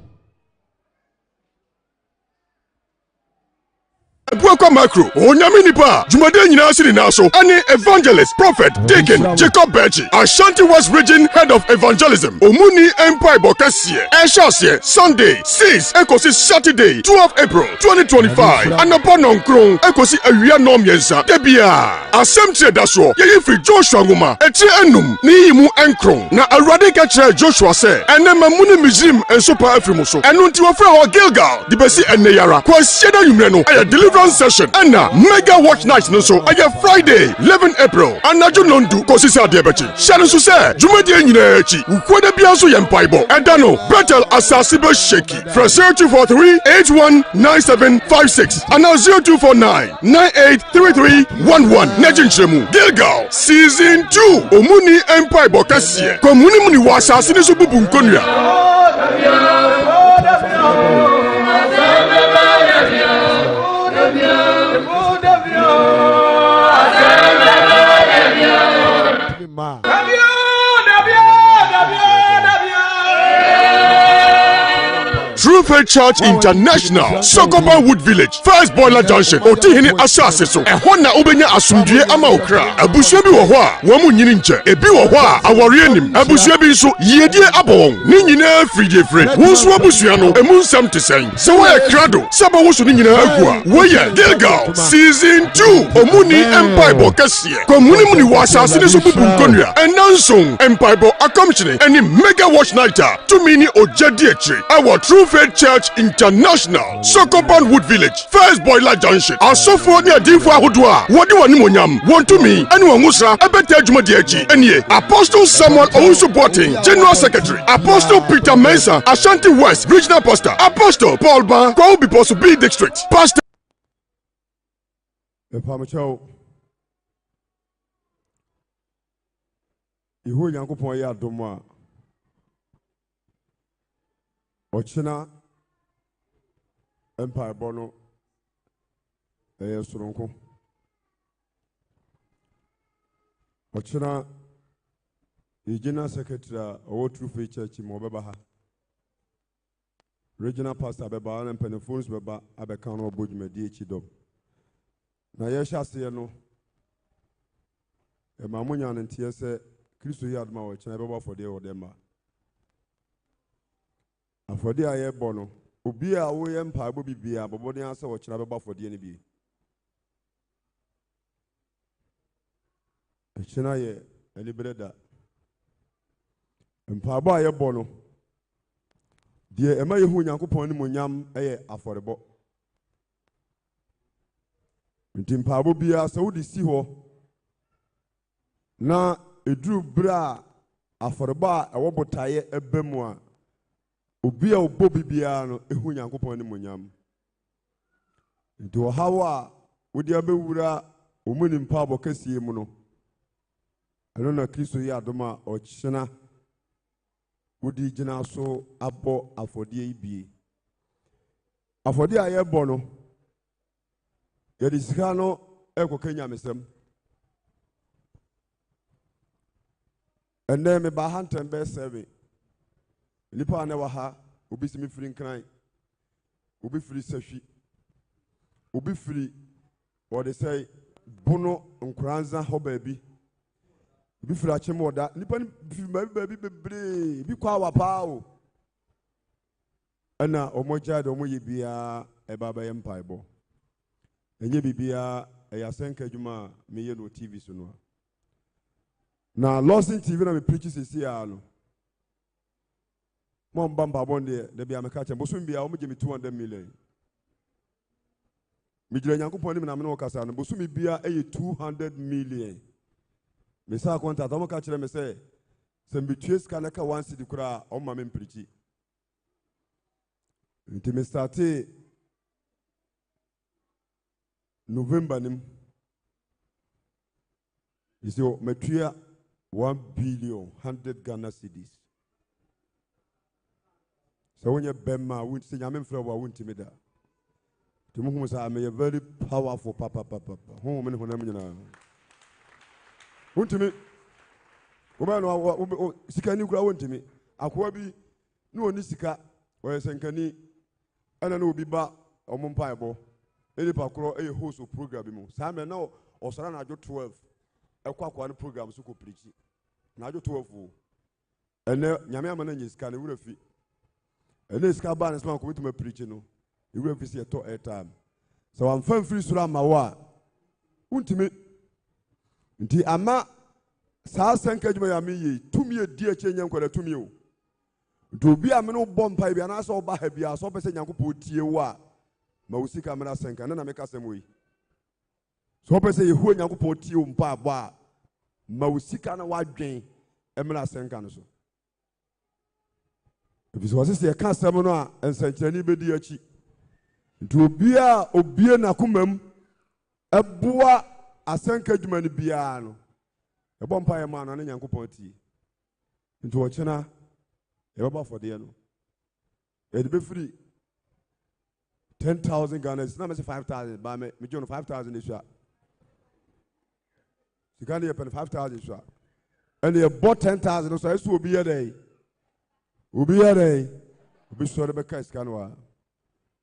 Buakwa Macro, Onyame nipa, Jumade nyina siri na so, ani evangelist, prophet, deacon, Jacob Berchi, Ashanti West Region Head of Evangelism, Omuni Empire Bokasie, Eshasie, Sunday, 6, Ekosi Saturday, 12 April 2025, Anapa Nonkron, Ekosi Awia Nom Yensa, Debia, Asem Daso, Yefi Joshua Nguma, Eche Enum, Niimu Enkron, na Awurade ka kyerɛ Joshua se, ene mamuni Mizrim en Super Afrimuso, enunti wofra ho Gilgal, di besi eneyara, kwa sieda yumre no, aya deliverance session and Mega Watch Night no so aya Friday 11 April anaju nondu kosi sa de bechi share so say jumadi nyina echi ukwada bia so yempaibo edano Bethel asasi be sheki from 0243819756 and 0249983311 nejinchemu Gilgal Season 2 Omuni Empire kasie komuni muni wa asasi ne so bubu nkonua True Faith Church International Sokoban Wood Village First Boiler Junction Otihini Asase so ɛhɔ na wobɛnya asomdwie ama okra abusua bi wɔ hɔ a wɔn mu nyini nkyɛ ebi wɔ hɔ a awɔre anim abusua bi nso yiedie abɔ wɔn ne nyinaa firidie wɔn nso abusua no emu nsɛm te sɛn sɛ wɔyɛ krado sɛ bɛwoso ne nyinaa agu a wɔyɛ Gilgal Season 2 Omuni Empire kɛseɛ kɔmuni mu ni wɔ asase ne so bubu nkonnua ɛnanson Empire akamkyene ɛne Mega Watch Night a tumi ne ogya di akyire ɛwɔ True Faith Church International Sokoban Wood Village First Boiler Junction asɔfoɔ ne adinfo ahodoɔ a wɔde wɔn nimonyam wɔn tumi ɛne wɔn nwosra ɛbɛta adwumadi akyi ɛnie Apostle Samuel Owusu Boateng General Secretary Apostle Peter Mensah Ashanti West Regional Pastor Apostle Paul Ban Kwawu Biposu B District Pastor Ihu Nyankopɔn yɛ adom a ɔkyena mpaebɔ no ɛyɛ soronko ɔkyena regional secretary a ɔwɔ True Faith Church ma ɔbɛba ha regional pastor bɛba na mpanimfoɔ nso bɛba abɛka no ɔbɔ dwumadi akyi dɔm na yɛhyɛ aseɛ no ɛma mo nya no nteɛ sɛ Kristo yi adoma wo kyena bɛbɔ afɔdeɛ wɔ dɛm a afɔdeɛ a yɛbɔ no obi a woyɛ mpaebɔ bibia bɔbɔden asɛ wɔ kyena bɛbɔ afɔdeɛ no bi ɛkyena yɛ anibere da mpaebɔ a yɛbɔ no deɛ ɛma yɛhu Onyankopɔn ne monyam ɛyɛ afɔrebɔ nti mpaebɔ biara sɛ wode si hɔ na eduru bere a afɔrebɔ a ɛwɔ botaeɛ ɛbɛ mu a obi a ɔbɔ bibiara no ehu Onyankopɔn ne monyam nti ɔhaw a wode abɛwura ɔmu ne mpaebɔ kɛseɛ mu no ɛno na Kristo yi adom a ɔkyena wodi gyina so abɔ afɔdeɛ yi bie afɔdeɛ a yɛbɔ no yɛde sika no ɛkɔka nyamesɛm ɛnnɛ meba ha ntɛm bɛɛ 7 nipa a na wɔ ha obi si me firi nkran obi firi sahwi obi firi wɔde sɛ bono nkoranza hɔ baabi obi firi akyem wɔda nipa no firi baabi bebree bi kɔ awa paa o ɛna ɔmo gyae de ɔmo yɛ biara ɛba bɛyɛ mpaebɔ ɛnyɛ biribiara ɛyɛ asɛnka adwuma a meyɛ no TV so no a na Lawson TV na me preach sisi a no mo mba mpaebɔ deɛ da bia meka kyɛm bosom bia ɔmo gye me 200 million megyina Nyankopɔn nim na me ne wɔkasa no bosom bia ɛyɛ 200 million me sa contact ɔmo ka kyerɛ me sɛ mbetue sika na ka 1 cedi koraa ɔmo ma me mpreach nti me starte November nim you see matua 1 billion 100 Ghana cedis so when you bema we say nyame mfrɛ wa wontimi da to mu say am very powerful papa ho me ne honam nyina wontimi wo ba no sika ni kura wontimi akoa bi no oni sika wo yesenkani ana no obi ba ɔmo mpaebɔ eni pakoro eye host of program bi mu saa me na ɔsara na adwo 12 ɛkɔ akwa no program so ko preach na adwo 12 ene nyame ama na nyisika ne wura fi ene sika ba ne sma ko bituma preach no e wura fi se to airtime so wan fan free sura ma wa untimi nti ama saa sanka dwuma ya me yi tumi edi ache nyam kwada tumi o nti obi a me no bɔ mpa bi ana so ba ha bia so pese Nyankopɔn tie wa ma usika me na sanka na me kasem we so pese yehu Nyankopɔn tie o mpa abo a ma usika na wadwen emra sanka no so ebi so se ka asem no a ensankyerani bedi achi nti obi a obie na komam eboa asanka dwuma ne bia no ebo mpa ye ma no na Nyankopɔn tie nti wo kyena e baba for de no e de be free 10,000 Ghana na me say 5,000 ba me join 5,000 is sure you can hear 5,000 sure and you bought 10,000 so eso obi here dey obi so de be ka scan wa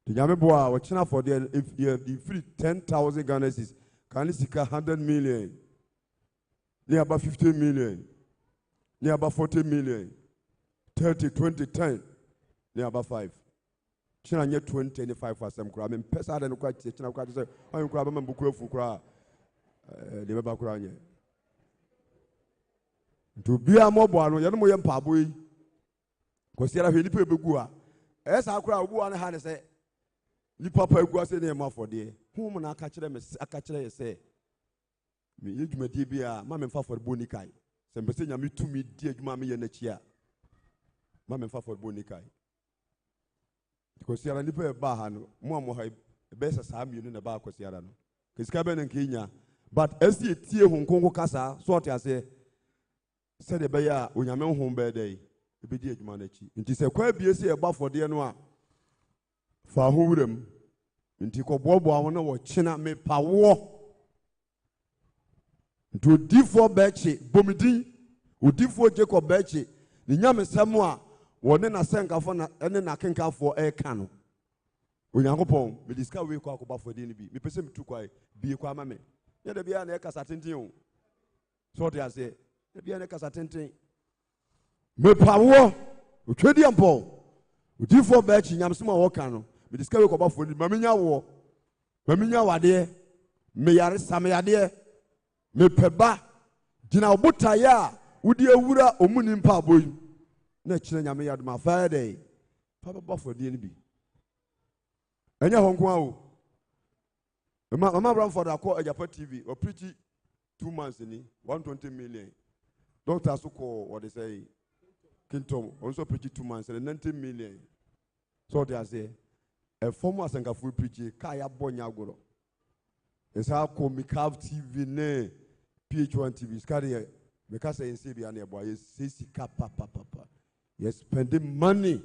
the nyame bo a wo kyena for de if you free 10,000 Ghana is can sika 100 million near about 50 million near about 40 million 30 20 10 near about 5 china nye 20 25 for some kura me pesa de no kwa china kwa say on kura ba mambu kura fu kura de be ba kura nye to bia mo bo ano ye no mo ye mpabo yi kwasiara hwe nipa ebegu a esa kura obu an ha ne say nipa pa egu ase ne ma fode hu mo na aka kire me aka kire ye say me yedwumadi bia ma me mfa fode boni kai se mbese nya me tumi di adwuma me ye na chi a ma me mfa fode boni kai kwasiara nipa e ba ha no mo ha be se saa mienu na ba kwasiara no kesika be na nkenya but esi etie honkonko kasa so ɔte ase sɛ de be ya onyame honhom be dai ebedi adwuma na chi nti se kwa bie se e ba fode no a fa ho wuram nti ko bobo awon na wo kyena me pawo nti odifo bechi bomidin odifo Jacob bechi ni nyame sɛm a wone na senkafo na ene na kenkafo e ka no Onyankopɔn me diska we kwa akoba fode ni bi me pese me tu kwai bi kwa ma me ye da bia na e kasa tenten o so de ase Ebi ane kasa tenten. Me pawo. Otwedi ampo. Odifo ba chi nyamsema wo kan no. Me discover ko ba fo ni maminya wo. Maminya wade. Me yare samyade. Me peba. Gina obutaya wudi awura omuni mpa boy. Na kire nyame yadoma faade. Pa ba fo de ni bi. Enya honko awo. Mama Bramford akọ Ejapa TV or preach 2 months ni 120 million. Doctor Suko what they say Kintom also preach 2 months and 90 million. So they say a former Sangafu preacher Kaya Bonyagoro. It's how come Mikav TV ne PH1 TV carry because say in CB and boy is papa. Yes, spending money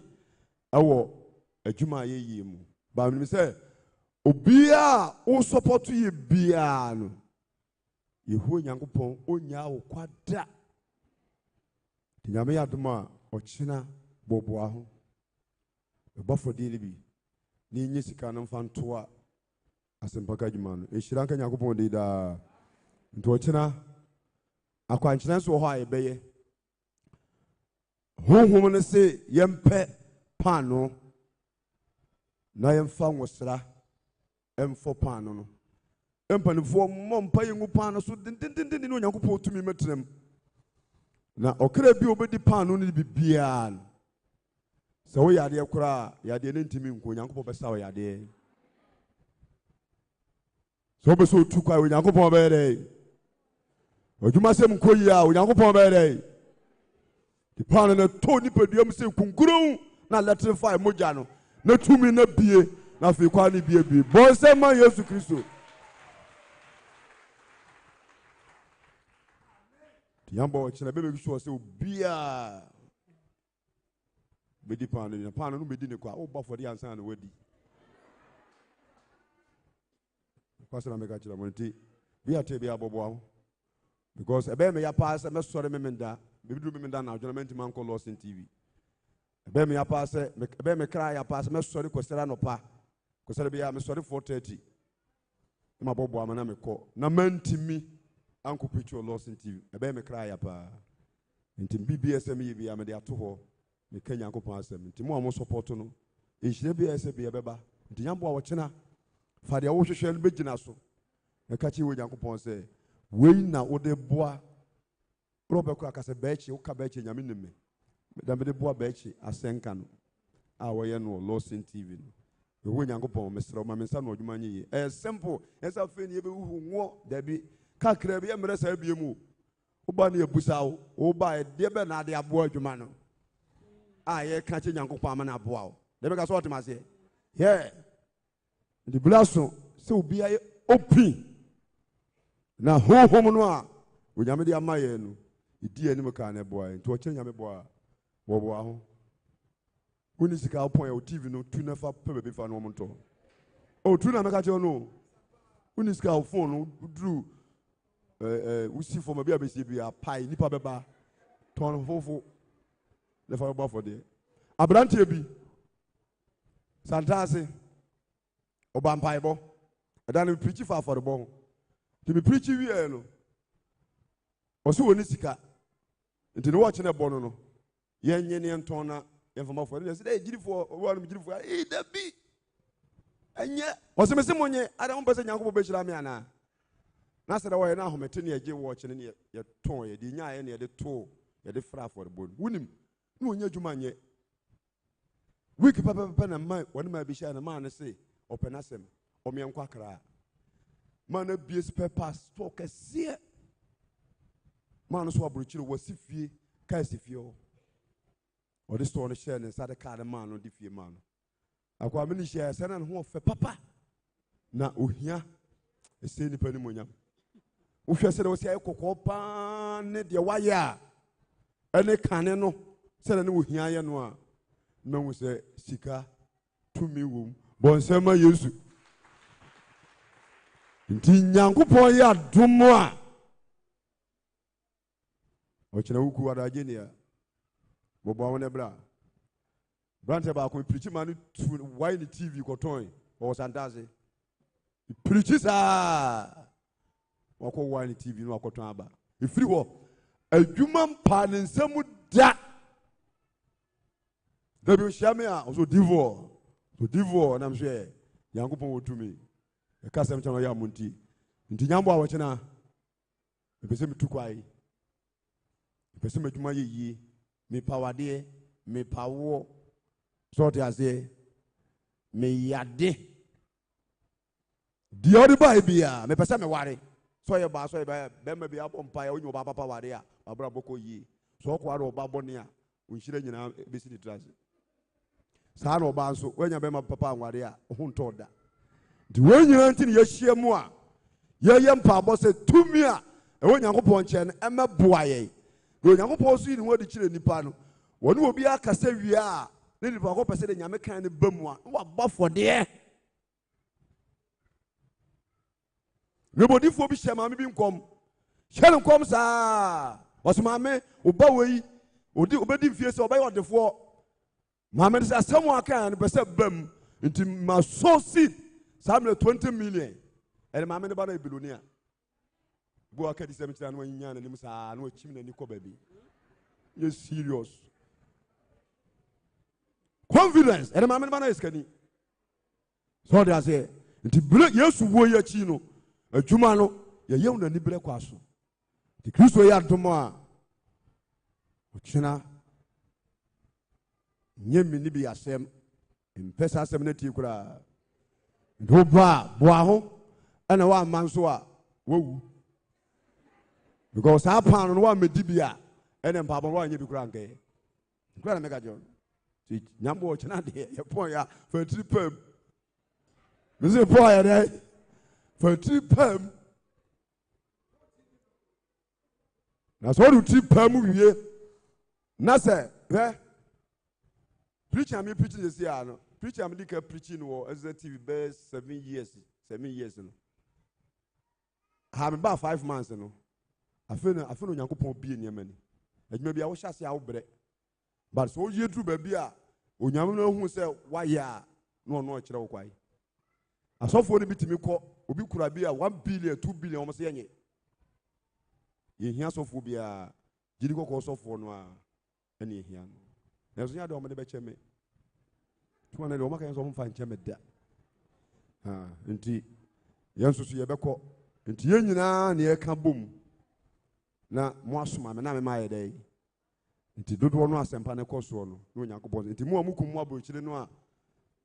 our ejuma ye mu. But me say obia o support ye bia no yehu nyankopon onya wo kwada tinyame yadoma ochina boboa ho ebofodi ni bi ni nyi sika no mfanto a asempaka djuma no ehira nka nyankopon de da nto ochina akwankyena so ho a ebeye honhom ne se yempe pano na yemfa nwosra emfo pano no empanifo mompa yengu pano so din no nyankopon tumi metrem na okra bi obedi pano ni bibia so wo yade kura yade ne ntimi nko nyankopon besa wo yade so be so tu kwa wo nyankopon be dey oduma sem ko yi a wo nyankopon be dey di pano na to ni peduam se kunkuru na electrify moja no na tumi na bie na fi kwa ni bie bon se man Yesu Kristo yambo china be make sure say obia be di pan no be di ne kwa o ba for the answer na wadi pastor make chira monti bi ate bi abobo because ebe me ya pass me sore me menda be du me menda na adjonament man call Lost in TV ebe me ya pass ebe me cry ya pass me sore ko sera no pa ko sera bi ya me sore 4:30 ma bobo amana me ko na mantimi anko picture Lost in TV ebe me cry ya pa nti BBSM yi bi ya me de ato ho me kanya anko pa asem nti mo support no ehire bi ese bi ebeba nti nyambo a wo chena fa de wo hwehwe no begina so e ka chi wo nyanko pon se wei na wo de boa robe ko akase bechi wo ka bechi nyame nemme da me de boa bechi asenka no a wo ye no Lost in TV no wo nyanko pon mesro ma mensa no odwuma nyi simple esa fe ni ebe hu nwo da bi kakra bi emre sa bie mu wo ba na ebusa wo ba e de be na de aboa adwuma no a ye ka chi nyanko pon ama na aboa wo de be ka so otimase yeah the blaso so bia open na honhom no a onyame de amaye no idi anim ka na boa nti o kyenya me boa wo boa ho uni sika opon ya TV no tu na fa pe be fa no monto o tu na me ka che no uni sika phone no dru usi for ma bia be se bia pai nipa beba ton fofo le fa boa for de abrante bi santase oba mpaibo ada na preach fa for bo to be preach wi no oso woni sika nti no watch na bo no yenye ne nton na yemfama for dey say girifo owa no girifo da bi enye oso mese monye ada mo pese nyanko bo hira me ana na se da wo ye na ahomete ne age watch ne ye ton ye di nya ye ne ye de to ye de fra for bo wunim no onye adwuma nye week papa na mai woni ma bi sha na ma na say openasem omienko akra mana bies pepas to kese mana so abrochire wasifie ka sifie o de store no share ne sade card man no difie man akwa me ni share sene no ho fe papa na ohia ese ni pani monyam wo hwe sede wo se ayekoko pa ne de waya ene kane no sede ne ohia ye no a na wo se sika tumi wom bonsema Yesu nti nyankopon ya domo a o kina wuku adaje ne bobo wona bra brante ba ko preach man why the TV koton o santaze preach sa wako why the TV no akoton aba ifiri wo adwuma mpa ne nsam da da bi hyia me a so divo na mhwe Yankopɔn wotumi e ka sem chano ya munti nti nyambo a wɔkyena e pese me tukwai e pese me dwuma yeyi me pawade me pawo so te ase me yade di odi ba bia me pese me ware so ye ba be ma bia bompa ya onyo ba papa ware a abra boko yi so ko ware oba bone a onhire nyina be si ditrase saa na oba nso wanya be ma papa ware a ho nto da di wanyina nti ne yahia mu a ye mpa abo se tumi a e Onyankopɔn nche no emeboa ye Onyankopɔn so yi ne ho de kire nipa no woni obi akasa wie a ne nipa ko pese de nyame kan ne bamu a wa bafode Nebodifo bi hyɛ maame bi nkom hyɛ no nkom saa wɔso maame oba wei obedi mfie sɛ ɔbɛyɛ ɔdefo maame de sɛ asɛm aka no pɛsɛ bam nti ma so seed saa mle 20 million ɛne maame ne ba na bilonia bo aka di sɛ mkyira no anya na nim saa na wɔkyim na ni kɔ baabi you serious confidence ɛne maame ne ba na eskani so de ase nti bere Yesu wo ya chi no adwuma no ye yew na ni bere kwa so di Kristo ya domo a ochina nyemi ni bi asem impesa asem na ti kura ndo ba bo aho ana wa manso a wowu because apa no wa medi bia ene mpabo wa nya bi kura nke kura na mega john ti nyambo ochina de ye pon ya fa tri pam me se pon ya de for tri pam na so do tri pam wie na se preacher me preaching this year no preacher me dika preaching wo TV best 7 years no ha me ba 5 months no afeno Onyankopɔn bie ne mani adwuma bia wo hyase a wo bre but so ye dru ba bia onyame no hu se wa ya no no kire wo kwai asofo ne bitimi kɔ obi kura bi a 1 billion 2 billion o mo se yenye ye hia asofo bia gidi kɔ asofo no a ene hia no na so nya de o mo de be cheme to na de o maka yenso mo fa ncheme da nti yenso so ye be kɔ nti ye nyina ne ye ka bom na mo asoma me na me ma ye dai nti dodo no asempa ne kɔ so no no Onyankopɔn nti mo amukum mo abochire no a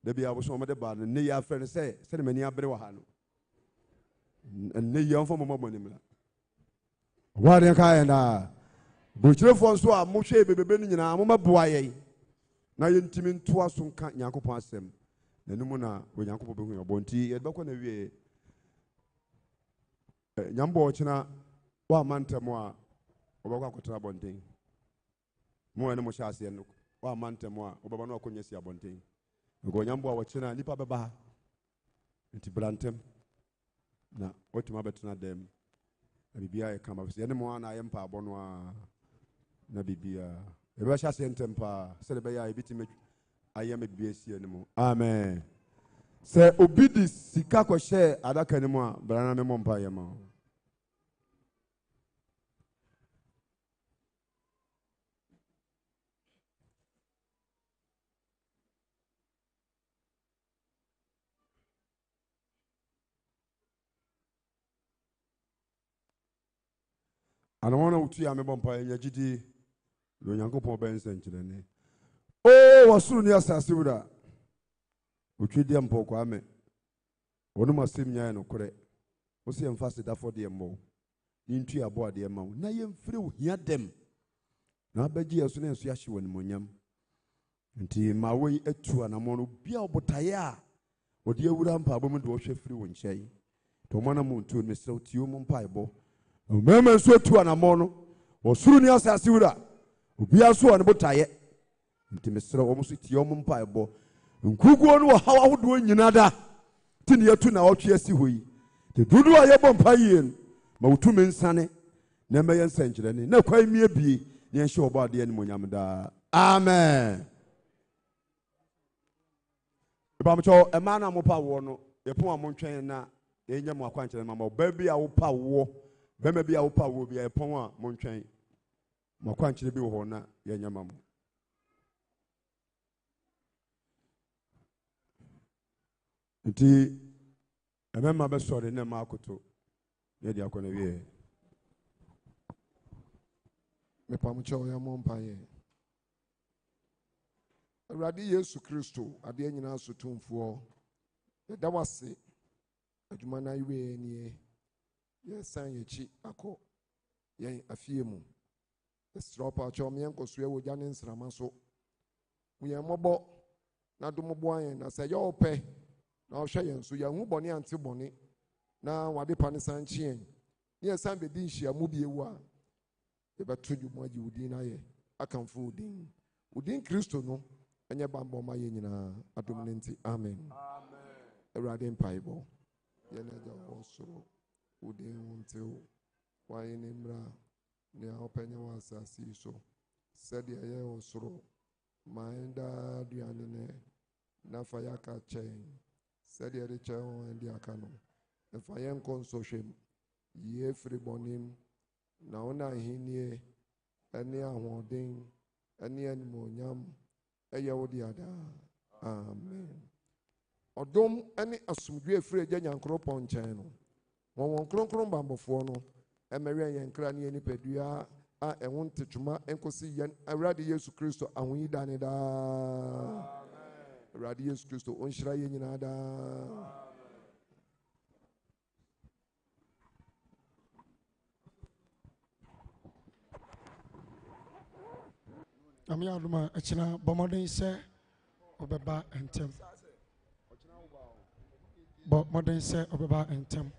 da bia wo so mo de ba no ne ya frɛ no sɛ ne mani abere wa ha no ne ya mfa mo mabonim la wa de ka ya na bochirefo nso a mo hwɛ bebebe no nyina mo maboa ye na ye ntimi ntoa so nka Nyankopɔn asɛm na numu na Onyankopɔn behu yobɔ nti ye bɛkɔ na wie nyambo ochina wa mantemo a obakɔ akɔtara bonten mo ene mo hyɛ ase no wa mantemo a obaba no akɔnya si abonten ngo nyambo a wɔkyena nipa bɛba nti brantem na otuma betena dem na bibia e kama bisi ene mo ana ye mpa abɔ no a na bibia e ba hyɛ sentempa sɛ de bɛya e bitime aye me bibia si ene mo amen sɛ obi di sika kɔ hyɛ adaka ne mu a brana me mo mpa ye ma ana wana utu ya mebompa ya jidi lo Nyankopɔn ba nsankyerene wasuru ni asase wura otwedi ampo kwa ame wonu masem nyaa no kore wo se emfase dafo de emmo ni ntu abo ade emma na yemfire wo hia dem na abaji yeso na enso ya hye woni monyam nti ma wo atu anamo no bia obotaye a odi awura mpa abom de wo hwe firi wo nkyai to mona mu ntu me sɛ otie mo mpa ebo mema nso atu anamo no osuru ni asase wura obi aso ne botaye nti mesrɛ wo so tie mo mpa ebo nkuguo no wo hawa hodo nyina da tini yatu na otwe asi hoyi te dudu a yebɔ mpa yie ma wotu me nsane na mɛyɛ nsankyerɛne na kwai mie bie ne nhye obo ade ne monyam da amen ibamcho ema na mo pa wo no yepo amon twɛn na enyam akwankyerɛ ma ba bi a wo pa wo bɛma bi a wo pa wo bi a yepon a mon twɛn makwankyerɛ bi wɔ hɔ na yɛnyama mo. Nti ɛmɛma bɛsɔre na ma akoto yɛde akɔ na wie. Mepamukyɛw ya mo mpaeɛ. Awurade Yesu Kristo adeɛ nyinaa so tumfoɔ. Yɛda wase adwuma na iwe nie. Yɛsan yɛkyi akɔ yɛn afie mu. Ɛsrɛ ɔpaakyɛw me yɛnkɔ so ɛwɔ gya ne nsrama so. Mu yɛn mmɔbɔ na domboa yɛn na sɛ yɛ ɔpɛ na ɔhwɛ yɛn so yɛn ho bɔne ante bɔne na wade pa ne san kye yɛn. Ne yɛsan bɛdi nhyiamu bi ewu a yɛbɛto dwuma agye wo din ayɛ akamfo wo din. Wo din Kristo no ɛnyɛ bambɔ ma yɛn nyinaa adom ne nti amen. Awurade mpaebɔ yɛn agya wɔ soro wo din ho ntew wayɛ ne mmra nea ɔpɛ nyɛ wɔ asase yi so sɛdeɛ ɛyɛ wɔ soro ma yɛn daa aduane ne na fa yɛaka kyɛn sɛdeɛ de kyɛn wɔn de aka no na fa yɛn nkɔ nsɔhwɛm yie firi bɔnem na wo na ahennie ɛne ahoɔden ɛne animuonyam ɛyɛ wo de adaa amen. Ɔdom ɛne asomdwe efiri agya Nyankopɔn nkyɛn no wɔn kronkron bambɔfoɔ no ɛmɛwɛn yɛn kra ne yɛn nipadua a ɛho ntetwoma nkosi yɛn Awurade Yesu Kristo ahoyi da ne daa. Awurade Yesu Kristo ɔnhyira yɛn nyinaa daa. Ami aduma achina bomodin se obeba entem. Bo modin se obeba entem.